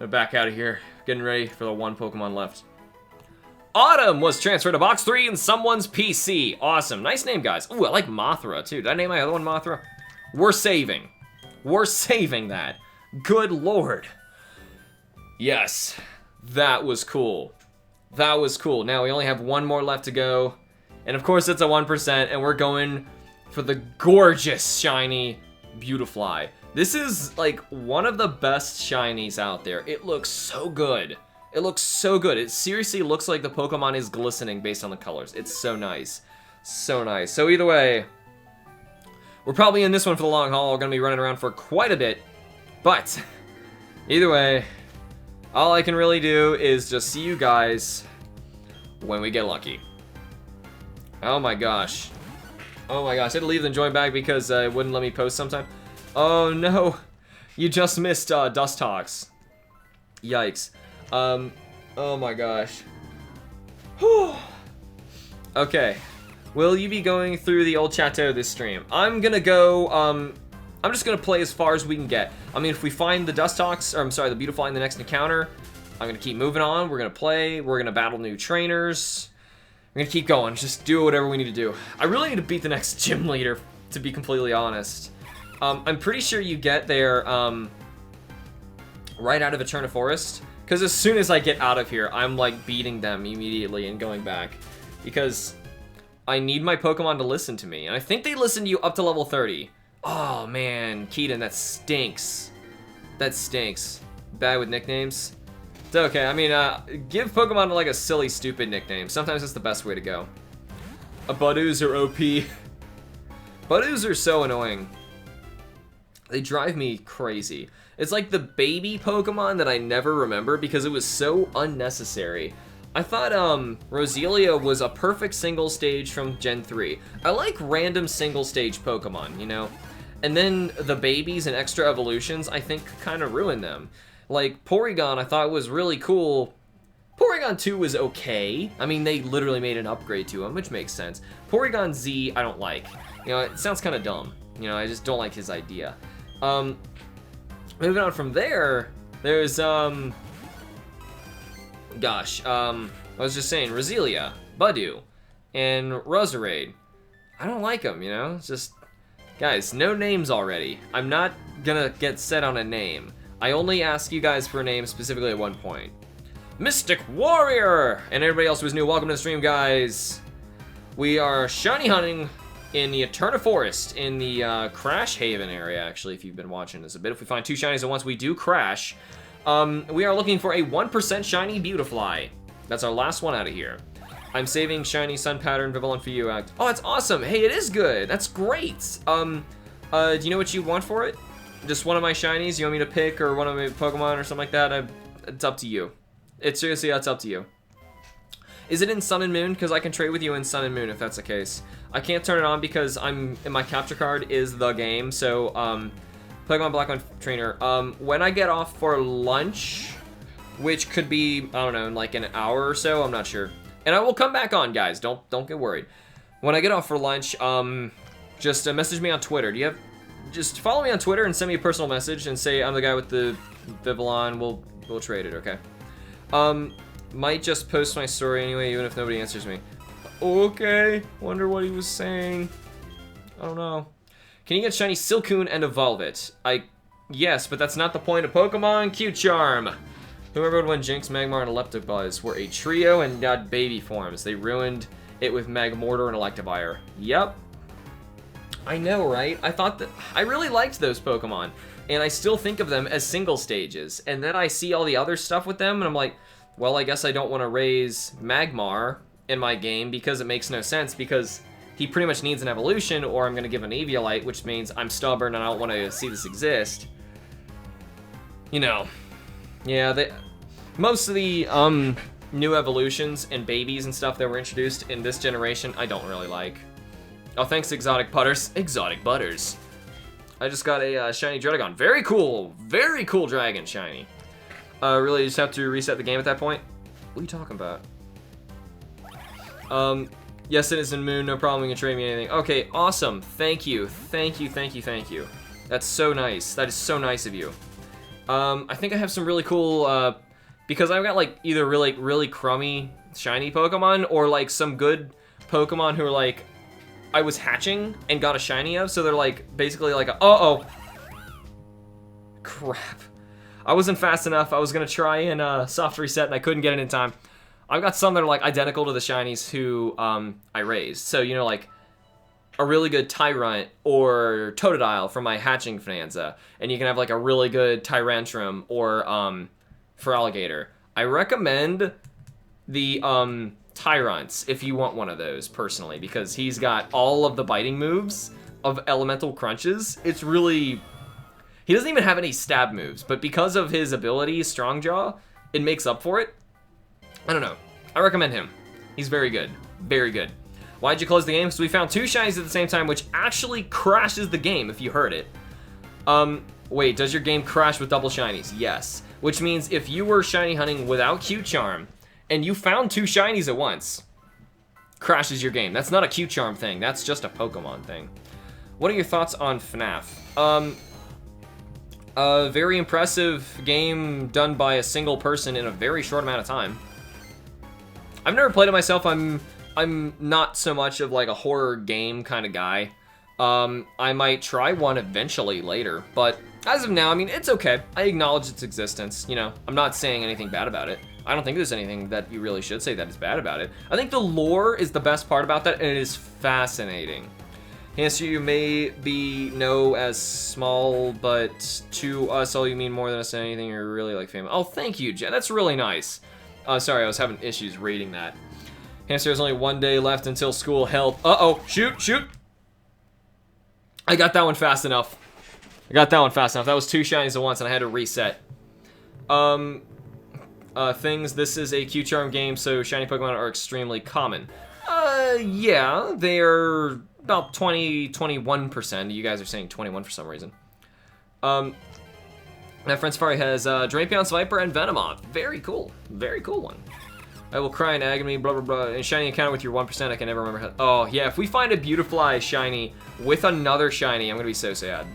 I'm back out of here. Getting ready for the 1 Pokemon left. Autumn was transferred to Box 3 in someone's PC. Awesome. Nice name, guys. Ooh, I like Mothra, too. Did I name my other one Mothra? We're saving. We're saving that. Good lord. Yes. That was cool. That was cool. Now we only have 1 more left to go. And of course it's a 1%, and we're going for the gorgeous shiny Beautifly. This is like one of the best shinies out there. It looks so good. It looks so good. It seriously looks like the Pokemon is glistening based on the colors. It's so nice. So nice. So either way, we're probably in this one for the long haul. We're gonna be running around for quite a bit. But Either way, all I can really do is just see you guys when we get lucky. Oh my gosh. Oh my gosh, I had to leave the join bag because it wouldn't let me post sometime. Oh no, you just missed Dust Talks. Yikes. Oh my gosh. Whew. Okay, will you be going through the old chateau this stream? I'm gonna go, I'm just gonna play as far as we can get. I mean, if we find the Dust Talks, or I'm sorry, the Beautifly in the next encounter, I'm gonna keep moving on. We're gonna play, we're gonna battle new trainers. We're gonna keep going, just do whatever we need to do. I really need to beat the next gym leader, to be completely honest. I'm pretty sure you get there, right out of Eterna Forest. Because as soon as I get out of here, I'm like beating them immediately and going back. Because I need my Pokemon to listen to me. And I think they listen to you up to level 30. Oh man, Keaton, that stinks. That stinks. Bad with nicknames. It's okay, I mean, give Pokemon like a silly, stupid nickname. Sometimes it's the best way to go. Budoos are OP. Budoos are so annoying. They drive me crazy. It's like the baby Pokemon that I never remember because it was so unnecessary. I thought Roselia was a perfect single stage from Gen 3. I like random single stage Pokemon, you know? And then the babies and extra evolutions, I think, kind of ruined them. Like, Porygon, I thought was really cool. Porygon 2 was okay. I mean, they literally made an upgrade to him, which makes sense. Porygon Z, I don't like. You know, it sounds kind of dumb. You know, I just don't like his idea. Moving on from there, there's, I was just saying, Roselia, Budew, and Roserade. I don't like them, you know? It's just, guys, no names already. I'm not gonna get set on a name. I only ask you guys for a name specifically at one point. Mystic Warrior! And everybody else who's new, welcome to the stream, guys. We are shiny hunting in the Eterna Forest, in the Crash Haven area, actually, if you've been watching this a bit. If we find 2 shinies at once, we do crash. We are looking for a 1% shiny Beautifly. That's our last one out of here. I'm saving shiny Sun Pattern Vivillon for you. Oh, that's awesome. Hey, it is good. That's great. Do you know what you want for it? Just one of my shinies? You want me to pick, or one of my Pokemon or something like that? It's up to you. It's seriously, that's up to you. Is it in Sun and Moon? Because I can trade with you in Sun and Moon if that's the case. I can't turn it on because my capture card is the game, so Pokemon Black One Trainer. When I get off for lunch, which could be, I don't know, in like an hour or so, I'm not sure. And I will come back on, guys. Don't get worried. When I get off for lunch, just message me on Twitter. Just follow me on Twitter and send me a personal message and say I'm the guy with the Vivillon. We'll trade it, okay? Might just post my story anyway, even if nobody answers me. Okay, wonder what he was saying. I don't know. Can you get shiny Silcoon and evolve it? Yes, but that's not the point of Pokemon. Cute Charm. Who remembered when Jinx, Magmar, and Electabuzz were a trio and not baby forms? They ruined it with Magmortar and Electivire. Yep. I know, right? I really liked those Pokemon, and I still think of them as single stages. And then I see all the other stuff with them, and I'm like, well, I guess I don't want to raise Magmar in my game because it makes no sense, because he pretty much needs an evolution, or I'm going to give an Eviolite, which means I'm stubborn and I don't want to see this exist. You know, yeah, most of the new evolutions and babies and stuff that were introduced in this generation, I don't really like. Oh, thanks, Exotic Butters. Exotic Butters. I just got a shiny Dragon. Very cool dragon shiny. Really just have to reset the game at that point? What are you talking about? Yes, it is in Moon. No problem. You can trade me anything. Okay, awesome. Thank you. Thank you. That's so nice. That is so nice of you. I think I have some really cool, because I've got like either really crummy shiny Pokemon, or like some good Pokemon who are like, I was hatching and got a shiny of, so they're like basically like uh-oh. Crap. I wasn't fast enough. I was gonna try and soft reset and I couldn't get it in time. I've got some that are like identical to the shinies who I raised. So, you know, like a really good Tyrant or Totodile from my hatching Finanza. And you can have like a really good Tyrantrum or Feraligatr. I recommend the Tyrants if you want one of those personally, because he's got all of the biting moves of elemental crunches. It's really, He doesn't even have any stab moves, but because of his ability, Strong Jaw, it makes up for it. I don't know. I recommend him. He's very good. Very good. Why'd you close the game? Because we found 2 shinies at the same time, which actually crashes the game, if you heard it. Wait, does your game crash with double shinies? Yes. Which means if you were shiny hunting without Q-Charm, and you found 2 shinies at once, crashes your game. That's not a Q-Charm thing. That's just a Pokemon thing. What are your thoughts on FNAF? A very impressive game done by a single person in a very short amount of time. I've never played it myself. I'm not so much of like a horror game kind of guy. I might try one eventually later, but as of now, I mean, it's okay. I acknowledge its existence. You know, I'm not saying anything bad about it. I don't think there's anything that you really should say that is bad about it. I think the lore is the best part about that, and it is fascinating. Answer you may be no as small, but to us all you mean more than us anything. You're really like famous. Oh, thank you, Jen. That's really nice. Sorry, I was having issues reading that. Hamster, there's only 1 day left until school. Help. Uh-oh. Shoot, shoot. I got that one fast enough. That was 2 shinies at once, and I had to reset. Things. This is a Q-Charm game, so shiny Pokemon are extremely common. Yeah, they're about 21%. You guys are saying 21 for some reason. My friend Safari has Drapion, Viper, and Venomoth. Very cool one. I will cry in agony, blah, blah, blah. And shiny encounter with your 1%, I can never remember how. Oh, yeah, if we find a Beautifly shiny with another shiny, I'm gonna be so sad.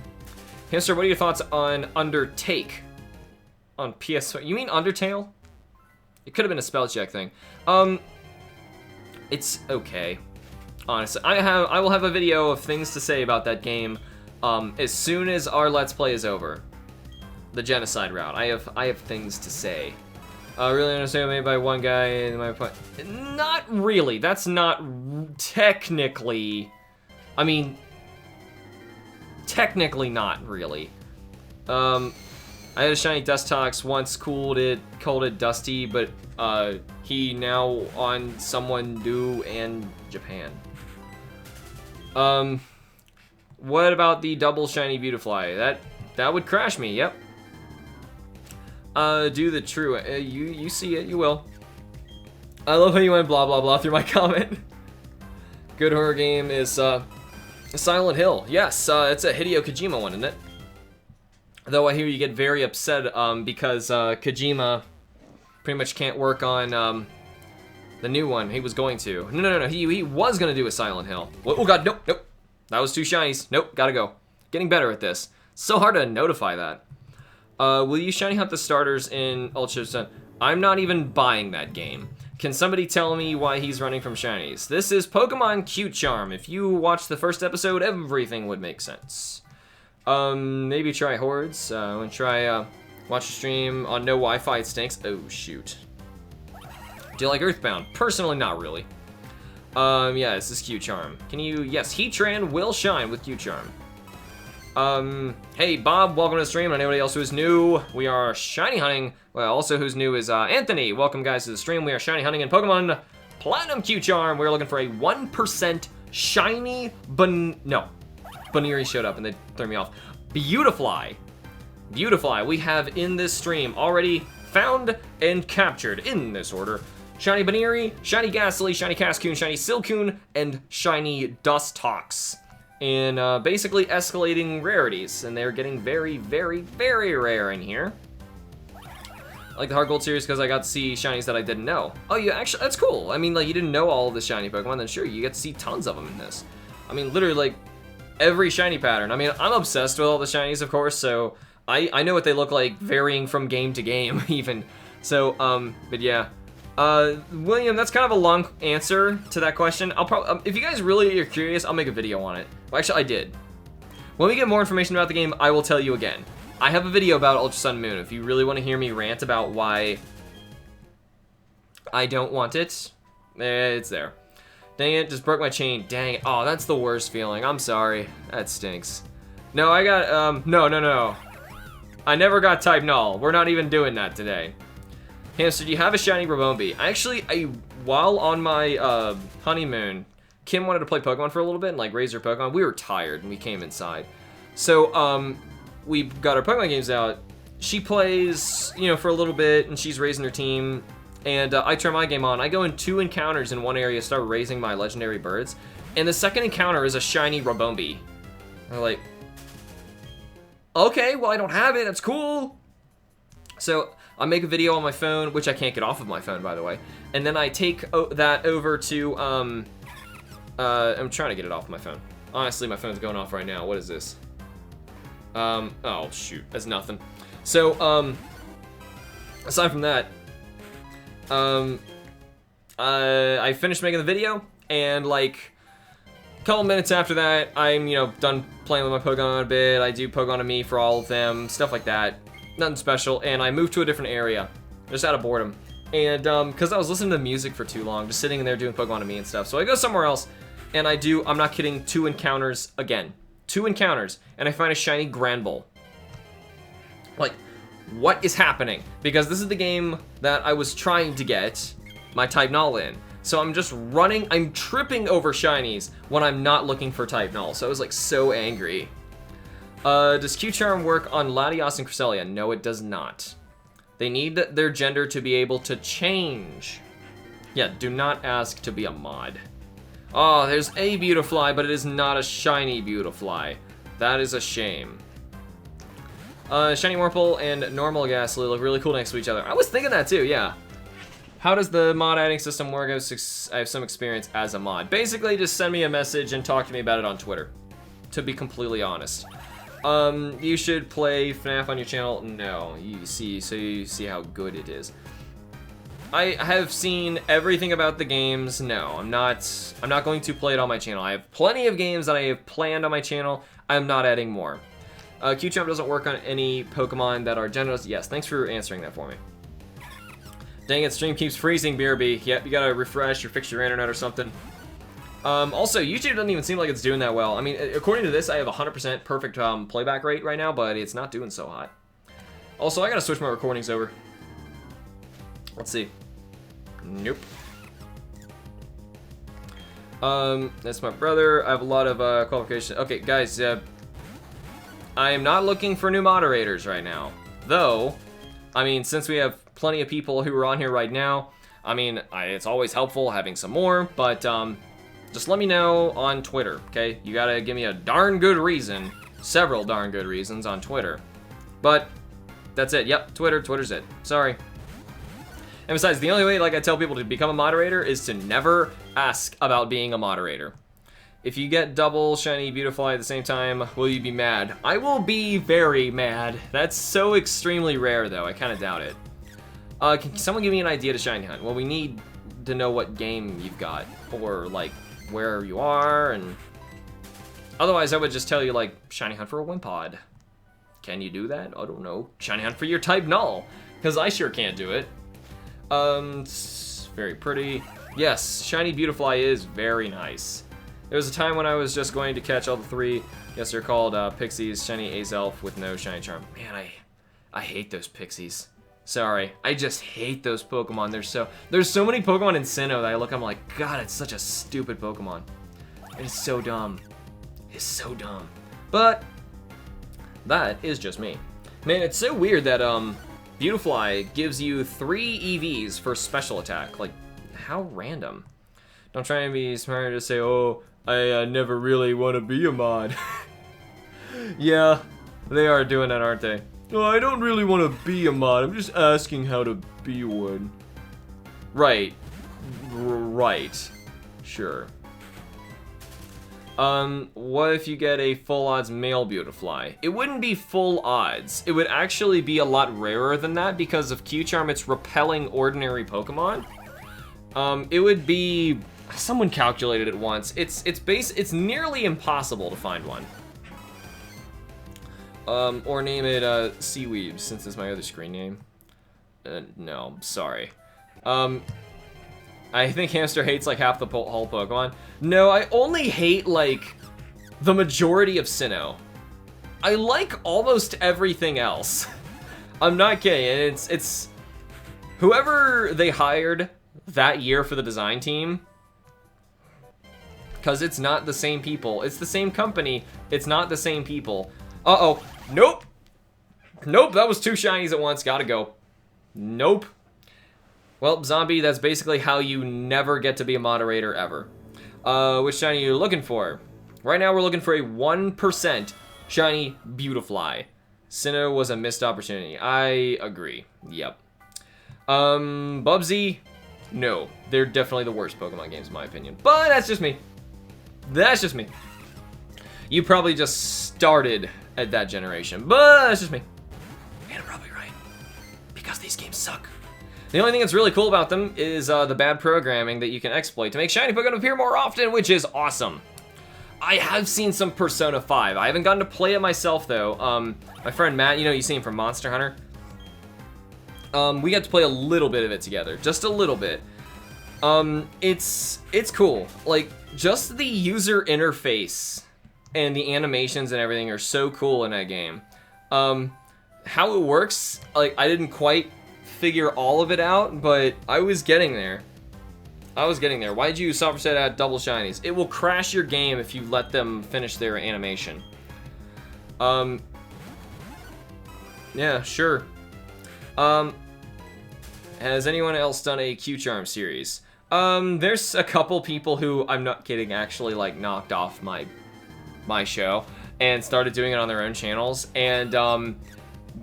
Hamster, what are your thoughts on Undertake? On PS4? You mean Undertale? It could have been a spell check thing. It's okay. Honestly, I will have a video of things to say about that game as soon as our Let's Play is over. The genocide route. I have things to say. Really understand made by one guy in my point. Not really. That's not technically. I mean, technically not really. I had a shiny Dustox once, called it Dusty, but he now on someone new and Japan. What about the double shiny Beautifly? That would crash me. Yep. Do the true. You see it. You will. I love how you went blah blah blah through my comment. Good horror game is Silent Hill. Yes, it's a Hideo Kojima one, isn't it? Though I hear you get very upset because Kojima pretty much can't work on the new one. He was going to. No. He was gonna do a Silent Hill. Oh god, nope. That was 2 shinies. Nope, gotta go. Getting better at this. So hard to notify that. Will you shiny hunt the starters in Ultra Sun? I'm not even buying that game. Can somebody tell me why he's running from shinies? This is Pokemon Q-Charm. If you watch the first episode, everything would make sense. Maybe try Hordes. I'm gonna try, watch a stream on no Wi-Fi, it stinks. Oh, shoot. Do you like Earthbound? Personally, not really. Yeah, this is Q-Charm. Can you, yes, Heatran will shine with Q-Charm. Hey, Bob, welcome to the stream. And anybody else who is new, we are shiny hunting. Well, also who's new is, Anthony. Welcome, guys, to the stream. We are shiny hunting in Pokemon Platinum Q-Charm. We're looking for a 1% shiny Baneri showed up and they threw me off. Beautifly. We have in this stream already found and captured in this order shiny Baneri, shiny Ghastly, shiny Cascoon, shiny Silcoon, and shiny Dustox. In basically escalating rarities, and they're getting very, very, very rare in here. I like the Hard Gold series because I got to see shinies that I didn't know. Oh, you actually, that's cool. I mean, like, you didn't know all of the shiny Pokemon, then sure, you get to see tons of them in this. I mean, literally, like, every shiny pattern. I mean, I'm obsessed with all the shinies, of course, so I know what they look like, varying from game to game, even. So, but yeah. William, that's kind of a long answer to that question. I'll probably, if you guys really are curious, I'll make a video on it. Well, actually, I did. When we get more information about the game, I will tell you again. I have a video about Ultra Sun and Moon. If you really want to hear me rant about why I don't want it, it's there. Dang it, just broke my chain. Dang it. Oh, that's the worst feeling. I'm sorry. That stinks. No, I got, no. I never got type null. We're not even doing that today. Hamster, do you have a shiny Rabombi? Actually, while on my honeymoon, Kim wanted to play Pokemon for a little bit and like raise her Pokemon. We were tired and we came inside. So we got our Pokemon games out, she plays, you know, for a little bit, and she's raising her team, and I turn my game on. I go in 2 encounters in one area, start raising my legendary birds, and the second encounter is a shiny Rabombi. I'm like, okay, well, I don't have it, that's cool. So I make a video on my phone, which I can't get off of my phone, by the way, and then I take that over to, I'm trying to get it off my phone. Honestly, my phone's going off right now. What is this? Oh, shoot, that's nothing. So, aside from that, I finished making the video, and like a couple minutes after that, I'm, you know, done playing with my Pokemon a bit. I do Pokemon to me for all of them, stuff like that. Nothing special, and I moved to a different area, just out of boredom. And because I was listening to music for too long, just sitting in there doing Pokemon to me and stuff, so I go somewhere else, and I do, I'm not kidding, 2 encounters again. 2 encounters, and I find a shiny Granbull. Like, what is happening? Because this is the game that I was trying to get my Type Null in. So I'm just running, I'm tripping over shinies when I'm not looking for Type Null. So I was like so angry. Does Q-Charm work on Latios and Cresselia? No, it does not. They need their gender to be able to change. Yeah, do not ask to be a mod. Oh, there's a Beautifly, but it is not a shiny Beautifly. That is a shame. Shiny Morphle and normal Ghastly look really cool next to each other. I was thinking that too, yeah. How does the mod adding system work? I have some experience as a mod. Basically, just send me a message and talk to me about it on Twitter, to be completely honest. You should play FNAF on your channel. No, you see how good it is. I have seen everything about the games. No, I'm not going to play it on my channel. I have plenty of games that I have planned on my channel. I'm not adding more. Q-Champ doesn't work on any Pokemon that are genderless. Yes, thanks for answering that for me. Dang it, stream keeps freezing, BRB. Yep, you gotta refresh or fix your internet or something. Also, YouTube doesn't even seem like it's doing that well. I mean, according to this, I have 100% perfect playback rate right now, but it's not doing so hot. Also, I gotta switch my recordings over. Let's see. Nope. That's my brother. I have a lot of qualifications. Okay, guys, I am not looking for new moderators right now. Though, I mean, since we have plenty of people who are on here right now, I mean, it's always helpful having some more, but just let me know on Twitter, okay? You gotta give me a darn good reason, several darn good reasons on Twitter. But that's it. Yep, Twitter's it. Sorry. And besides, the only way, like I tell people to become a moderator is to never ask about being a moderator. If you get double shiny Beautifly at the same time, will you be mad? I will be very mad. That's so extremely rare, though. I kind of doubt it. Can someone give me an idea to shiny hunt? Well, we need to know what game you've got, or like where you are, and otherwise I would just tell you like shiny hunt for a Wimpod. Can you do that? I don't know. Shiny hunt for your Type Null, because I sure can't do it. It's very pretty. Yes, shiny Beautifly is very nice. There was a time when I was just going to catch all the 3. Yes, they're called Pixies, shiny Azelf with no shiny charm. Man, I hate those Pixies. Sorry, I just hate those Pokemon. There's so many Pokemon in Sinnoh that I look, I'm like, God, it's such a stupid Pokemon. It is so dumb. It's so dumb. But that is just me. Man, it's so weird that Beautifly gives you 3 EVs for special attack. Like, how random. Don't try and be smart to say, oh, I never really want to be a mod. Yeah, they are doing that, aren't they? Oh, I don't really want to be a mod. I'm just asking how to be one. Right. Right. Sure. What if you get a full odds male Beautifly? It wouldn't be full odds. It would actually be a lot rarer than that because of Q-Charm, it's repelling ordinary Pokemon. It would be, someone calculated it once. It's nearly impossible to find one. Or name it, Seaweed, since it's my other screen name. No, sorry. I think Hamster hates like half the whole Pokemon. No, I only hate like the majority of Sinnoh. I like almost everything else. I'm not kidding, and it's whoever they hired that year for the design team, because it's not the same people. It's the same company. It's not the same people. Uh-oh. Nope. Nope, that was 2 shinies at once. Gotta go. Nope. Well, Zombie, that's basically how you never get to be a moderator ever. Which shiny are you looking for? Right now, we're looking for a 1% shiny Beautifly. Sinnoh was a missed opportunity. I agree. Yep. Bubsy? No. They're definitely the worst Pokemon games, in my opinion. But that's just me. That's just me. You probably just started at that generation, but that's just me. And I'm probably right. Because these games suck. The only thing that's really cool about them is the bad programming that you can exploit to make shiny Pokemon appear more often, which is awesome. I have seen some Persona 5. I haven't gotten to play it myself, though. My friend Matt, you know, you see him from Monster Hunter. We got to play a little bit of it together. Just a little bit. It's cool. Like, just the user interface and the animations and everything are so cool in that game. How it works, like, I didn't quite figure all of it out, but I was getting there. Why'd you SuperChat add double shinies? It will crash your game if you let them finish their animation. Yeah, sure. Has anyone else done a Q-Charm series? There's a couple people who, I'm not kidding, actually, like, knocked off my show and started doing it on their own channels, and,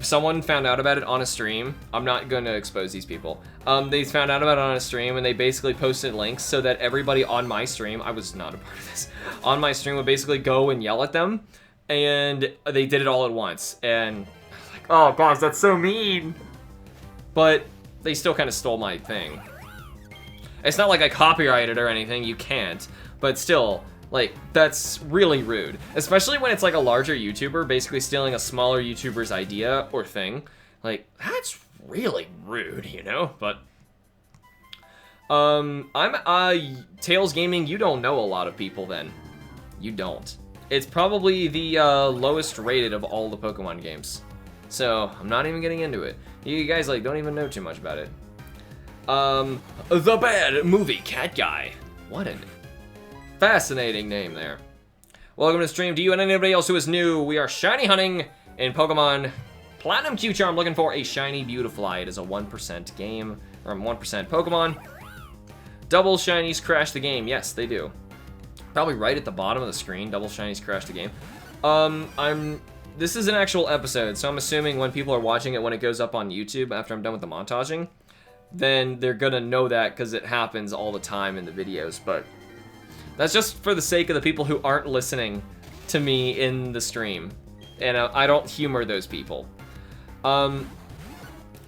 someone found out about it on a stream. I'm not going to expose these people. They found out about it on a stream, and they basically posted links so that everybody on my stream, I was not a part of this, on my stream would basically go and yell at them, and they did it all at once, and I was like, oh gosh, that's so mean. But they still kind of stole my thing. It's not like I copyrighted or anything, you can't, but still, like, that's really rude. Especially when it's like a larger YouTuber basically stealing a smaller YouTuber's idea or thing. Like, that's really rude, you know? But, Tails Gaming, you don't know a lot of people then. You don't. It's probably the lowest rated of all the Pokemon games. So, I'm not even getting into it. You guys, like, don't even know too much about it. The Bad Movie Cat Guy. What a fascinating name there. Welcome to the stream. To you and anybody else who is new, we are shiny hunting in Pokemon Platinum Q-Charm, looking for a shiny Beautifly. It is a 1% game, or 1% Pokemon. Double shinies crash the game. Yes, they do. Probably right at the bottom of the screen, double shinies crash the game. This is an actual episode, so I'm assuming when people are watching it when it goes up on YouTube after I'm done with the montaging, then they're gonna know that because it happens all the time in the videos, but that's just for the sake of the people who aren't listening to me in the stream. And I don't humor those people. You know,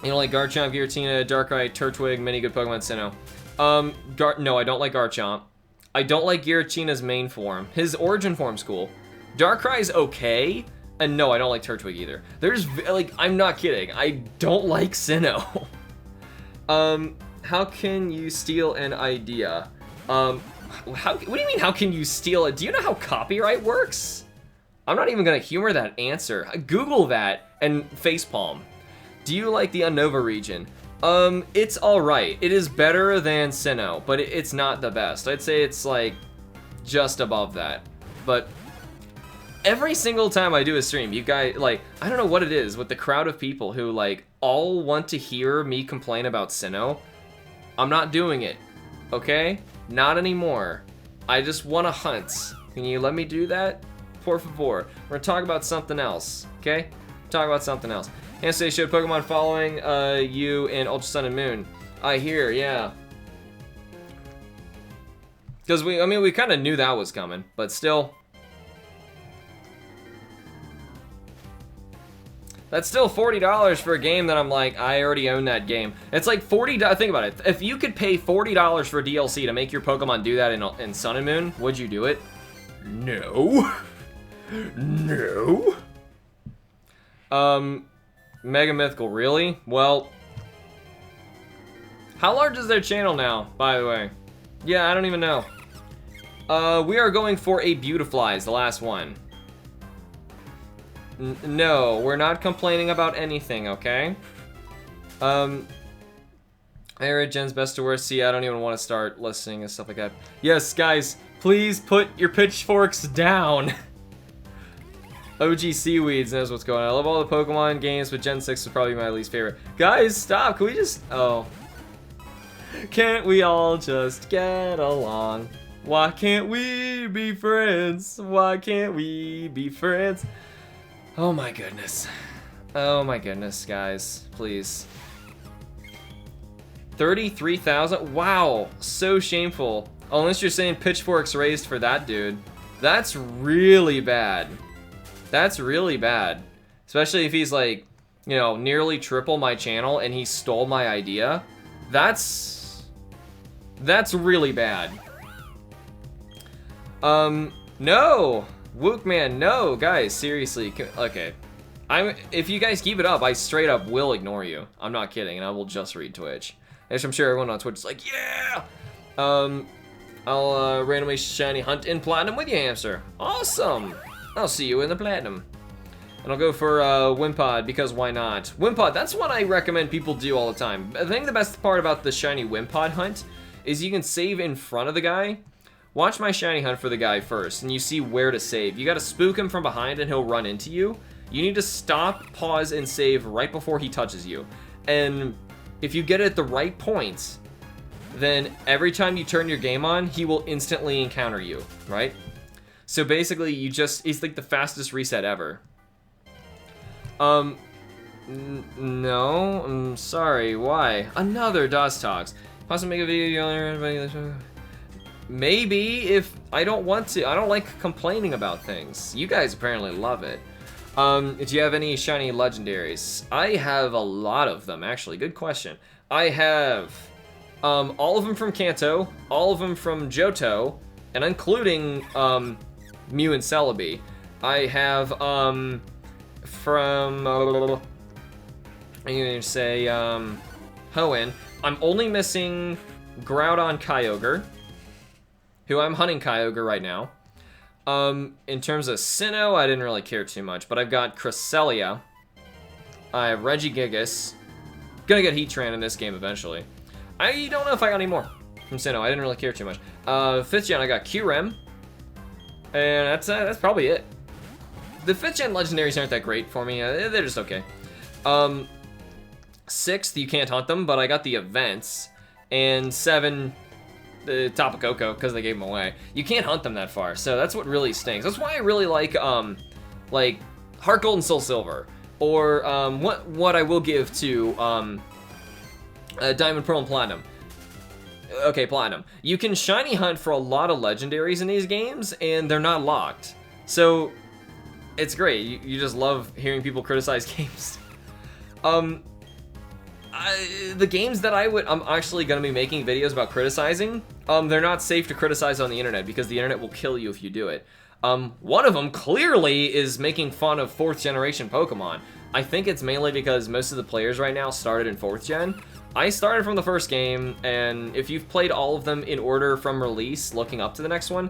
like Garchomp, Giratina, Darkrai, Turtwig, many good Pokemon, Sinnoh. No, I don't like Garchomp. I don't like Giratina's main form. His origin form's cool. Darkrai's okay, and no, I don't like Turtwig either. There's, like, I'm not kidding. I don't like Sinnoh. How can you steal an idea? What do you mean, how can you steal it? Do you know how copyright works? I'm not even gonna humor that answer. Google that and facepalm. Do you like the Unova region? It's alright. It is better than Sinnoh, but it's not the best. I'd say it's like just above that. But every single time I do a stream, you guys, like, I don't know what it is with the crowd of people who, like, all want to hear me complain about Sinnoh. I'm not doing it, okay? Not anymore. I just want to hunt. Can you let me do that? Por favor. We're gonna talk about something else, okay? Talk about something else. Hamster showed Pokemon following you in Ultra Sun and Moon. I hear, yeah. Because we kind of knew that was coming, but still. That's still $40 for a game that I'm like, I already own that game. It's like $40, think about it. If you could pay $40 for DLC to make your Pokemon do that in Sun and Moon, would you do it? No. No. Mega Mythical, really? Well, how large is their channel now, by the way? Yeah, I don't even know. We are going for a Beautifly, the last one. No, we're not complaining about anything, okay? I read Jen's best to worst. See, I don't even want to start listening and stuff like that. Yes, guys, please put your pitchforks down. OG Seaweeds knows what's going on. I love all the Pokemon games, but Gen 6 is probably my least favorite. Guys, stop. Can we just... Oh. Can't we all just get along? Why can't we be friends? Why can't we be friends? Oh my goodness. Oh my goodness, guys. Please. 33,000? Wow. So shameful. Oh, unless you're saying pitchforks raised for that dude. That's really bad. That's really bad. Especially if he's like, you know, nearly triple my channel and he stole my idea. That's really bad. No! Wookman, no! Guys, seriously. Okay. If you guys keep it up, I straight up will ignore you. I'm not kidding, and I will just read Twitch. Which I'm sure everyone on Twitch is like, yeah! I'll randomly shiny hunt in Platinum with you, Hamster. Awesome! I'll see you in the Platinum. And I'll go for Wimpod, because why not? Wimpod, that's what I recommend people do all the time. I think the best part about the shiny Wimpod hunt is you can save in front of the guy. Watch my shiny hunt for the guy first, and you see where to save. You gotta spook him from behind and he'll run into you. You need to stop, pause, and save right before he touches you. And if you get it at the right point, then every time you turn your game on, he will instantly encounter you, right? So basically, it's like the fastest reset ever. No, I'm sorry, why? Another DOS Talks. Possibly make a video, maybe, if I don't want to. I don't like complaining about things. You guys apparently love it. Do you have any shiny legendaries? I have a lot of them, actually. Good question. I have all of them from Kanto, all of them from Johto, and including Mew and Celebi. I have from I'm gonna say Hoenn. I'm only missing Groudon Kyogre, who I'm hunting Kyogre right now. In terms of Sinnoh, I didn't really care too much, but I've got Cresselia. I have Regigigas. Gonna get Heatran in this game eventually. I don't know if I got any more from Sinnoh. I didn't really care too much. 5th gen, I got Qrem. And that's probably it. The 5th gen legendaries aren't that great for me. They're just okay. 6th, you can't hunt them, but I got the events. And 7, the Tapu Koko, because they gave them away. You can't hunt them that far, so that's what really stinks. That's why I really like Heart Gold and Soul Silver. Or what I will give to Diamond, Pearl, and Platinum. Okay, Platinum. You can shiny hunt for a lot of legendaries in these games, and they're not locked. So, it's great. You just love hearing people criticize games. The games that I'm actually going to be making videos about criticizing, they're not safe to criticize on the internet, because the internet will kill you if you do it. One of them clearly is making fun of 4th generation Pokemon. I think it's mainly because most of the players right now started in 4th gen. I started from the first game, and if you've played all of them in order from release, looking up to the next one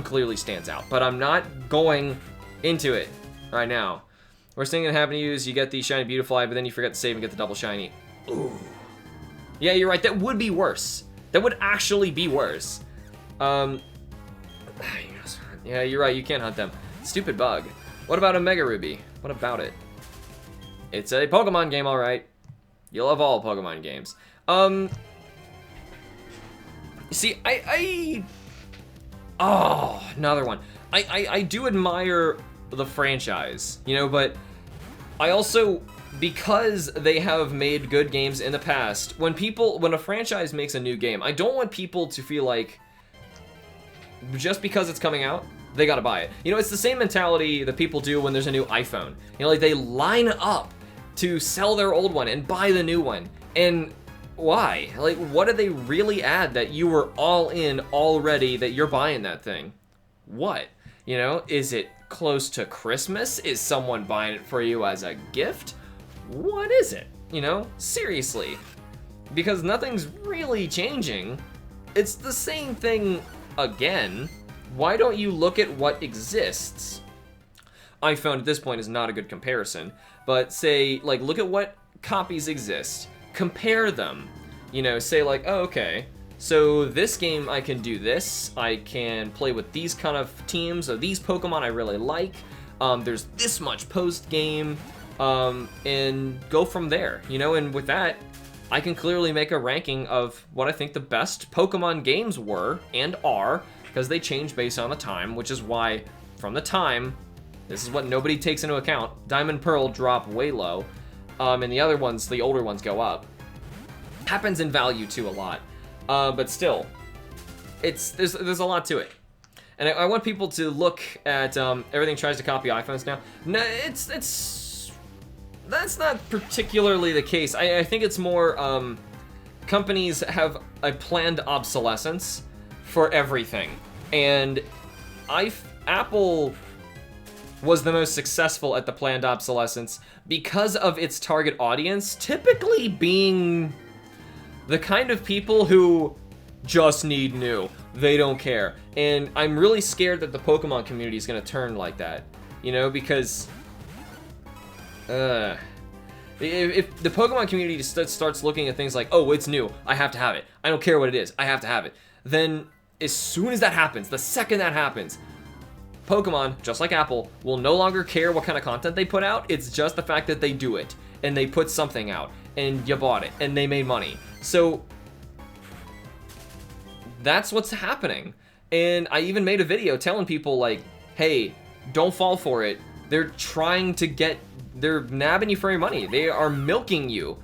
clearly stands out. But I'm not going into it right now. Worst thing that happened to you is you get the shiny Beautifly, but then you forget to save and get the double shiny. Ooh. Yeah, you're right. That would be worse. That would actually be worse. Yeah, you're right. You can't hunt them. Stupid bug. What about a Mega Ruby? What about it? It's a Pokemon game, all right. You love all Pokemon games. See, oh, another one. I do admire the franchise, you know, but I also, because they have made good games in the past, when a franchise makes a new game, I don't want people to feel like just because it's coming out, they gotta buy it. You know, it's the same mentality that people do when there's a new iPhone. You know, like they line up to sell their old one and buy the new one. And why? Like, what did they really add that you were all in already that you're buying that thing? What? You know, is it close to Christmas? Is someone buying it for you as a gift? What is it? You know, seriously. Because nothing's really changing. It's the same thing again. Why don't you look at what exists? iPhone at this point is not a good comparison, but say, like, look at what copies exist. Compare them. You know, say like, oh, okay, So this game, I can do this. I can play with these kind of teams of these Pokemon I really like. There's this much post-game, and go from there, you know, and with that, I can clearly make a ranking of what I think the best Pokemon games were and are, because they change based on the time, which is why, from the time, this is what nobody takes into account, Diamond Pearl drop way low, and the other ones, the older ones, go up. Happens in value too a lot, but still, there's a lot to it. And I want people to look at everything tries to copy iPhones now. No, that's not particularly the case. I think it's more companies have a planned obsolescence for everything, and Apple was the most successful at the planned obsolescence because of its target audience typically being the kind of people who just need new. They don't care. And I'm really scared that the Pokemon community is going to turn like that, you know, because if the Pokemon community just starts looking at things like, oh, it's new, I have to have it, I don't care what it is, I have to have it, then as soon as that happens, the second that happens, Pokemon, just like Apple, will no longer care what kind of content they put out. It's just the fact that they do it, and they put something out, and you bought it, and they made money. So that's what's happening. And I even made a video telling people, like, hey, don't fall for it. They're nabbing you for your money. They are milking you,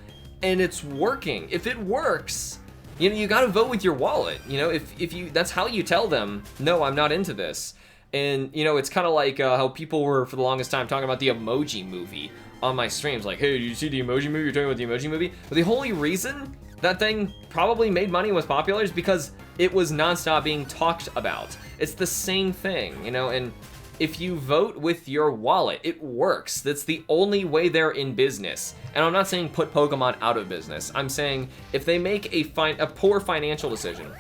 and it's working. If it works, you know, you gotta vote with your wallet. You know, if you, that's how you tell them, no, I'm not into this. And, you know, it's kind of like how people were, for the longest time, talking about the Emoji movie on my streams. Like, hey, did you see the Emoji movie? You're talking about the Emoji movie? But the only reason that thing probably made money and was popular is because it was nonstop being talked about. It's the same thing, you know, and if you vote with your wallet, it works. That's the only way they're in business. And I'm not saying put Pokemon out of business. I'm saying if they make a poor financial decision,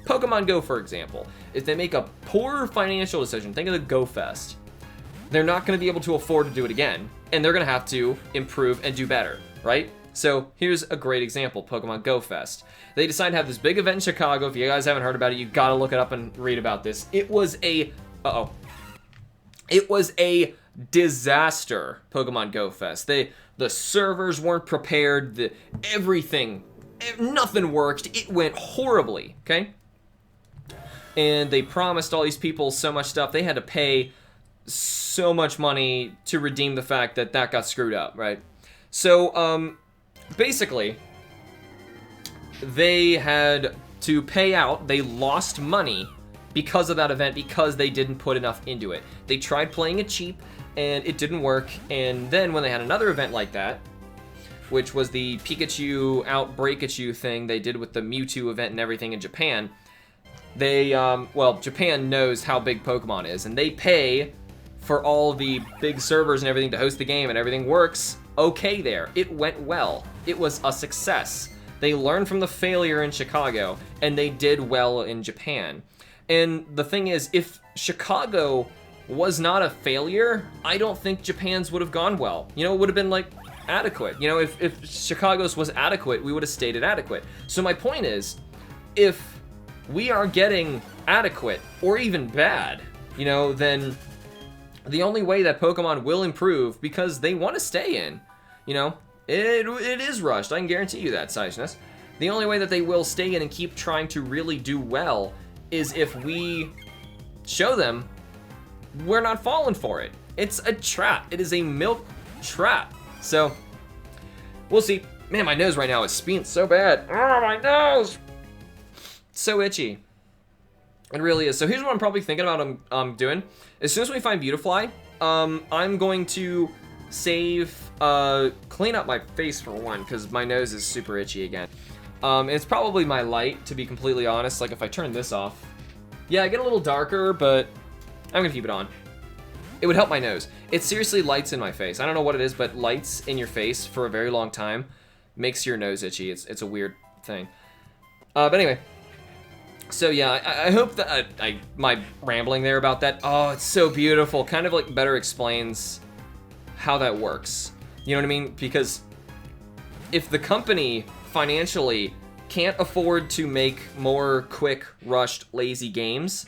Pokemon Go, for example, if they make a poor financial decision, think of the Go Fest, they're not going to be able to afford to do it again, and they're going to have to improve and do better, right? So here's a great example, Pokemon Go Fest. They decided to have this big event in Chicago. If you guys haven't heard about it, you got to look it up and read about this. It was a disaster, Pokemon Go Fest. The servers weren't prepared, nothing worked. It went horribly, okay? And they promised all these people so much stuff. They had to pay so much money to redeem the fact that got screwed up, right? So, basically, they had to pay out. They lost money because of that event, because they didn't put enough into it. They tried playing it cheap, and it didn't work. And then when they had another event like that, which was the Pikachu Outbreakachu thing they did with the Mewtwo event and everything in Japan, Japan knows how big Pokemon is, and they pay for all the big servers and everything to host the game, and everything works okay there. It went well. It was a success. They learned from the failure in Chicago, and they did well in Japan. And the thing is, if Chicago was not a failure, I don't think Japan's would have gone well. You know, it would have been like adequate. You know, if Chicago's was adequate, we would have stayed at adequate. So my point is, if we are getting adequate or even bad, you know, then the only way that Pokemon will improve, because they want to stay in, you know, it is rushed. I can guarantee you that, Sizeness. The only way that they will stay in and keep trying to really do well is if we show them we're not falling for it. It's a trap. It is a milk trap. So, we'll see. Man, my nose right now is spinning so bad. Oh, my nose! So itchy. It really is. So here's what I'm probably thinking about doing. As soon as we find Beautifly, I'm going to clean up my face for one, because my nose is super itchy again. It's probably my light, to be completely honest. Like, if I turn this off, yeah, I get a little darker, but I'm gonna keep it on. It would help my nose. It seriously lights in my face. I don't know what it is, but lights in your face for a very long time makes your nose itchy. It's a weird thing. But anyway. So yeah, I hope that my rambling there about that, oh, it's so beautiful, kind of like better explains how that works. You know what I mean? Because if the company financially can't afford to make more quick, rushed, lazy games,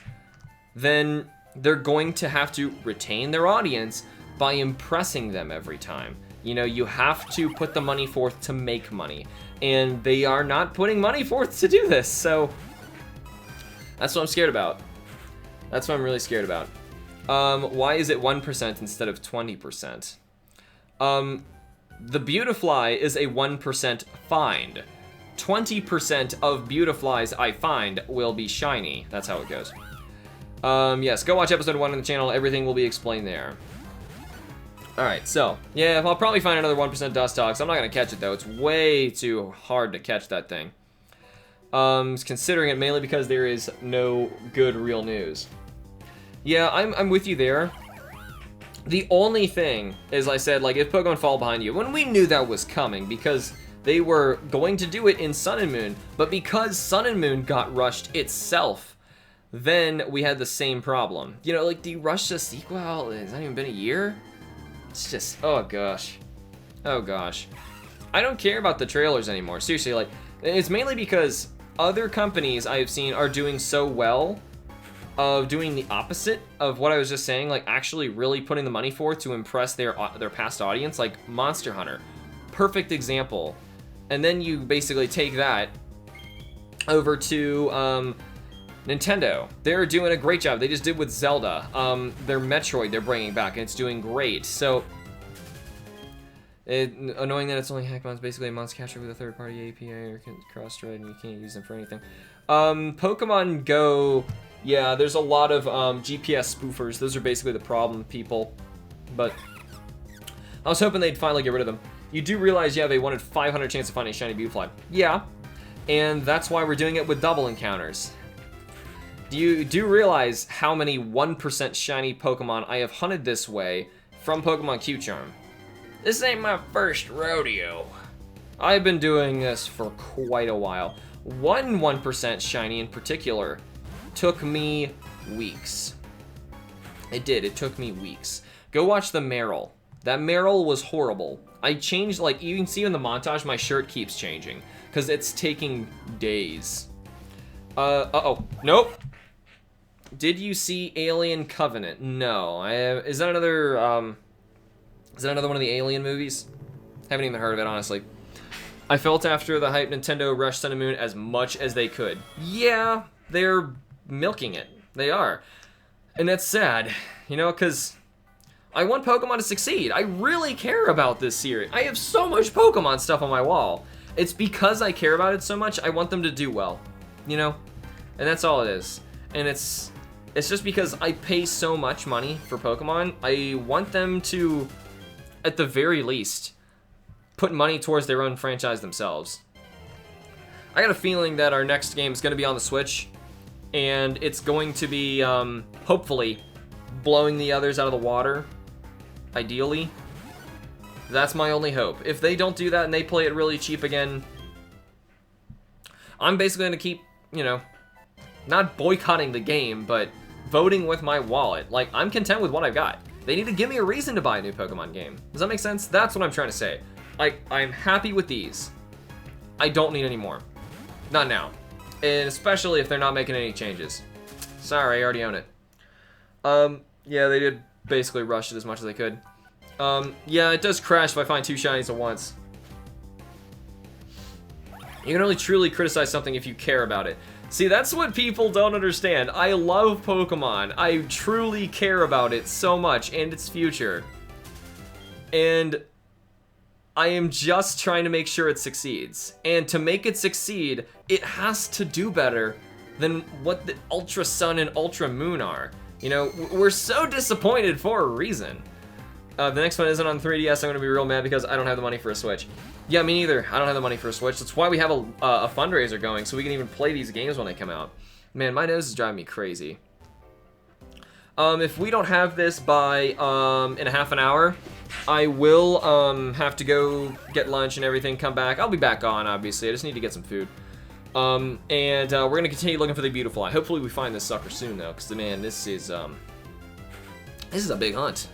then they're going to have to retain their audience by impressing them every time. You know, you have to put the money forth to make money, and they are not putting money forth to do this, so that's what I'm scared about. That's what I'm really scared about. Why is it 1% instead of 20%? The Beautifly is a 1% find. 20% of Beautiflies I find will be shiny. That's how it goes. Yes, go watch episode 1 on the channel. Everything will be explained there. Alright, so, yeah, I'll probably find another 1% Dust Dogs. I'm not going to catch it, though. It's way too hard to catch that thing. Considering it mainly because there is no good real news. Yeah, I'm with you there. The only thing is, I said, like, if Pokemon fall behind you, when we knew that was coming, because they were going to do it in Sun and Moon, but because Sun and Moon got rushed itself, then we had the same problem. You know, like, do you rush the sequel? It's not even been a year? It's just, oh gosh. Oh gosh. I don't care about the trailers anymore. Seriously, like, it's mainly because other companies I have seen are doing so well of doing the opposite of what I was just saying, like actually really putting the money forth to impress their past audience, like Monster Hunter. Perfect example. And then you basically take that over to Nintendo. They're doing a great job. They just did with Zelda. Their Metroid they're bringing back, and it's doing great. So, annoying that it's only Hackmon's basically a monster capture with a third-party API or cross-thread, and you can't use them for anything. Pokemon Go, yeah, there's a lot of GPS spoofers. Those are basically the problem, people. But I was hoping they'd finally get rid of them. You do realize, yeah, they wanted 500 chance of finding a shiny Beautifly. Yeah, and that's why we're doing it with double encounters. You do realize how many 1% shiny Pokemon I have hunted this way from Pokemon Q-Charm. This ain't my first rodeo. I've been doing this for quite a while. One 1% shiny in particular took me weeks. It did, it took me weeks. Go watch the Meryl. That Meryl was horrible. I changed, like, you can see in the montage, my shirt keeps changing, because it's taking days. Uh-oh, nope. Did you see Alien Covenant? No. Is that another one of the Alien movies? Haven't even heard of it, honestly. I felt after the hype Nintendo rushed Sun and Moon as much as they could. Yeah, they're milking it. They are. And that's sad, you know, because I want Pokemon to succeed. I really care about this series. I have so much Pokemon stuff on my wall. It's because I care about it so much, I want them to do well, you know? And that's all it is. And it's just because I pay so much money for Pokemon, I want them to, at the very least, put money towards their own franchise themselves. I got a feeling that our next game is going to be on the Switch, and it's going to be, hopefully, blowing the others out of the water, ideally. That's my only hope. If they don't do that and they play it really cheap again, I'm basically going to keep, you know, not boycotting the game, but voting with my wallet. Like, I'm content with what I've got. They need to give me a reason to buy a new Pokemon game. Does that make sense? That's what I'm trying to say. I'm happy with these. I don't need any more. Not now. And especially if they're not making any changes. Sorry, I already own it. Yeah, they did basically rush it as much as they could. Yeah, it does crash if I find 2 shinies at once. You can only truly criticize something if you care about it. See, that's what people don't understand. I love Pokemon. I truly care about it so much and its future. And I am just trying to make sure it succeeds. And to make it succeed, it has to do better than what the Ultra Sun and Ultra Moon are. You know, we're so disappointed for a reason. The next one isn't on 3DS. I'm going to be real mad because I don't have the money for a Switch. Yeah, me neither. I don't have the money for a Switch. That's why we have a fundraiser going, so we can even play these games when they come out. Man, my nose is driving me crazy. If we don't have this by in a half an hour, I will have to go get lunch and everything, come back. I'll be back on, obviously. I just need to get some food. We're going to continue looking for the Beautifly. Hopefully we find this sucker soon, though, because, man, this is a big hunt.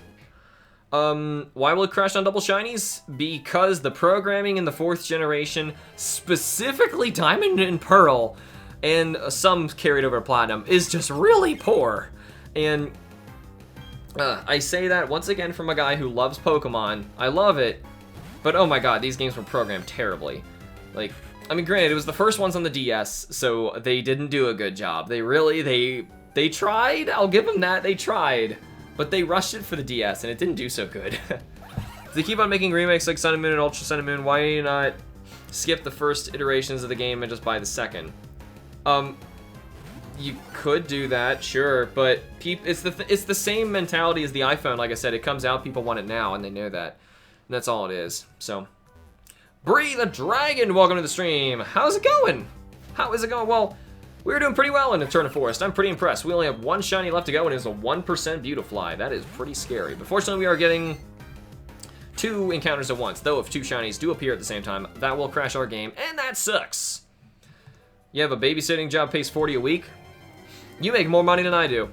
Why will it crash on double shinies? Because the programming in the 4th generation, specifically Diamond and Pearl, and some carried over to Platinum, is just really poor. And I say that once again from a guy who loves Pokemon. I love it, but oh my god, these games were programmed terribly. Like, I mean, granted, it was the first ones on the DS, so they didn't do a good job. They tried, I'll give them that, they tried. But they rushed it for the DS, and it didn't do so good. They keep on making remakes like Sun and Moon and Ultra Sun and Moon. Why not skip the first iterations of the game and just buy the second? You could do that, sure, but it's the same mentality as the iPhone. Like I said, it comes out, people want it now, and they know that. And that's all it is. So, Bree the Dragon, welcome to the stream. How's it going? How is it going? Well, we're doing pretty well in Eterna Forest. I'm pretty impressed. We only have 1 shiny left to go, and it's a 1% Beautifly. That is pretty scary. But fortunately, we are getting 2 encounters at once. Though if 2 shinies do appear at the same time, that will crash our game, and that sucks. You have a babysitting job, pays 40 a week. You make more money than I do.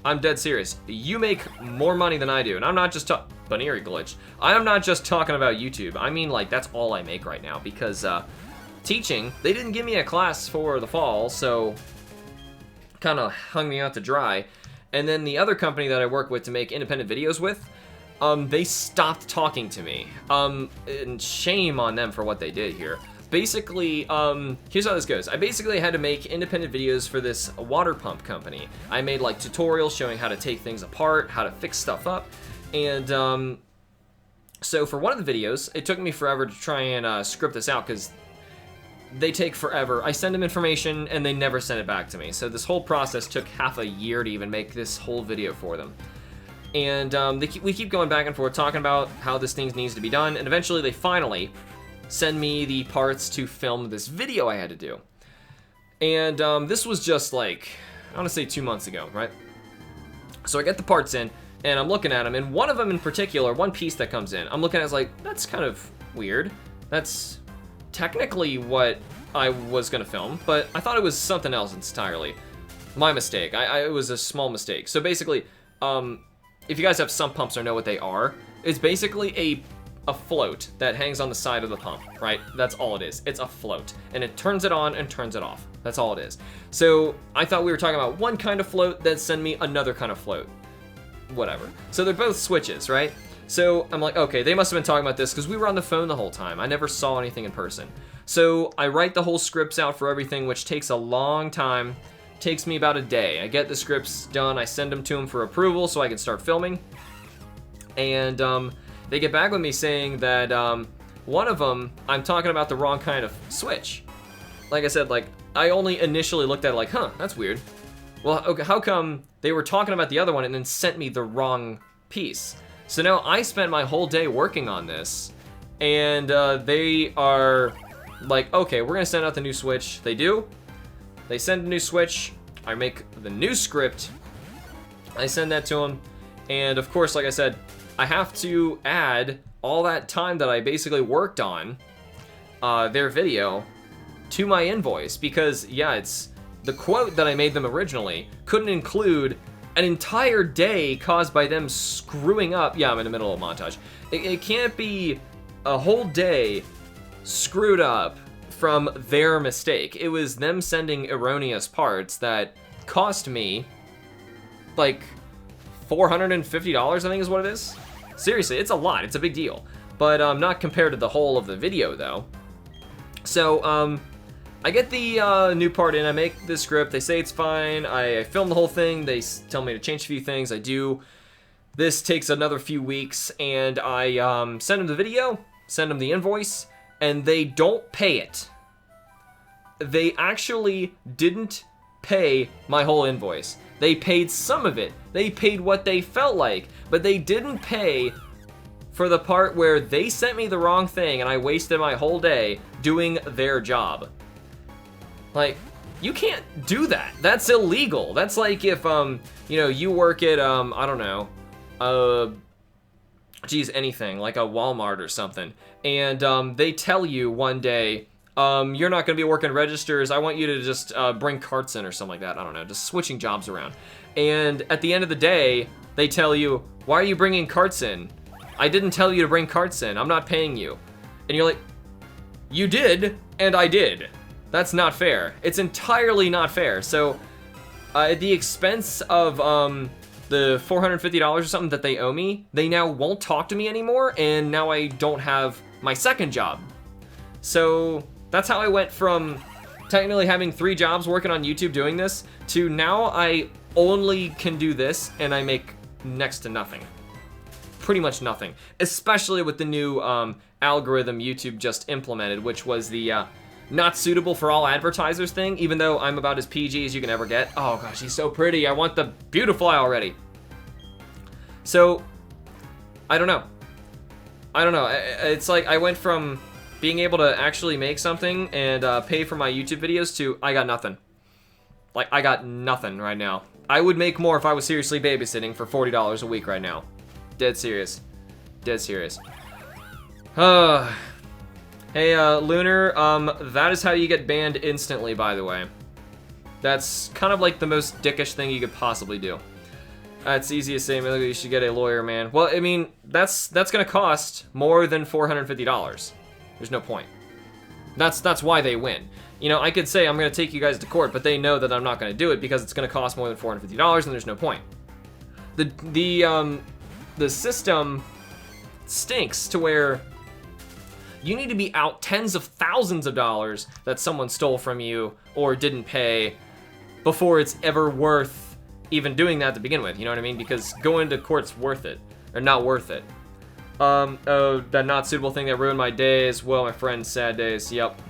I'm dead serious. You make more money than I do, and I'm not just Baneri glitch. I am not just talking about YouTube. I mean, like, that's all I make right now, because, teaching, they didn't give me a class for the fall, so kind of hung me out to dry. And then the other company that I work with to make independent videos with, they stopped talking to me. And shame on them for what they did here. Basically, here's how this goes. I basically had to make independent videos for this water pump company. I made like tutorials showing how to take things apart, how to fix stuff up, and so for one of the videos, it took me forever to try and script this out because they take forever. I send them information and they never send it back to me. So this whole process took half a year to even make this whole video for them. And we keep going back and forth talking about how this thing needs to be done. And eventually they finally send me the parts to film this video I had to do. And this was just like, I want to say 2 months ago, right? So I get the parts in and I'm looking at them. And one of them in particular, one piece that comes in, I'm looking at it, like, that's kind of weird. That's technically what I was gonna film, but I thought it was something else entirely. My mistake. It was a small mistake. So basically, if you guys have sump pumps or know what they are, it's basically a float that hangs on the side of the pump, right? That's all it is. It's a float, and it turns it on and turns it off. That's all it is. So I thought we were talking about one kind of float that send me another kind of float. Whatever. So they're both switches, right? So I'm like, okay, they must have been talking about this because we were on the phone the whole time. I never saw anything in person. So I write the whole scripts out for everything, which takes a long time. Takes me about a day. I get the scripts done. I send them to them for approval so I can start filming. And they get back with me saying that one of them, I'm talking about the wrong kind of switch. Like I said, like, I only initially looked at it like, huh, that's weird. Well, okay, how come they were talking about the other one and then sent me the wrong piece? So now I spent my whole day working on this, and they are like, okay, we're gonna send out the new switch. They do. They send a new switch. I make the new script. I send that to them, and of course, like I said, I have to add all that time that I basically worked on their video to my invoice because, yeah, it's the quote that I made them originally couldn't include an entire day caused by them screwing up. Yeah, I'm in the middle of a montage. It can't be a whole day screwed up from their mistake. It was them sending erroneous parts that cost me like $450, I think is what it is. Seriously, it's a lot. It's a big deal. But not compared to the whole of the video, though. So, I get the new part in, I make the script, they say it's fine, I film the whole thing, they tell me to change a few things, I do. This takes another few weeks, and I send them the video, send them the invoice, and they don't pay it. They actually didn't pay my whole invoice. They paid some of it, they paid what they felt like, but they didn't pay for the part where they sent me the wrong thing and I wasted my whole day doing their job. Like, you can't do that. That's illegal. That's like if, you know, you work at, I don't know, anything, like a Walmart or something, and they tell you one day, you're not gonna be working registers, I want you to just bring carts in or something like that. I don't know, just switching jobs around. And at the end of the day, they tell you, why are you bringing carts in? I didn't tell you to bring carts in. I'm not paying you. And you're like, you did, and I did. That's not fair. It's entirely not fair. So, at the expense of the $450 or something that they owe me, they now won't talk to me anymore, and now I don't have my second job. So that's how I went from technically having 3 jobs working on YouTube doing this to now I only can do this and I make next to nothing. Pretty much nothing. Especially with the new algorithm YouTube just implemented, which was the not suitable for all advertisers thing, even though I'm about as PG as you can ever get. Oh gosh, she's so pretty. I want the Beautifly already. So, I don't know. It's like I went from being able to actually make something and pay for my YouTube videos to I got nothing. Like, I got nothing right now. I would make more if I was seriously babysitting for $40 a week right now. Dead serious. Dead serious. Hey, Lunar, that is how you get banned instantly, by the way. That's kind of like the most dickish thing you could possibly do. It's easy to say, you should get a lawyer, man. Well, I mean, that's gonna cost more than $450. There's no point. That's why they win. You know, I could say I'm gonna take you guys to court, but they know that I'm not gonna do it because it's gonna cost more than $450, and there's no point. The system stinks to where you need to be out tens of thousands of dollars that someone stole from you or didn't pay before it's ever worth even doing that to begin with, you know what I mean? Because going to court's worth it, or not worth it. Oh, that not suitable thing that ruined my days. Well, my friend's sad days, yep.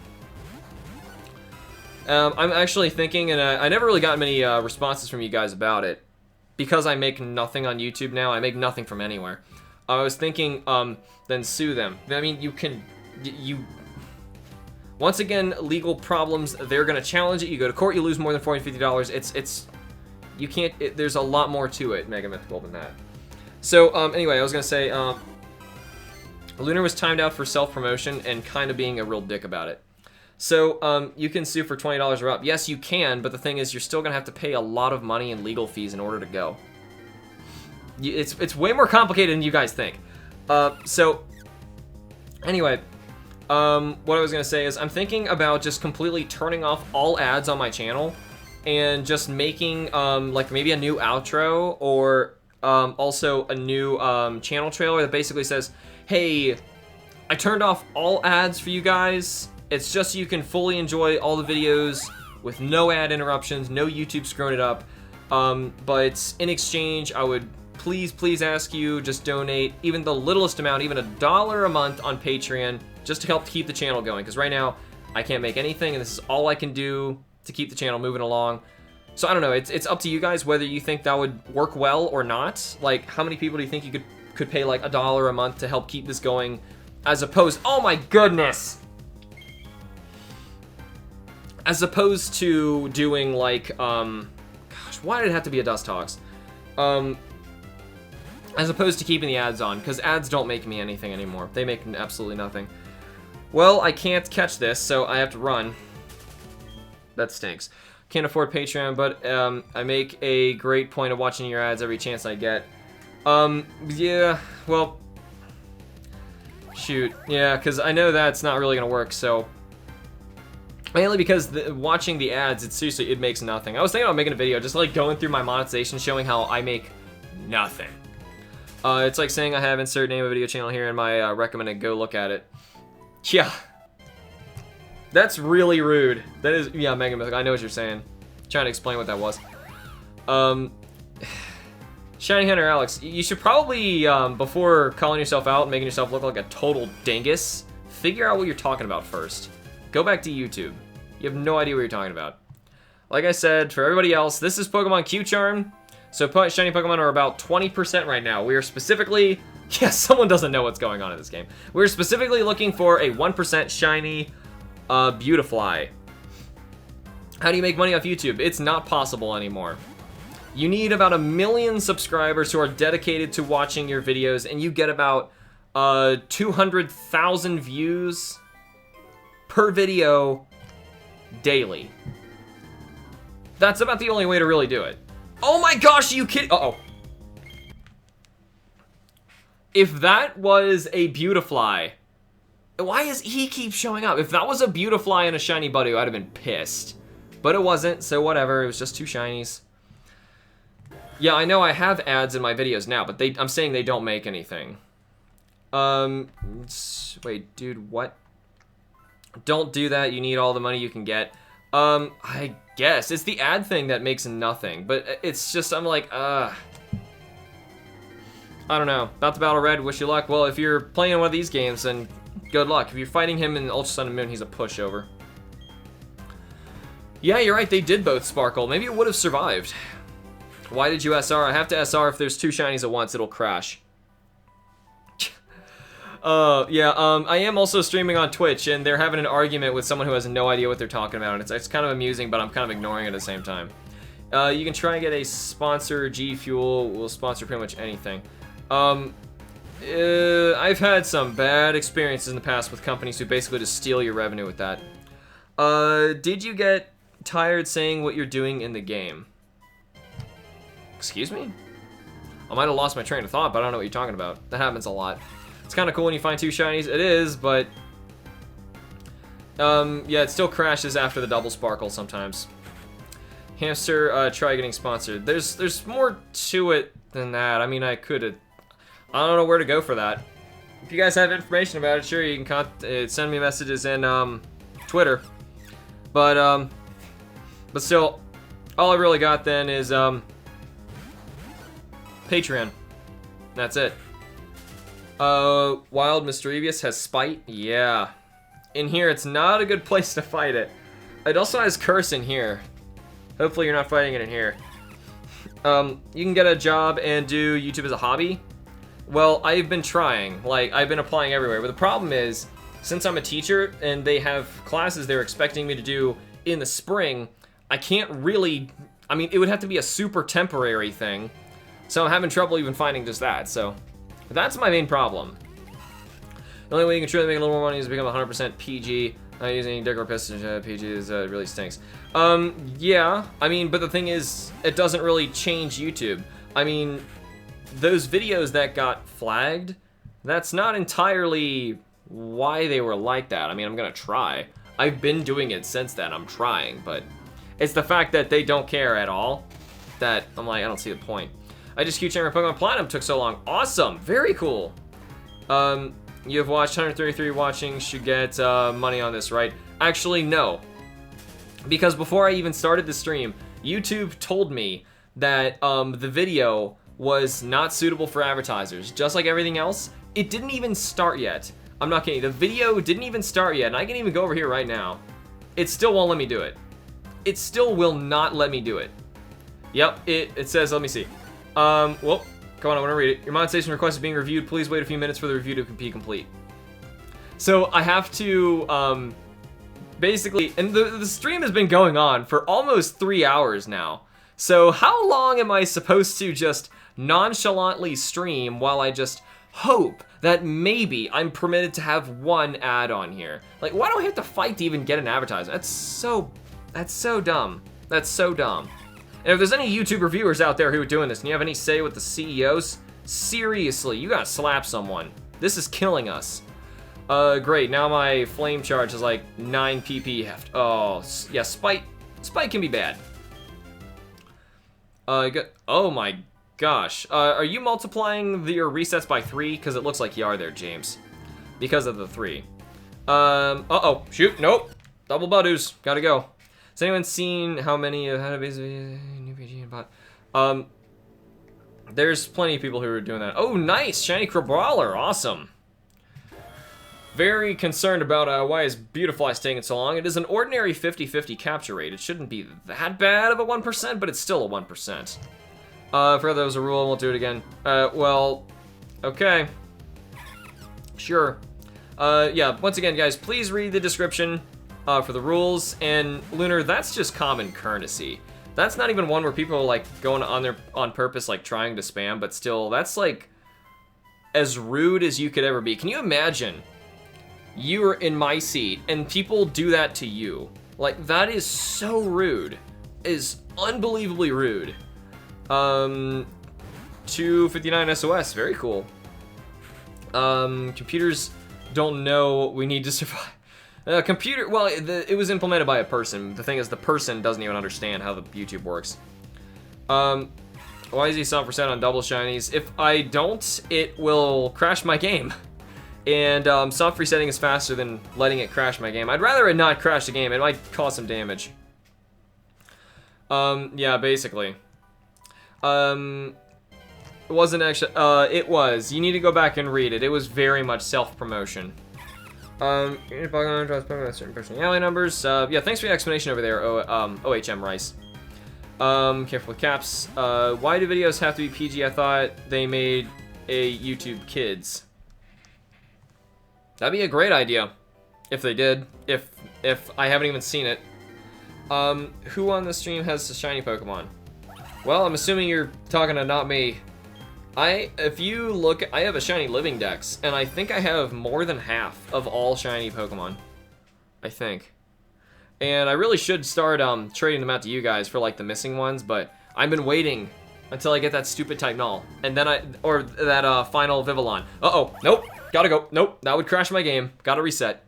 I'm actually thinking, and I never really got many responses from you guys about it, because I make nothing on YouTube now. I make nothing from anywhere. I was thinking, then sue them. I mean, once again, legal problems, they're gonna challenge it. You go to court, you lose more than $450. You can't, there's a lot more to it, Mega Mythical, than that. So, anyway, I was gonna say, Lunar was timed out for self-promotion and kind of being a real dick about it. So, you can sue for $20 or up. Yes, you can, but the thing is, you're still gonna have to pay a lot of money in legal fees in order to go. It's way more complicated than you guys think. So, anyway, what I was gonna say is I'm thinking about just completely turning off all ads on my channel and just making, like, maybe a new outro or, also a new, channel trailer that basically says, hey, I turned off all ads for you guys. It's just so you can fully enjoy all the videos with no ad interruptions, no YouTube screwing it up. But in exchange, I would please ask you just donate even the littlest amount, even $1 a month on Patreon, just to help keep the channel going. Because right now, I can't make anything, and this is all I can do to keep the channel moving along. So I don't know, it's up to you guys whether you think that would work well or not. Like, how many people do you think you could pay like $1 a month to help keep this going, as opposed, oh my goodness! As opposed to doing like, gosh, why did it have to be a Dust Talks? As opposed to keeping the ads on, because ads don't make me anything anymore. They make absolutely nothing. Well, I can't catch this, so I have to run. That stinks. Can't afford Patreon, but I make a great point of watching your ads every chance I get. Yeah, well, shoot, yeah, because I know that's not really gonna work, so. Mainly because watching the ads, it makes nothing. I was thinking about making a video, just like going through my monetization, showing how I make nothing. It's like saying I have insert name of video channel here in my recommended, go look at it. Yeah. That's really rude. That is, yeah, Mega Mythic, I know what you're saying. Trying to explain what that was. Shiny Hunter Alex, you should probably, before calling yourself out and making yourself look like a total dingus, figure out what you're talking about first. Go back to YouTube. You have no idea what you're talking about. Like I said, for everybody else, this is Pokemon Q-Charm. So shiny Pokemon are about 20% right now. We are specifically, yeah, someone doesn't know what's going on in this game. We're specifically looking for a 1% shiny Beautifly. How do you make money off YouTube? It's not possible anymore. You need about 1 million subscribers who are dedicated to watching your videos, and you get about 200,000 views per video daily. That's about the only way to really do it. Oh my gosh, are you kidding? Uh-oh. if that was a Beautifly, why is he keep showing up? If that was a Beautifly and a shiny buddy, I'd have been pissed. But it wasn't, so whatever. It was just 2 shinies. Yeah, I know I have ads in my videos now, but I'm saying they don't make anything. Wait, dude, what? Don't do that. You need all the money you can get. I guess. It's the ad thing that makes nothing, but it's just, I'm like, I don't know. About the Battle Red, wish you luck. Well, if you're playing one of these games, then good luck. If you're fighting him in Ultra Sun and Moon, he's a pushover. Yeah, you're right. They did both sparkle. Maybe it would have survived. Why did you SR? I have to SR if there's 2 shinies at once. It'll crash. Yeah, I am also streaming on Twitch, and they're having an argument with someone who has no idea what they're talking about, and it's kind of amusing, but I'm kind of ignoring it at the same time. You can try and get a sponsor. G Fuel will sponsor pretty much anything. I've had some bad experiences in the past with companies who basically just steal your revenue with that. Did you get tired saying what you're doing in the game? Excuse me? I might have lost my train of thought, but I don't know what you're talking about. That happens a lot. It's kind of cool when you find 2 shinies. It is, but yeah, it still crashes after the double sparkle sometimes. Hamster, try getting sponsored. There's more to it than that. I mean, I don't know where to go for that. If you guys have information about it, sure, you can send me messages in Twitter. But still, all I really got then is Patreon. That's it. Wild Mischievous has Spite? Yeah. In here, it's not a good place to fight it. It also has Curse in here. Hopefully you're not fighting it in here. You can get a job and do YouTube as a hobby. Well, I've been trying. Like, I've been applying everywhere. But the problem is, since I'm a teacher and they have classes they're expecting me to do in the spring, I can't really... I mean, it would have to be a super temporary thing. So I'm having trouble even finding just that, so... That's my main problem. The only way you can truly make a little more money is to become 100% PG. Not using decor pistons, PG is, really stinks. Yeah, I mean, but the thing is, it doesn't really change YouTube. I mean, those videos that got flagged, that's not entirely why they were like that. I mean, I'm gonna try. I've been doing it since then, I'm trying, but it's the fact that they don't care at all that I'm like, I don't see the point. I just keep checking Pokemon Platinum took so long. Awesome, very cool. You have watched 133 watching, should get money on this, right? Actually, no. Because before I even started the stream, YouTube told me that the video was not suitable for advertisers. Just like everything else, it didn't even start yet. I'm not kidding, the video didn't even start yet, and I can even go over here right now. It still won't let me do it. It still will not let me do it. Yep, it says, let me see. Well, come on, I want to read it. Your monetization request is being reviewed. Please wait a few minutes for the review to be complete. So I have to, basically, and the stream has been going on for almost 3 hours now. So how long am I supposed to just nonchalantly stream while I just hope that maybe I'm permitted to have 1 ad on here? Like, why do I have to fight to even get an advertisement? That's so dumb. That's so dumb. And if there's any YouTube reviewers out there who are doing this and you have any say with the CEOs, seriously, you gotta slap someone. This is killing us. Great, now my flame charge is like 9 PP heft. Oh, yeah, Spite can be bad. Oh my gosh. Are you multiplying your resets by 3? Because it looks like you are there, James. Because of the 3. Uh-oh, shoot, nope. Double Budoos, gotta go. Has anyone seen how many have had a base new PG and bot? There's plenty of people who are doing that. Oh, nice! Shiny Crabrawler, awesome. Very concerned about why is Beautifly taking so long. It is an ordinary 50-50 capture rate. It shouldn't be that bad of a 1%, but it's still a 1%. For that was a rule, we'll do it again. Well, okay. Sure. Yeah, once again, guys, please read the description for the rules, and Lunar, that's just common courtesy. That's not even one where people are like going on purpose, like trying to spam, but still, that's like as rude as you could ever be. Can you imagine you are in my seat and people do that to you? Like, that is so rude. Is unbelievably rude. 259 SOS, very cool. Computers don't know we need to survive. Computer, well, it was implemented by a person. The thing is, the person doesn't even understand how the YouTube works. Why is he soft reset on double shinies? If I don't, it will crash my game. And soft resetting is faster than letting it crash my game. I'd rather it not crash the game. It might cause some damage. Yeah, basically. It wasn't actually, it was. You need to go back and read it. It was very much self-promotion. Pokemon draws Pokemon with certain personality numbers. Yeah, thanks for the explanation over there, OHM Rice. Careful with caps. Why do videos have to be PG? I thought they made a YouTube Kids. That'd be a great idea. If they did. If I haven't even seen it. Who on the stream has the shiny Pokemon? Well, I'm assuming you're talking to not me. If you look, I have a shiny living dex, and I think I have more than half of all shiny Pokemon. I think. And I really should start trading them out to you guys for like the missing ones, but I've been waiting until I get that stupid type null, and then or that final Vivillon. Uh-oh, nope, gotta go, nope, that would crash my game, gotta reset.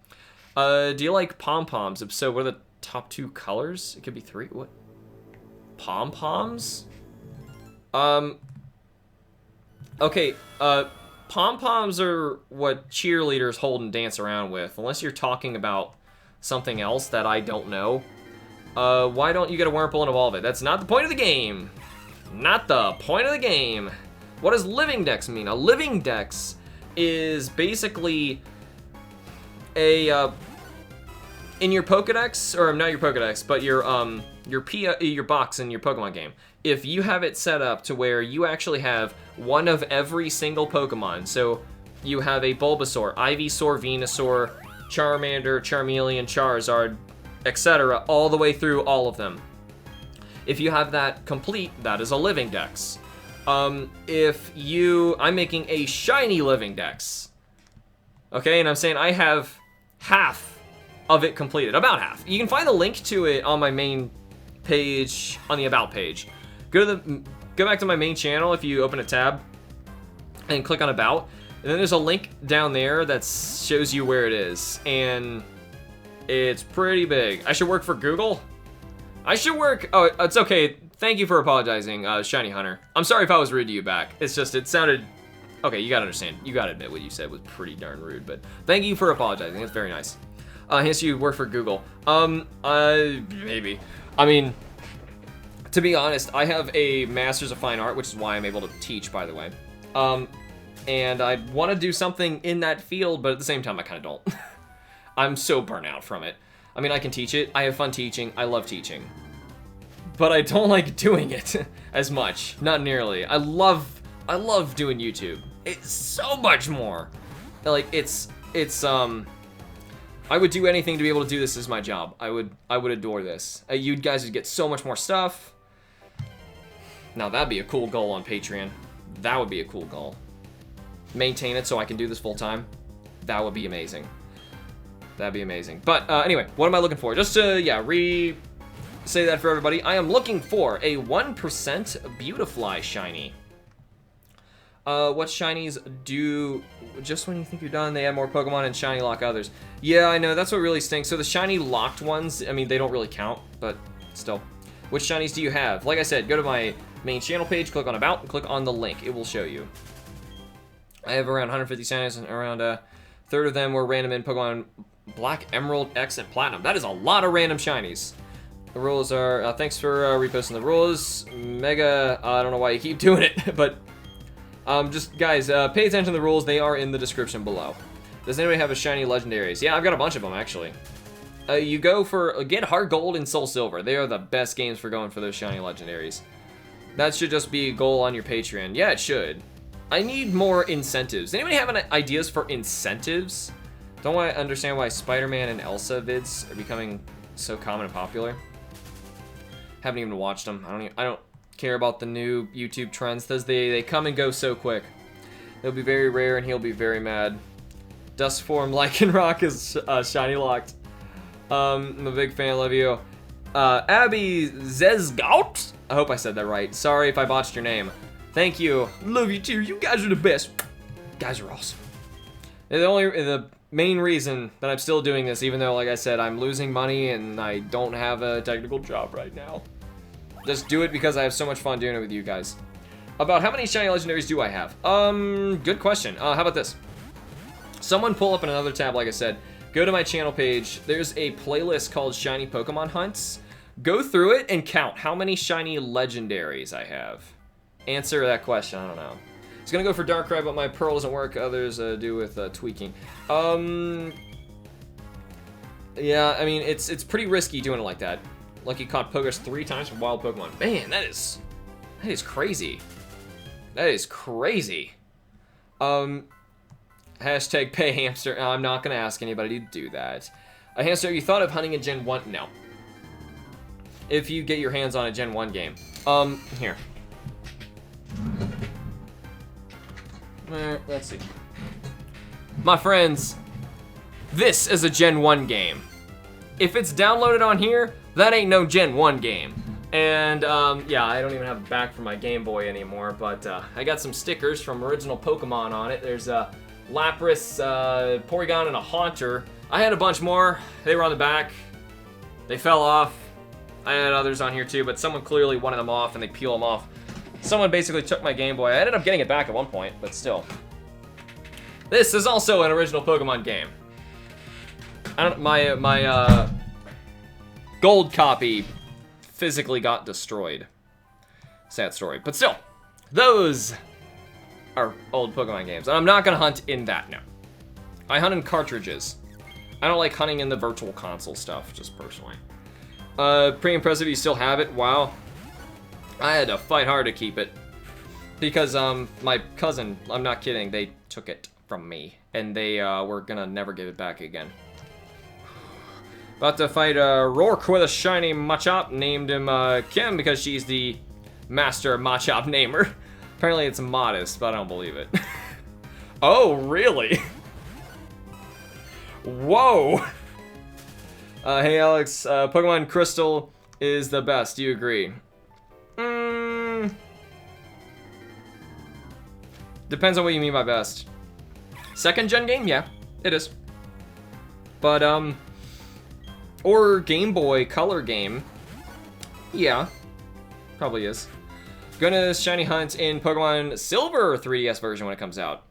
Do you like pom-poms? If so, what are the top 2 colors? It could be 3, what? Pom-poms? Okay, pom-poms are what cheerleaders hold and dance around with, unless you're talking about something else that I don't know. Why don't you get a Wurmple and evolve it? That's not the point of the game. Not the point of the game. What does living dex mean? A living dex is basically a, in your Pokedex, or not your Pokedex, but your box in your Pokemon game. If you have it set up to where you actually have one of every single Pokemon, so you have a Bulbasaur, Ivysaur, Venusaur, Charmander, Charmeleon, Charizard, etc., all the way through all of them. If you have that complete, that is a living dex. I'm making a shiny living dex. Okay, and I'm saying I have half of it completed, about half. You can find the link to it on my main page, on the About page. Go back to my main channel if you open a tab and click on About. And then there's a link down there that shows you where it is. And it's pretty big. I should work for Google? I should work... Oh, it's okay. Thank you for apologizing, Shiny Hunter. I'm sorry if I was rude to you back. It's just, it sounded... Okay, you gotta understand. You gotta admit what you said was pretty darn rude. But thank you for apologizing. It's very nice. Hence you work for Google. Maybe. I mean... To be honest, I have a Master's of Fine Art, which is why I'm able to teach, by the way. And I want to do something in that field, but at the same time, I kind of don't. I'm so burnt out from it. I mean, I can teach it. I have fun teaching. I love teaching. But I don't like doing it as much. Not nearly. I love doing YouTube. It's so much more. Like, I would do anything to be able to do this as my job. I would adore this. You guys would get so much more stuff. Now, that'd be a cool goal on Patreon. That would be a cool goal. Maintain it so I can do this full time. That would be amazing. That'd be amazing. But anyway, what am I looking for? Just to, yeah, say that for everybody. I am looking for a 1% Beautifly shiny. What shinies do, just when you think you're done, they add more Pokemon and shiny lock others. Yeah, I know, that's what really stinks. So the shiny locked ones, I mean, they don't really count, but still. Which shinies do you have? Like I said, go to my main channel page, click on About, and click on the link. It will show you. I have around 150 shinies, and around a third of them were random in Pokemon Black, Emerald, X, and Platinum. That is a lot of random shinies. The rules are, thanks for reposting the rules. Mega, I don't know why you keep doing it, but just, guys, pay attention to the rules. They are in the description below. Does anybody have a shiny legendaries? Yeah, I've got a bunch of them, actually. You go for, get Heart Gold and Soul Silver. They are the best games for going for those shiny legendaries. That should just be a goal on your Patreon. Yeah, it should. I need more incentives. Anybody have any ideas for incentives? Don't I understand why Spider-Man and Elsa vids are becoming so common and popular. Haven't even watched them. I don't care about the new YouTube trends because they come and go so quick. They'll be very rare and he'll be very mad. Dust form Lycanroc is shiny locked. I'm a big fan, love you. Abby Zezgout? I hope I said that right. Sorry if I botched your name. Thank you. Love you too. You guys are the best. Guys are awesome. The main reason that I'm still doing this, even though, like I said, I'm losing money and I don't have a technical job right now. Just do it because I have so much fun doing it with you guys. About how many shiny legendaries do I have? Good question. How about this? Someone pull up in another tab, like I said. Go to my channel page. There's a playlist called Shiny Pokemon Hunts. Go through it and count how many shiny legendaries I have. Answer that question, I don't know. It's gonna go for Darkrai, but my Pearl doesn't work. Others do with tweaking. Yeah, I mean, it's pretty risky doing it like that. Like, you caught Pogus 3 times from wild Pokemon. Man, that is crazy. That is crazy. Hashtag pay hamster. I'm not gonna ask anybody to do that. Hamster, have you thought of hunting a Gen 1? No. If you get your hands on a Gen 1 game. Here. Let's see. My friends, this is a Gen 1 game. If it's downloaded on here, that ain't no Gen 1 game. And, yeah, I don't even have a back for my Game Boy anymore, but, I got some stickers from original Pokemon on it. There's a Lapras, Porygon, and a Haunter. I had a bunch more. They were on the back. They fell off. I had others on here too, but someone clearly wanted them off and they peel them off. Someone basically took my Game Boy. I ended up getting it back at one point, but still. This is also an original Pokemon game. My gold copy physically got destroyed. Sad story, but still, those are old Pokemon games. And I'm not gonna hunt in that now. I hunt in cartridges. I don't like hunting in the virtual console stuff, just personally. Pretty impressive you still have it. Wow. I had to fight hard to keep it. Because, my cousin, I'm not kidding, they took it from me. And they, were gonna never give it back again. About to fight, Rourke with a shiny Machop. Named him, Kim because she's the master Machop namer. Apparently it's modest, but I don't believe it. Oh, really? Whoa! Hey Alex, Pokemon Crystal is the best, do you agree? Depends on what you mean by best. Second gen game? Yeah, it is. But, or Game Boy Color game. Yeah, probably is. Gonna shiny hunt in Pokemon Silver 3DS version when it comes out.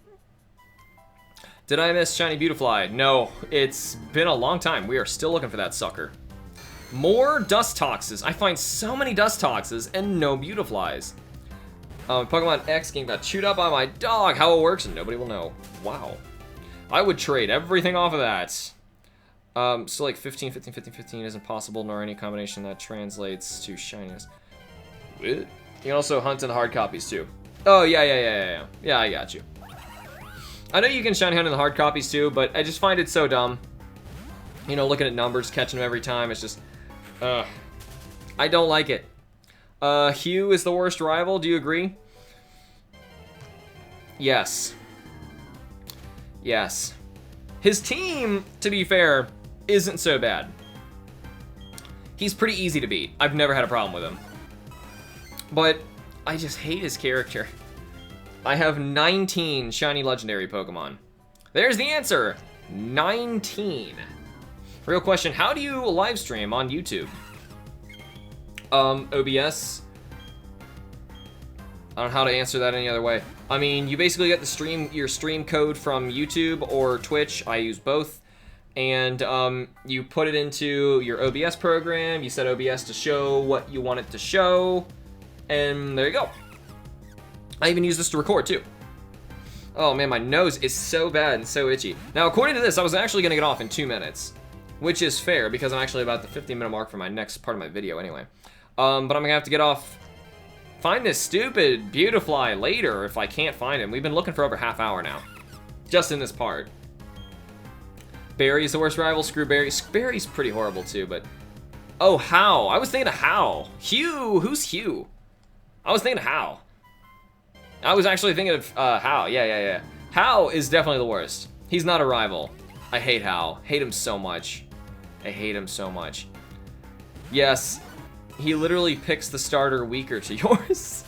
Did I miss shiny Beautifly? No, it's been a long time. We are still looking for that sucker. More Dustoxes. I find so many Dustoxes and no Beautiflies. Pokemon X game got chewed up by my dog. How it works, and nobody will know. Wow. I would trade everything off of that. So like 15, 15, 15, 15 isn't possible, nor any combination that translates to shiniest. You can also hunt in the hard copies too. Oh, yeah. Yeah, I got you. I know you can shiny hunt in the hard copies too, but I just find it so dumb. You know, looking at numbers, catching them every time, it's just, I don't like it. Hugh is the worst rival, do you agree? Yes. Yes. His team, to be fair, isn't so bad. He's pretty easy to beat. I've never had a problem with him. But I just hate his character. I have 19 shiny legendary Pokemon. There's the answer. 19. Real question, how do you live stream on YouTube? OBS. I don't know how to answer that any other way. I mean, you basically get your stream code from YouTube or Twitch. I use both. And you put it into your OBS program. You set OBS to show what you want it to show. And there you go. I even use this to record too. Oh man, my nose is so bad and so itchy. Now, according to this, I was actually gonna get off in 2 minutes, which is fair because I'm actually about the 15-minute mark for my next part of my video anyway. But I'm gonna have to get off. Find this stupid Beautifly later if I can't find him. We've been looking for over half hour now, just in this part. Barry's the worst rival. Screw Barry. Barry's pretty horrible too, but oh, How. I was thinking of How. Hugh. Who's Hugh? I was thinking of How. I was actually thinking of How. Yeah. How is definitely the worst. He's not a rival. I hate How. Hate him so much. I hate him so much. Yes, he literally picks the starter weaker to yours.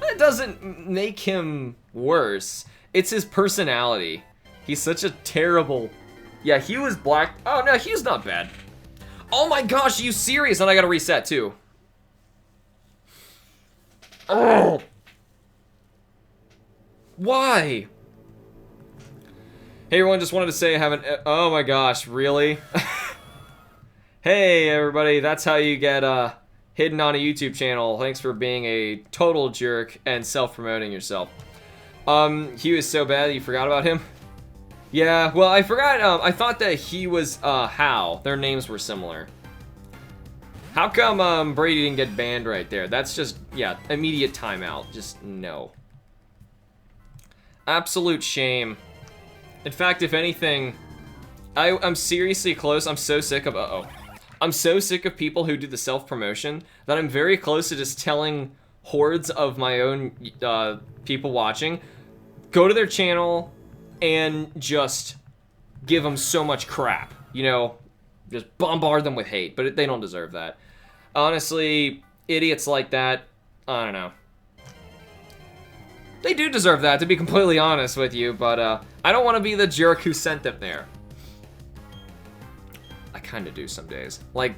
That doesn't make him worse. It's his personality. He's such a terrible... Yeah, he was black. Oh, no, he's not bad. Oh my gosh, are you serious? And I gotta reset, too. Oh! Why? Hey, everyone, just wanted to say I haven't... Oh my gosh, really? Hey, everybody, that's how you get hidden on a YouTube channel. Thanks for being a total jerk and self-promoting yourself. He was so bad that you forgot about him? Yeah, well, I forgot, I thought that he was, Hal. Their names were similar. How come, Brady didn't get banned right there? That's just, yeah, immediate timeout. Just, no. Absolute shame. In fact, if anything, I'm seriously close. I'm so sick of, I'm so sick of people who do the self-promotion that I'm very close to just telling hordes of my own, people watching, go to their channel and just give them so much crap, you know, just bombard them with hate, but they don't deserve that. Honestly, idiots like that, I don't know. They do deserve that, to be completely honest with you, but I don't want to be the jerk who sent them there. I kind of do some days. Like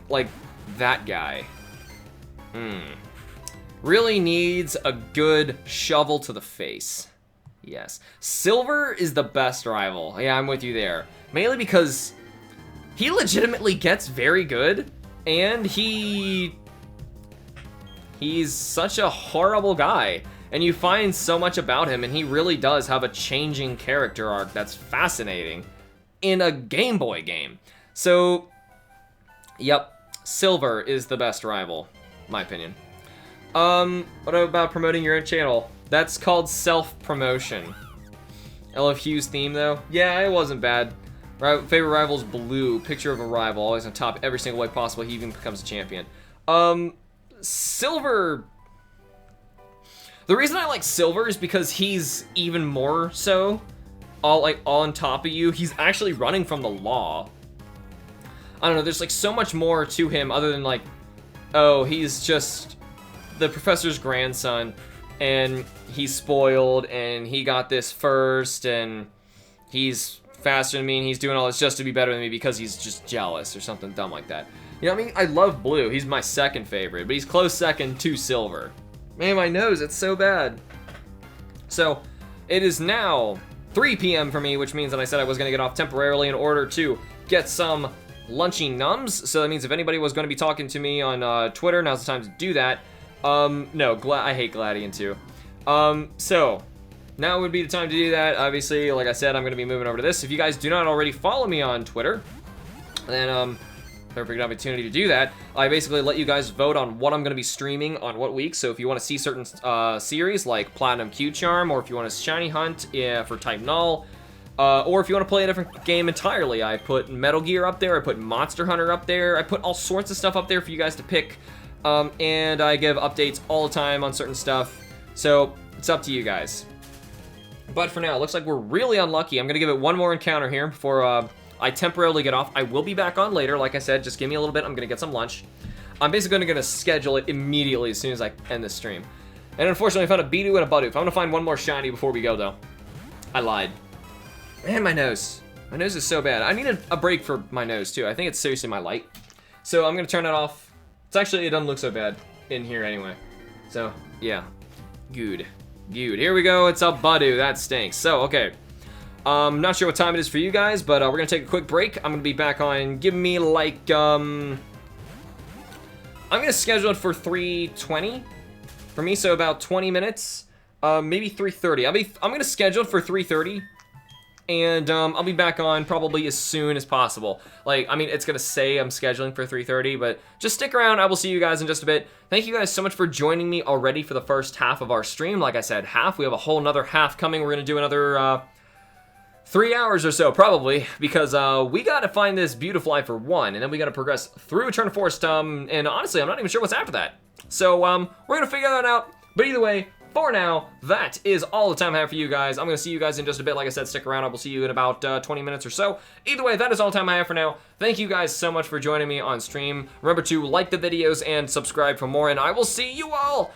that guy. Really needs a good shovel to the face. Yes. Silver is the best rival. Yeah, I'm with you there. Mainly because he legitimately gets very good, and he's such a horrible guy. And you find so much about him, and he really does have a changing character arc that's fascinating in a Game Boy game. So, yep, Silver is the best rival, in my opinion. What about promoting your own channel? That's called self-promotion. LF Hughes theme, though? Yeah, it wasn't bad. Favorite rival's Blue. Picture of a rival, always on top every single way possible. He even becomes a champion. Silver... The reason I like Silver is because he's even more so all on top of you. He's actually running from the law. I don't know, there's like so much more to him other than like, oh, he's just the professor's grandson and he's spoiled and he got this first and he's faster than me and he's doing all this just to be better than me because he's just jealous or something dumb like that. You know what I mean? I love Blue. He's my second favorite, but he's close second to Silver. Man, my nose, it's so bad. So, it is now 3 p.m. for me, which means that I said I was going to get off temporarily in order to get some lunchy nums. So that means if anybody was going to be talking to me on Twitter, now's the time to do that. No, I hate Gladian too. So, now would be the time to do that. Obviously, like I said, I'm going to be moving over to this. If you guys do not already follow me on Twitter, then, perfect opportunity to do that. I basically let you guys vote on what I'm going to be streaming on what week. So if you want to see certain series like Platinum Q Charm, or if you want to Shiny Hunt for Type Null, or if you want to play a different game entirely, I put Metal Gear up there, I put Monster Hunter up there, I put all sorts of stuff up there for you guys to pick, and I give updates all the time on certain stuff. So it's up to you guys. But for now, it looks like we're really unlucky. I'm going to give it one more encounter here before I temporarily get off. I will be back on later. Like I said, just give me a little bit. I'm going to get some lunch. I'm basically going to schedule it immediately as soon as I end this stream. And unfortunately, I found a Bidoof and a Buttoof. I'm going to find one more shiny before we go, though. I lied. Man, my nose. My nose is so bad. I need a break for my nose, too. I think it's seriously my light. So I'm going to turn it off. It's actually, it doesn't look so bad in here anyway. So, yeah. Good. Good. Here we go. It's a Buttoof. That stinks. So, okay. Not sure what time it is for you guys, but we're gonna take a quick break. I'm gonna be back on. Give me like I'm gonna schedule it for 3:20 for me, so about 20 minutes, maybe 3:30. I'm gonna schedule it for 3:30, and I'll be back on probably as soon as possible. Like, I mean, it's gonna say I'm scheduling for 3:30, but just stick around. I will see you guys in just a bit. Thank you guys so much for joining me already for the first half of our stream. Like I said, half. We have a whole nother half coming. We're gonna do another 3 hours or so, probably, because we gotta find this Beautifly for one, and then we gotta progress through Eterna Forest, and honestly, I'm not even sure what's after that. So, we're gonna figure that out, but either way, for now, that is all the time I have for you guys. I'm gonna see you guys in just a bit. Like I said, stick around. I will see you in about 20 minutes or so. Either way, that is all the time I have for now. Thank you guys so much for joining me on stream. Remember to like the videos and subscribe for more, and I will see you all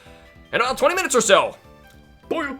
in about 20 minutes or so. Bye!